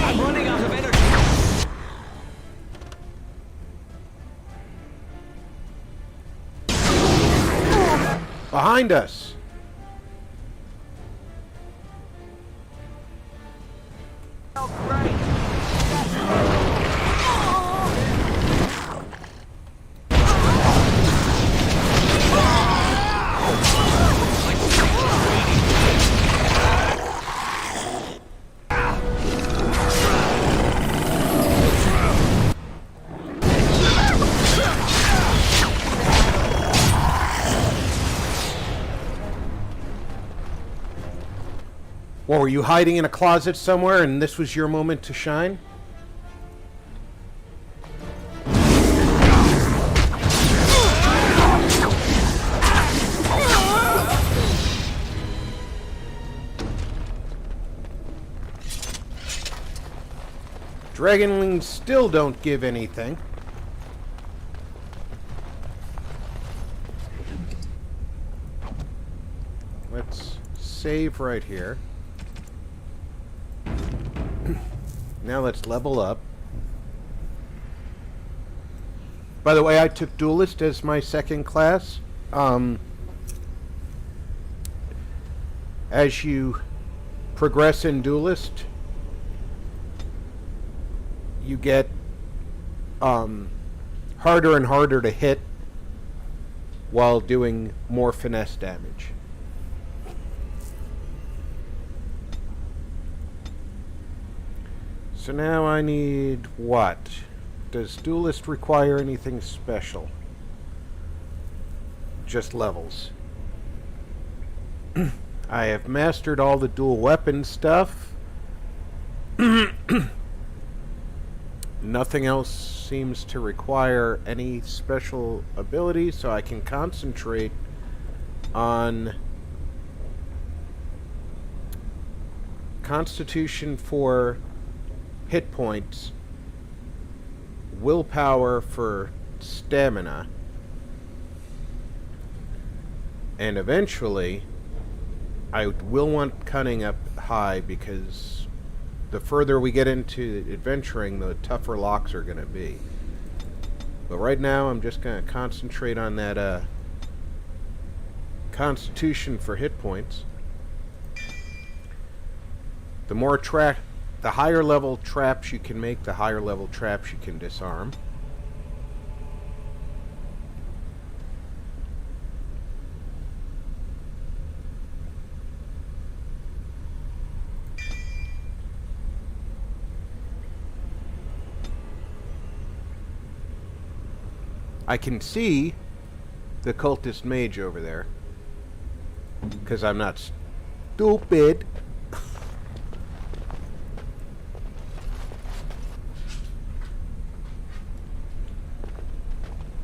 S2: I'm running out of energy.
S1: Behind us! What, were you hiding in a closet somewhere and this was your moment to shine? Dragonlings still don't give anything. Let's save right here. Now let's level up. By the way, I took Duelist as my second class. As you progress in Duelist, you get harder and harder to hit while doing more finesse damage. So now I need what? Does Duelist require anything special? Just levels. I have mastered all the dual weapon stuff. Nothing else seems to require any special ability, so I can concentrate on Constitution for hit points, willpower for stamina, and eventually I will want cunning up high because the further we get into adventuring, the tougher locks are going to be. But right now I'm just going to concentrate on that Constitution for hit points. The higher level traps you can make, the higher level traps you can disarm. I can see the cultist mage over there. Because I'm not stupid.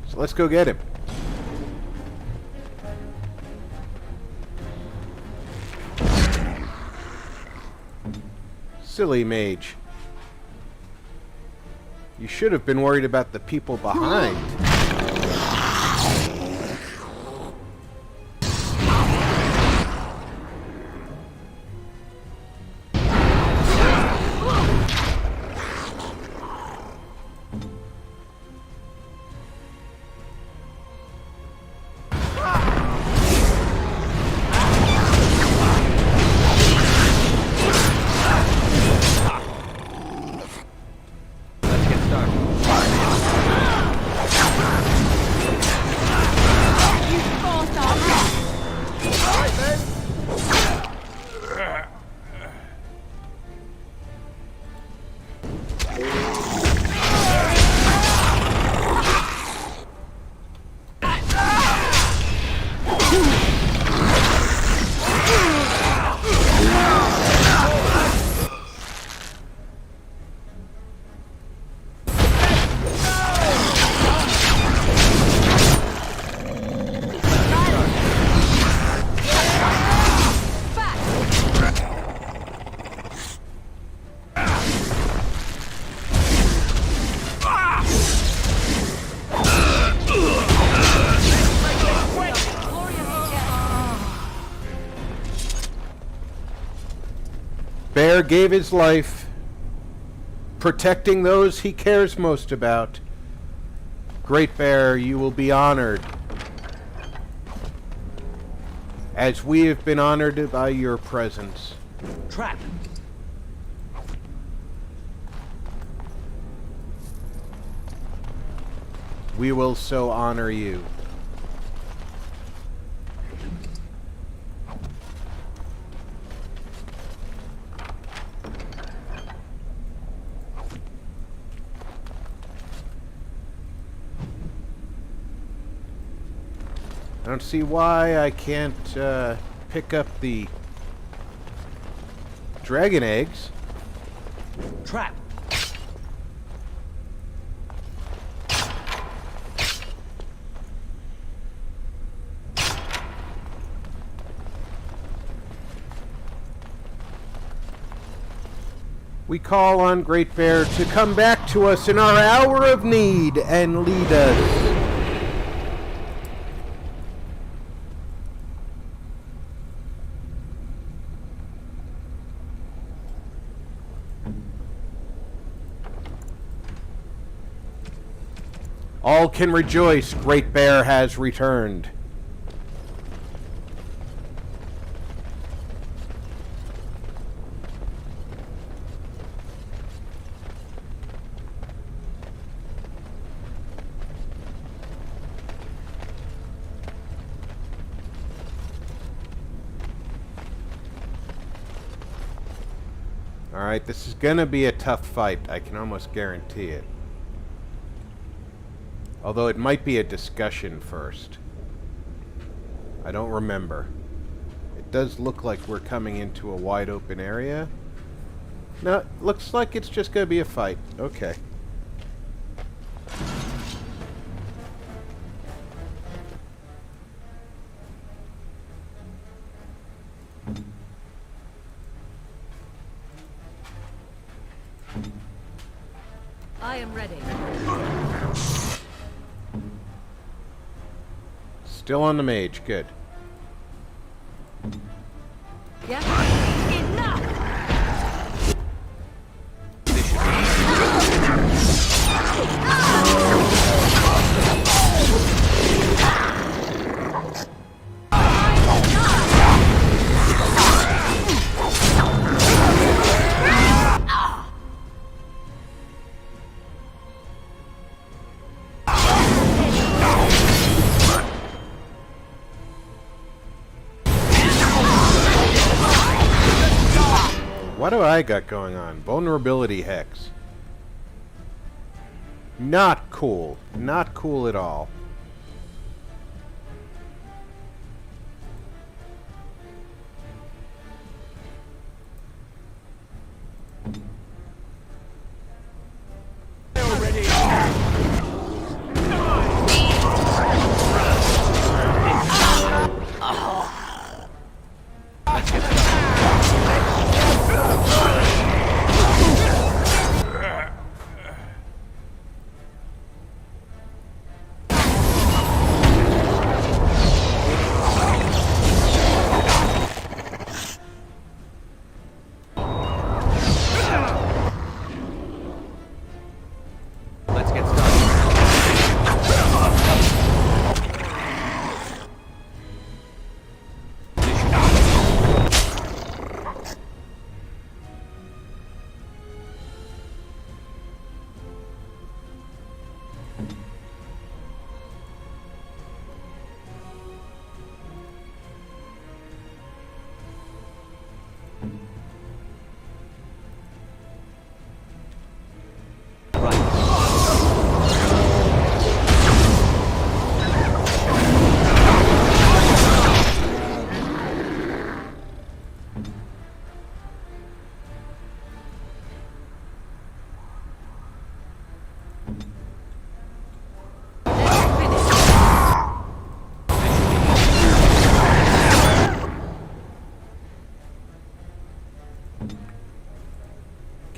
S1: So let's go get him. Silly mage. You should have been worried about the people behind. Bear gave his life, protecting those he cares most about. Great Bear, you will be honored, as we have been honored by your presence.
S2: Trap!
S1: We will so honor you. I don't see why I can't pick up the dragon eggs.
S2: Trap!
S1: We call on Great Bear to come back to us in our hour of need and lead us. All can rejoice, Great Bear has returned. Alright, this is gonna be a tough fight, I can almost guarantee it. Although it might be a discussion first. I don't remember. It does look like we're coming into a wide open area. No, looks like it's just gonna be a fight. Okay.
S10: I am ready.
S1: Still on the mage, good.
S10: Yeah. Enough.
S1: What do I got going on? Vulnerability hex. Not cool. Not cool at all.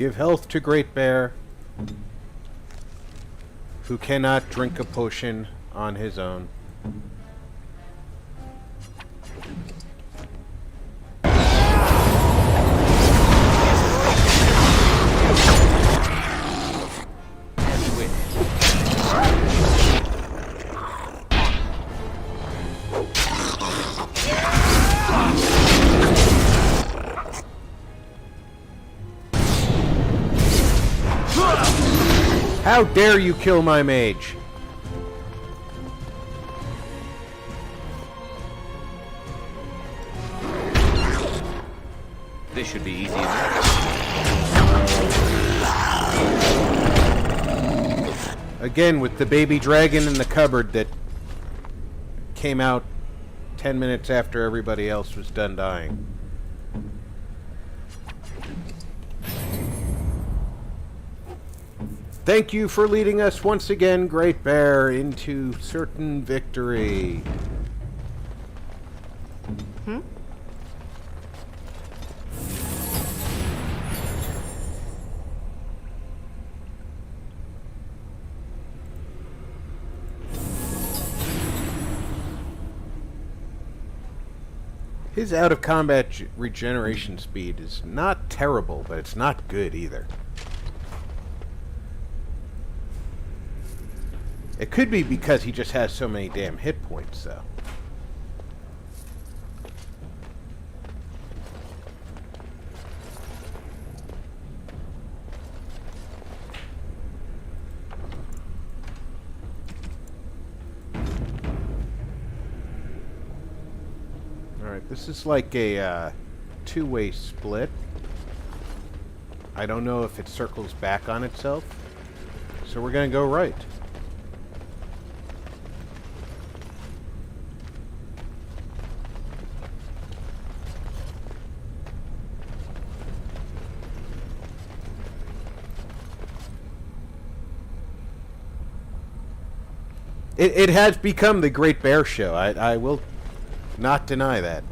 S1: Give health to Great Bear, who cannot drink a potion on his own. How dare you kill my mage?
S2: This should be easy.
S1: Again, with the baby dragon in the cupboard that came out 10 minutes after everybody else was done dying. Thank you for leading us once again, Great Bear, into certain victory. His out-of-combat regeneration speed is not terrible, but it's not good either. It could be because he just has so many damn hit points, though. Alright, this is like a two-way split. I don't know if it circles back on itself, so we're gonna go right. It has become the Great Bear Show. I will not deny that.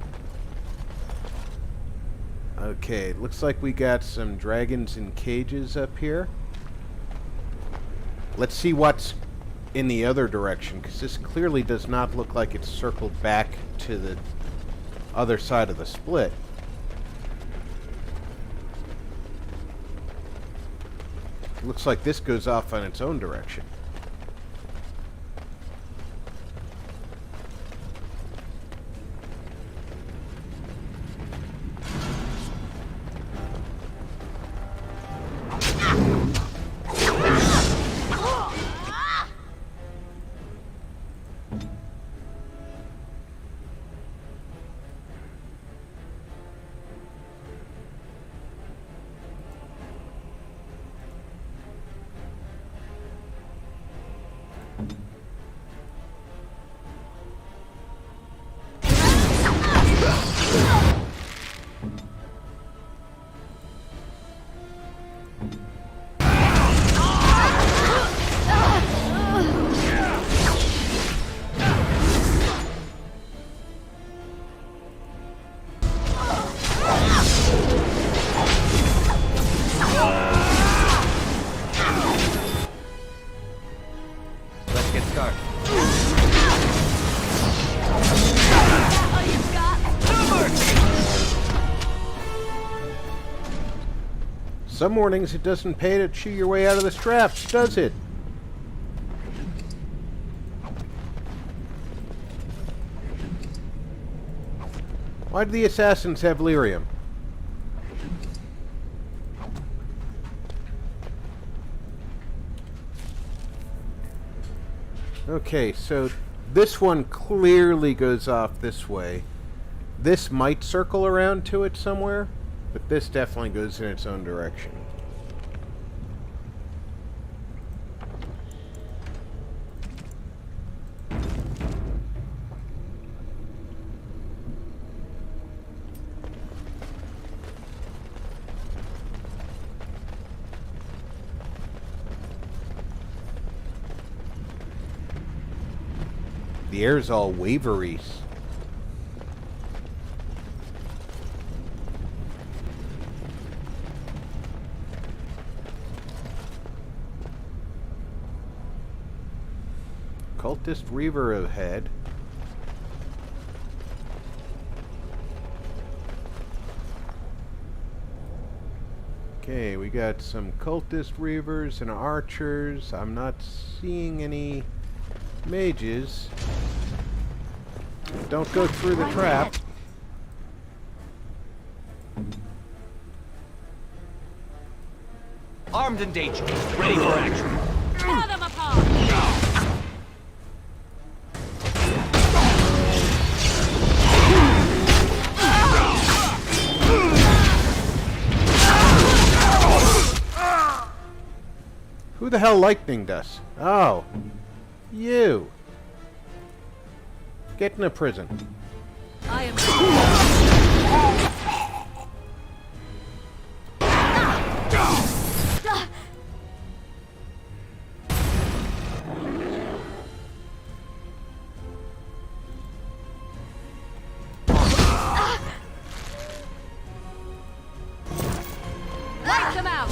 S1: Okay, looks like we got some dragons in cages up here. Let's see what's in the other direction, because this clearly does not look like it's circled back to the other side of the split. Looks like this goes off on its own direction. Some mornings it doesn't pay to chew your way out of the straps, does it? Why do the assassins have lyrium? Okay, so this one clearly goes off this way. This might circle around to it somewhere, but this definitely goes in its own direction. The air's all wavery. Cultist Reaver ahead. Okay, we got some Cultist Reavers and archers. I'm not seeing any mages. Don't go through the trap.
S2: Armed and dangerous, ready for action.
S16: Tear them apart!
S1: Who the hell lightninged us? Oh. You. Get in a prison.
S16: I am. Light them out!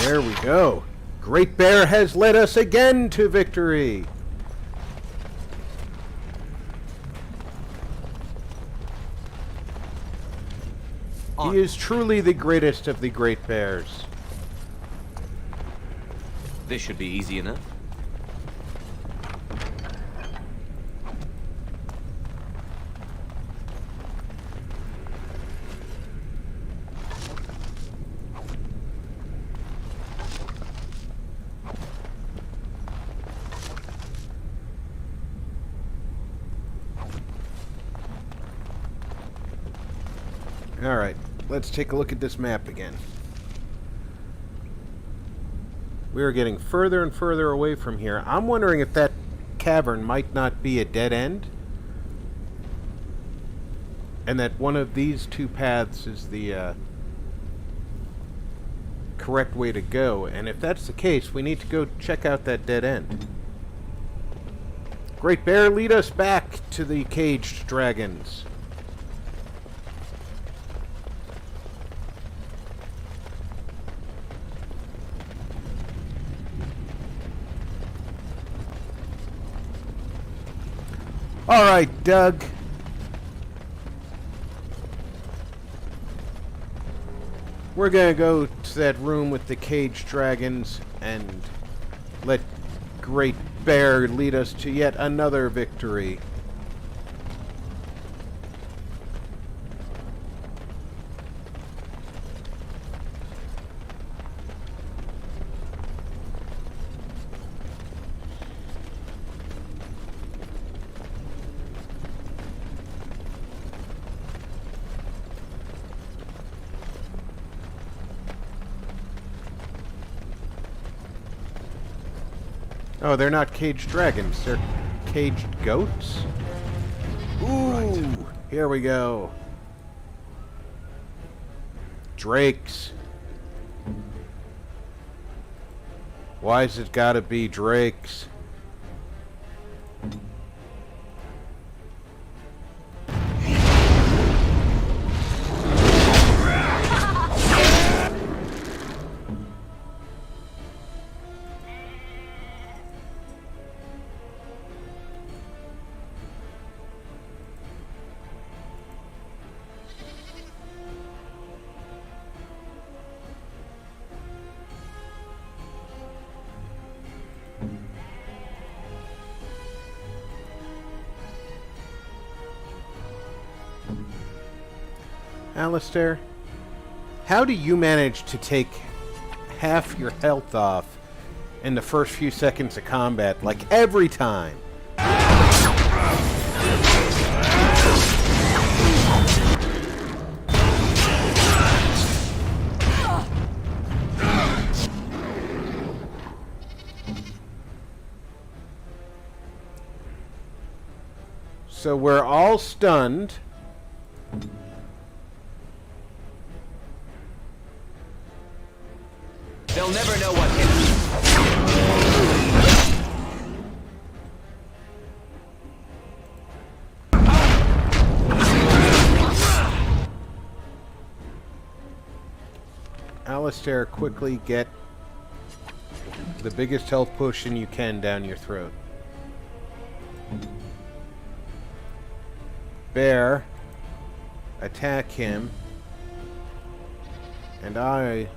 S1: There we go. Great Bear has led us again to victory. He is truly the greatest of the Great Bears.
S2: This should be easy enough.
S1: Alright, let's take a look at this map again. We are getting further and further away from here. I'm wondering if that cavern might not be a dead end. And that one of these two paths is the correct way to go. And if that's the case, we need to go check out that dead end. Great Bear, lead us back to the caged dragons. All right, Doug. We're gonna go to that room with the caged dragons and let Great Bear lead us to yet another victory. Oh, they're not caged dragons. They're caged goats? Ooh, right. Here we go. Drakes. Why's it gotta be drakes? Alistair, how do you manage to take half your health off in the first few seconds of combat, like every time? So we're all stunned.
S2: They'll never know what hit us.
S1: Alistair, quickly get the biggest health potion you can down your throat. Bear, attack him. And I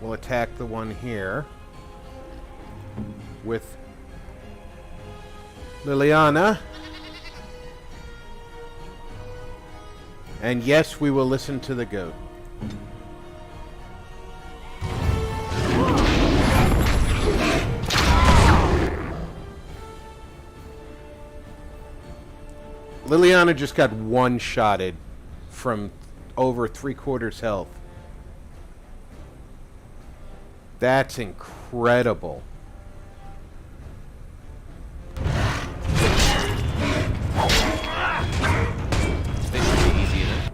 S1: will attack the one here with Liliana. And yes, we will listen to the goat. Liliana just got one-shotted from over 3/4 health. That's incredible.
S9: This should be easy enough.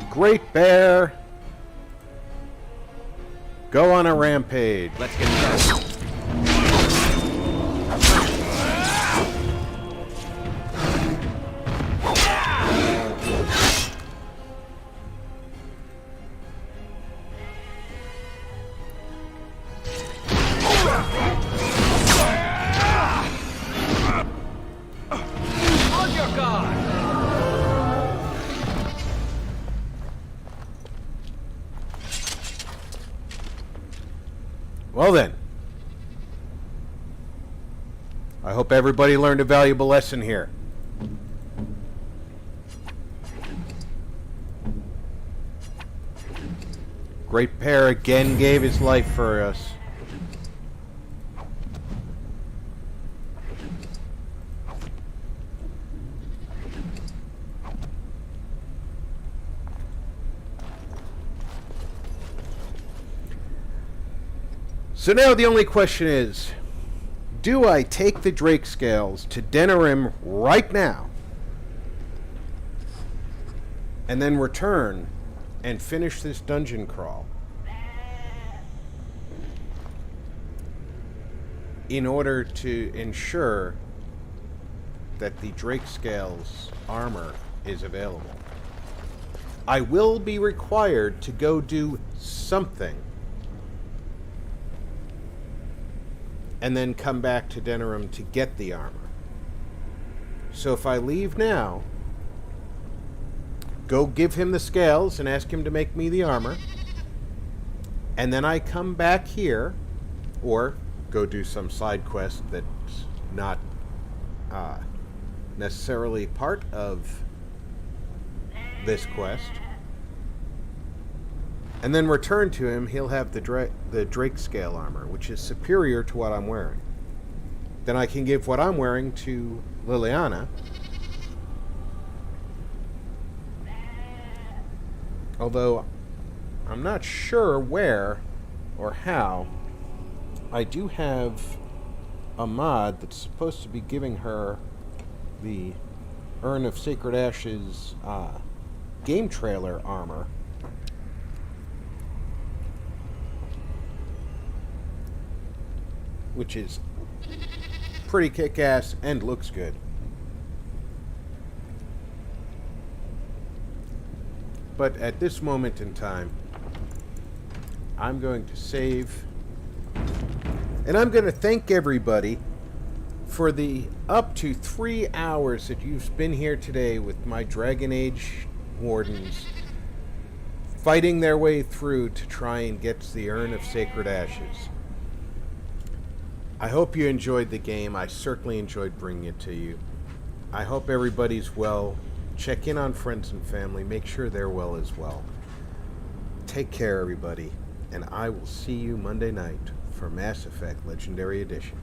S1: Great Bear, go on a rampage.
S9: Let's get started.
S2: On your guard!
S1: Well then, I hope everybody learned a valuable lesson here. Great Bear again gave his life for us. So now the only question is, do I take the Drake Scales to Denerim right now and then return and finish this dungeon crawl in order to ensure that the Drake Scales armor is available? I will be required to go do something and then come back to Denerim to get the armor. So if I leave now, go give him the scales and ask him to make me the armor, and then I come back here, or go do some side quest that's not necessarily part of this quest, and then return to him, he'll have the Drake Scale armor, which is superior to what I'm wearing. Then I can give what I'm wearing to Liliana. Although, I'm not sure where or how. I do have a mod that's supposed to be giving her the Urn of Sacred Ashes game trailer armor. Which is pretty kick-ass and looks good. But at this moment in time, I'm going to save. And I'm going to thank everybody for the up to 3 hours that you've been here today with my Dragon Age Wardens, fighting their way through to try and get to the Urn of Sacred Ashes. I hope you enjoyed the game. I certainly enjoyed bringing it to you. I hope everybody's well. Check in on friends and family. Make sure they're well as well. Take care, everybody. And I will see you Monday night for Mass Effect Legendary Edition.